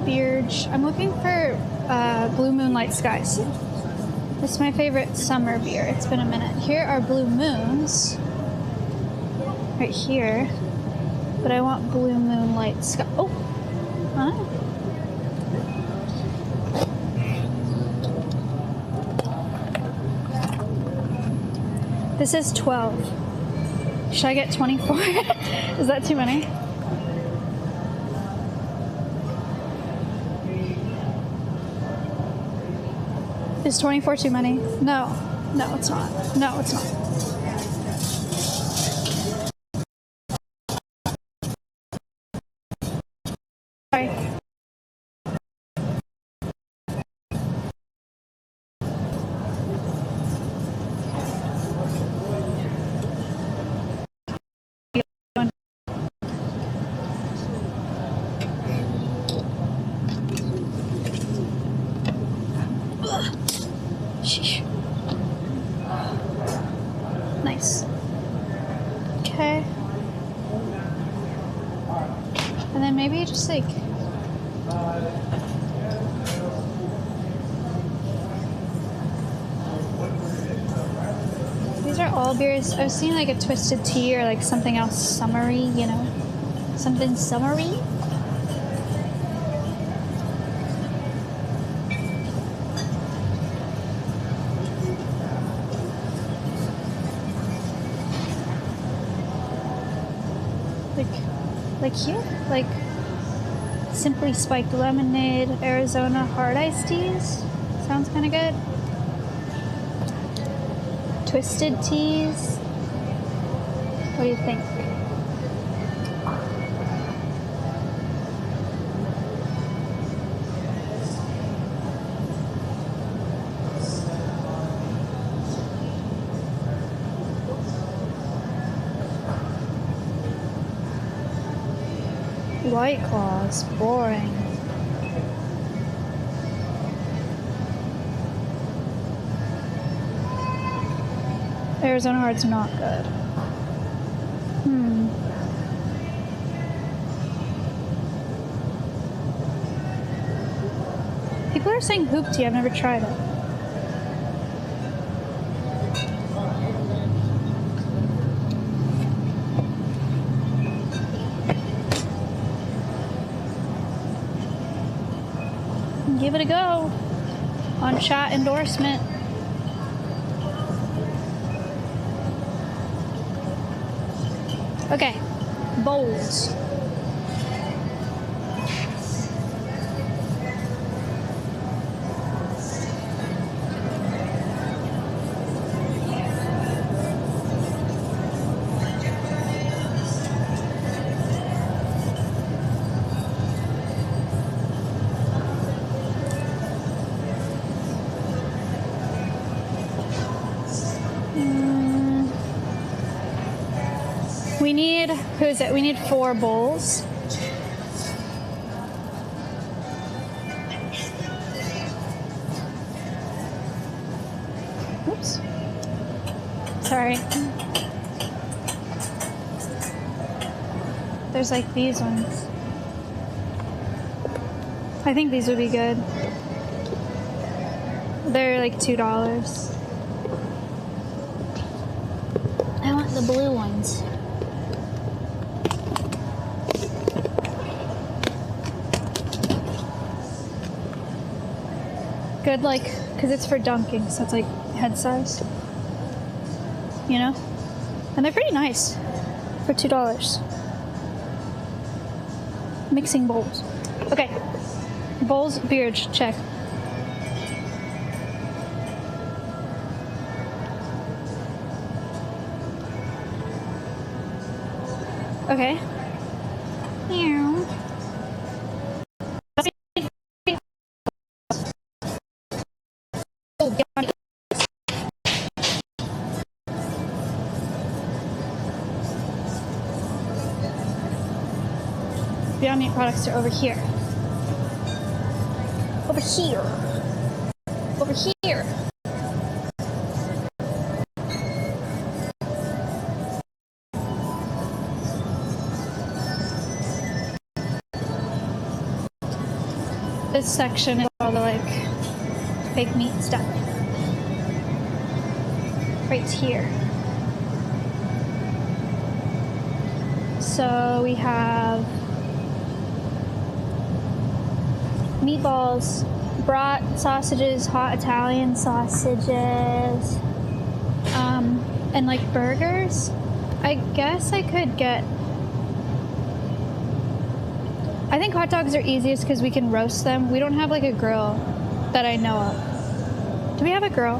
Beard. I'm looking for Blue Moonlight Skies. It's my favorite summer beer. It's been a minute. Here are Blue Moons. Right here. But I want Blue Moonlight Sky. Oh! Huh? This is 12. Should I get 24? Is that too many? Is 24 too many? No. No, it's not. No, it's not. Sorry. Sheesh. Nice. Okay. And then maybe just like these are all beers. I was seeing like a twisted tea or like something else summery, you know? Something summery. Like here? Like Simply Spiked Lemonade, Arizona Hard Iced Teas. Sounds kind of good. Twisted Teas. What do you think? White Claws, boring. Arizona Hard's not good. People are saying hoop tea. I've never tried it. Give it a go on chat endorsement. Okay, bowls. We need, who is it? We need 4 bowls. Oops. Sorry. There's like these ones. I think these would be good. They're like $2. I want the blue ones. Good, like, because it's for dunking, so it's like head size, you know? And they're pretty nice for $2. Mixing bowls. Okay, bowls, beard, check. Okay. Meow. Beyond Meat products are over here. Over here. Over here. This section is all the like fake meat stuff. Right here. So we have meatballs, brat sausages, hot Italian sausages, and like burgers. I guess I could get, I think hot dogs are easiest because we can roast them. We don't have like a grill that I know of. Do we have a girl?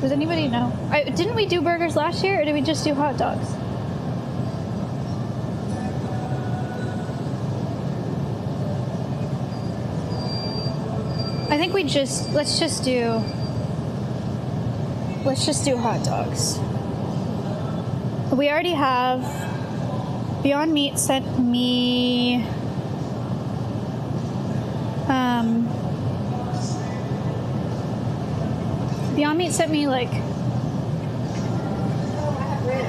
Does anybody know? Didn't we do burgers last year, or did we just do hot dogs? I think let's just do hot dogs. We already have, Beyond Meat sent me, Beyond Meat sent me like,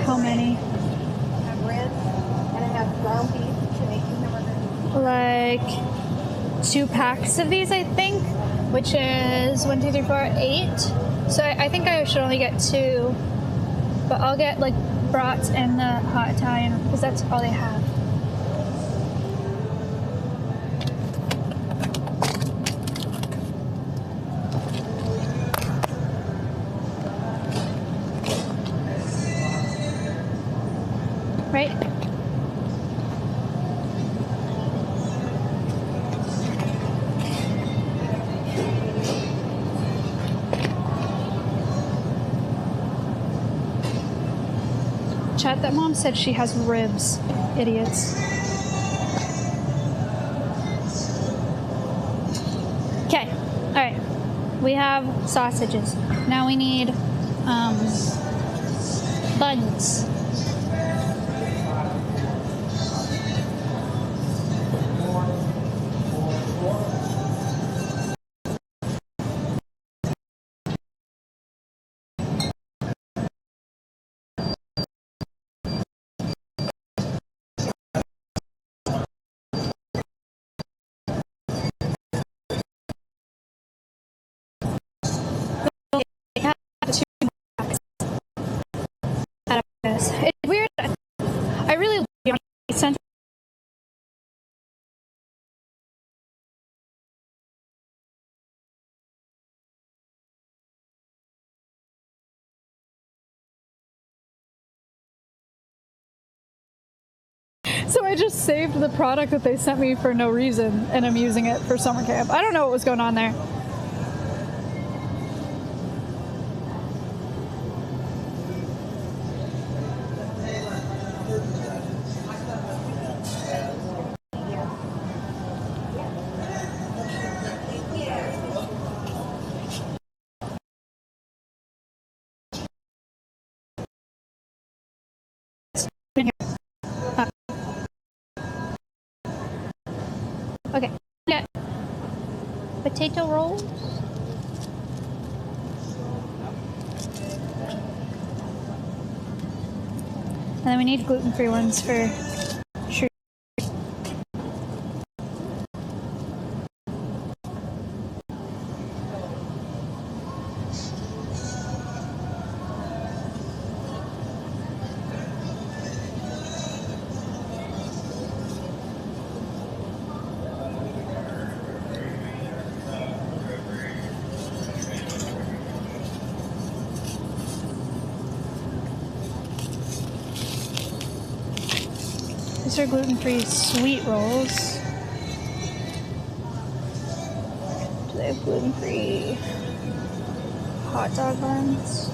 how many? I have ribs and I have ground beef, Jamaican hamburger. Like 2 packs of these, I think, which is 1, 2, 3, 4, 8. So I think I should only get 2, but I'll get like brats and the hot Italian because that's all they have. Right? Chat, that mom said she has ribs. Idiots. Okay. Alright. We have sausages. Now we need buns. It's weird. I really sense. So I just saved the product that they sent me for no reason, and I'm using it for summer camp. I don't know what was going on there. Okay, get potato rolls. And then we need gluten-free ones for sure. These are gluten-free sweet rolls. Do they have gluten-free hot dog buns?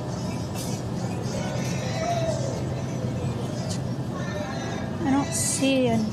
I don't see any.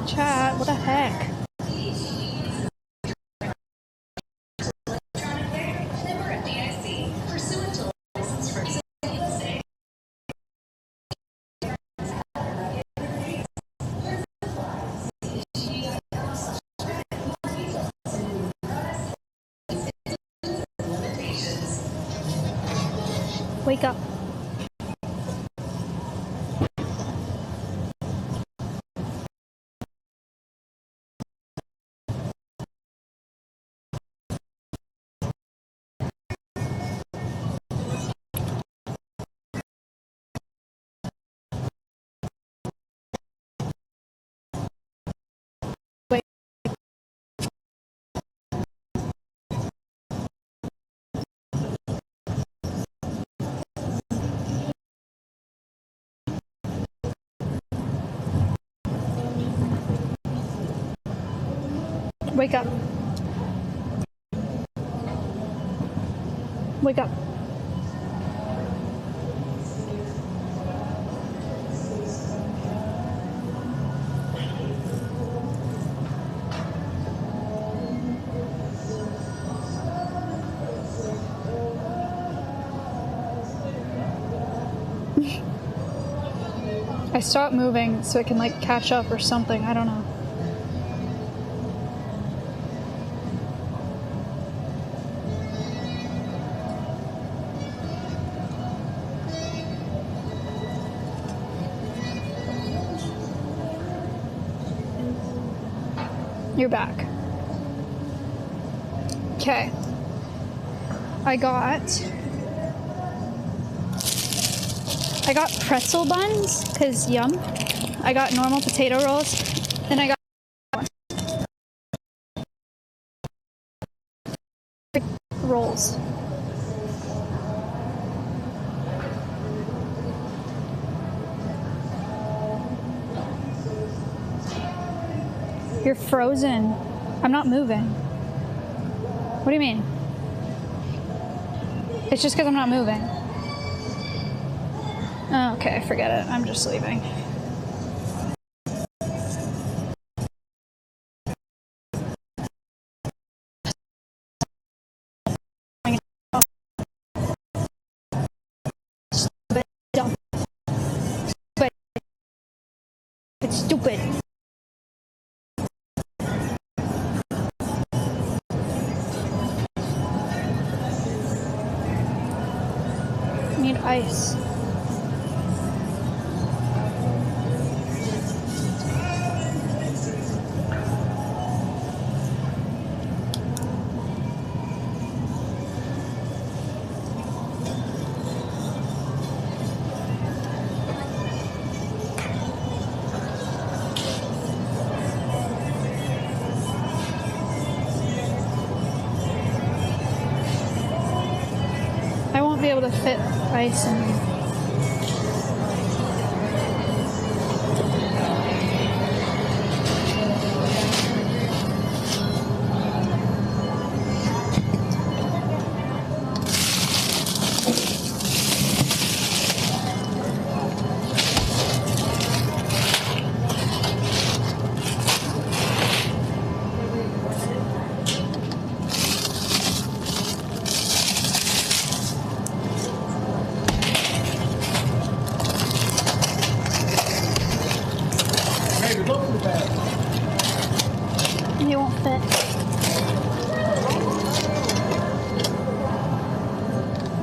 Chat, what the heck? Wake up. Wake up. Wake up. I stopped moving so it can like catch up or something. I don't know. You're back. Okay. I got pretzel buns, cause yum. I got normal potato rolls, and I got rolls. You're frozen. I'm not moving. What do you mean? It's just because I'm not moving. Oh, okay, forget it. I'm just leaving. It's stupid. I need ice. I won't be able to fit ice in here. You won't fit.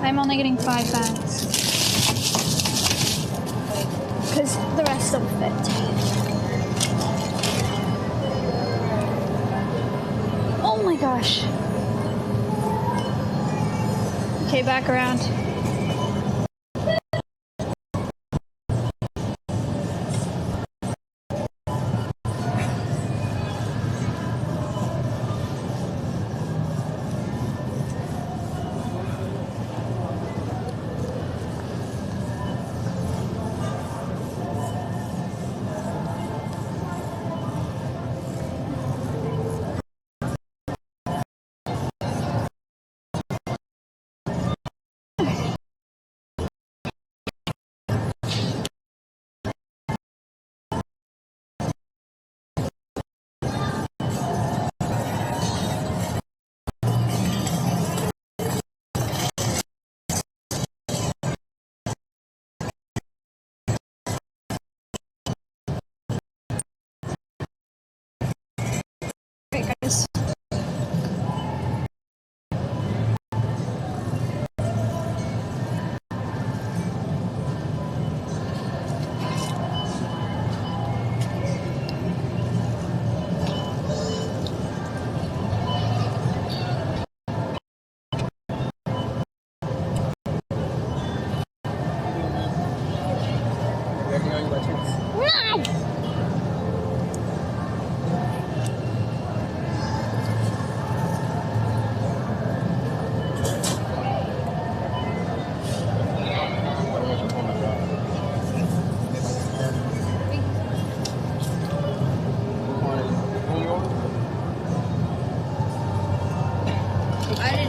I'm only getting 5 bags. Because the rest don't fit. Oh my gosh. Okay, back around.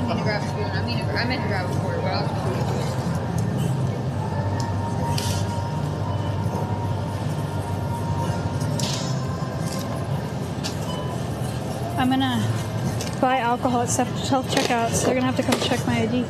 didn't mean to grab a spoon. I meant to grab a fork, but I was going to use it. I'm gonna buy alcohol at self-checkout, so they're gonna have to come check my ID.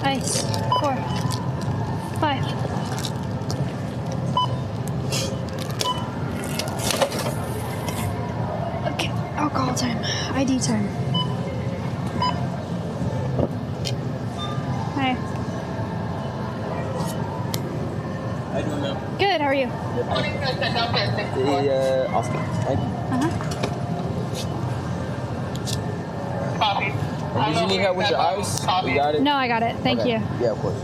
Ice. 4, 5. Okay, alcohol time. ID time. Hi. How you doing, ma'am? Good, how are you? Oscar. Thank you. Copy. And did you need help with your ice? You got it? No, I got it. Thank you. Yeah, of course.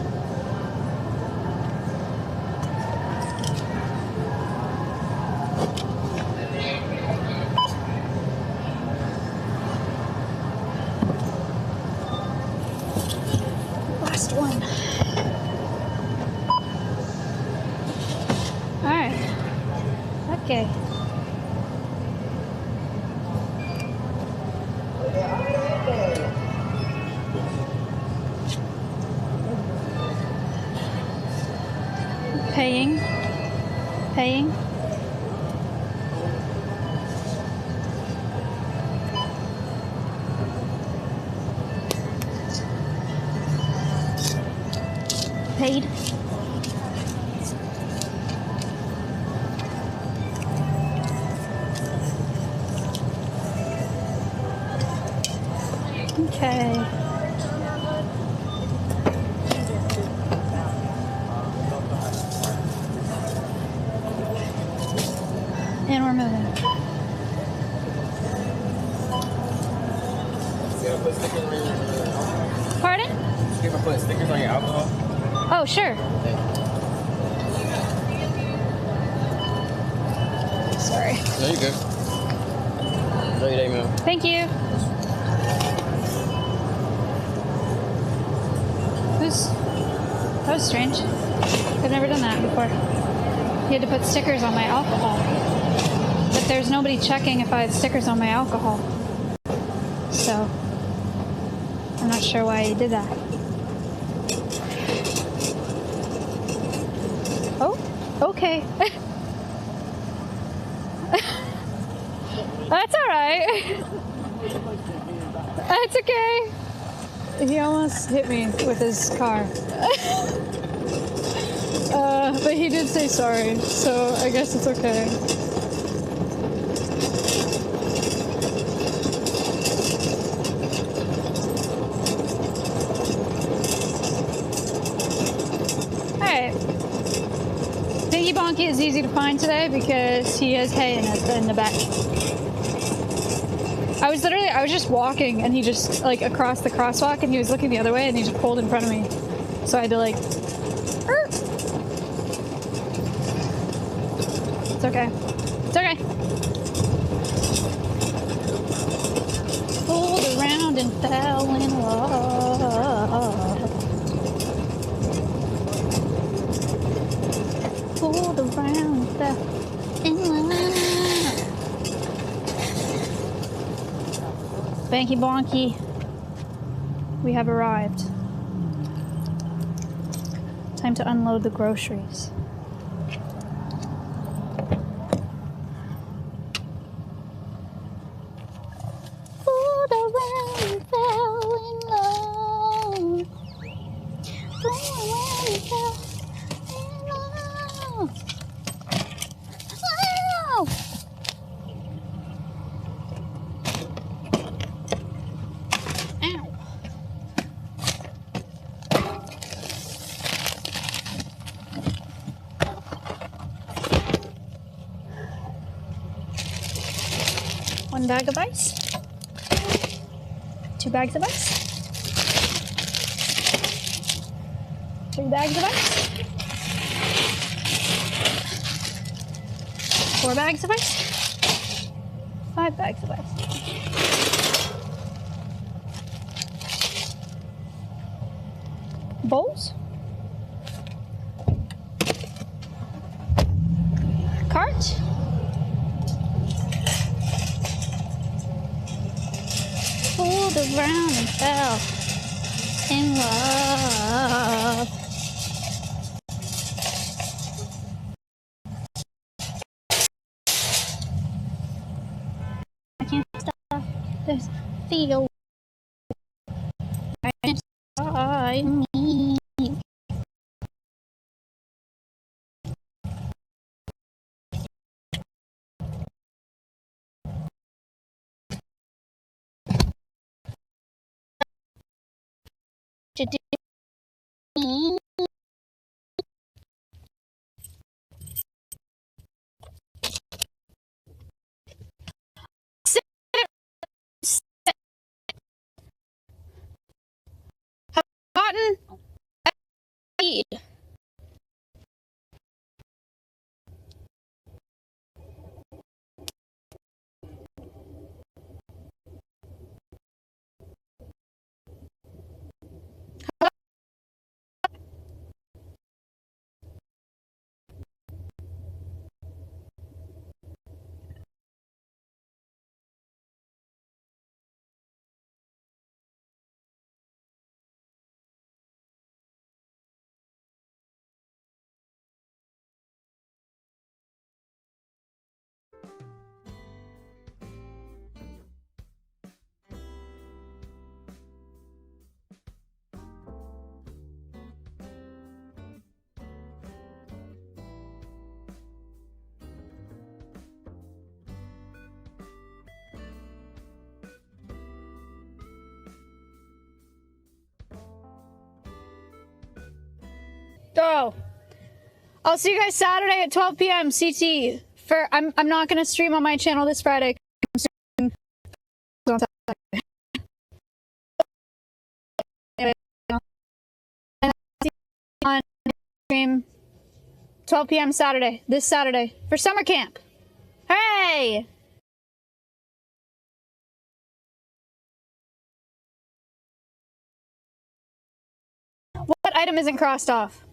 Last one. All right. Okay. Paying. Paid. Okay. And we're moving. Pardon? You ever put stickers on your alcohol? Oh, sure. Sorry. No, you're good. Enjoy your day, man. Thank you. That was strange. I've never done that before. You had to put stickers on my alcohol. But there's nobody checking if I had stickers on my alcohol. So, I'm not sure why he did that. Oh, okay. That's all right. That's okay. He almost hit me with his car. But he did say sorry, so I guess it's okay. Alright. Dinky Bonky is easy to find today because he has hay in the back. I was just walking and he just, like, across the crosswalk and he was looking the other way and he just pulled in front of me. So I had to, like, It's okay. It's okay. Pulled around and fell in love. Pulled around and fell in love. Banky Bonky, we have arrived. Time to unload the groceries. 1 bag of ice. 2 bags of ice. 3 bags of ice. 4 bags of ice. 5 bags of ice. Bowls. Cart. Fooled around and fell in love. I can't stop this feel inside me. To do have gotten a lead. Oh, I'll see you guys Saturday at 12 p.m. CT. I'm not gonna stream on my channel this Friday. I'm streaming on Saturday. Anyway, and I'll see you on stream 12 p.m. Saturday. This Saturday for summer camp. Hey! What item isn't crossed off?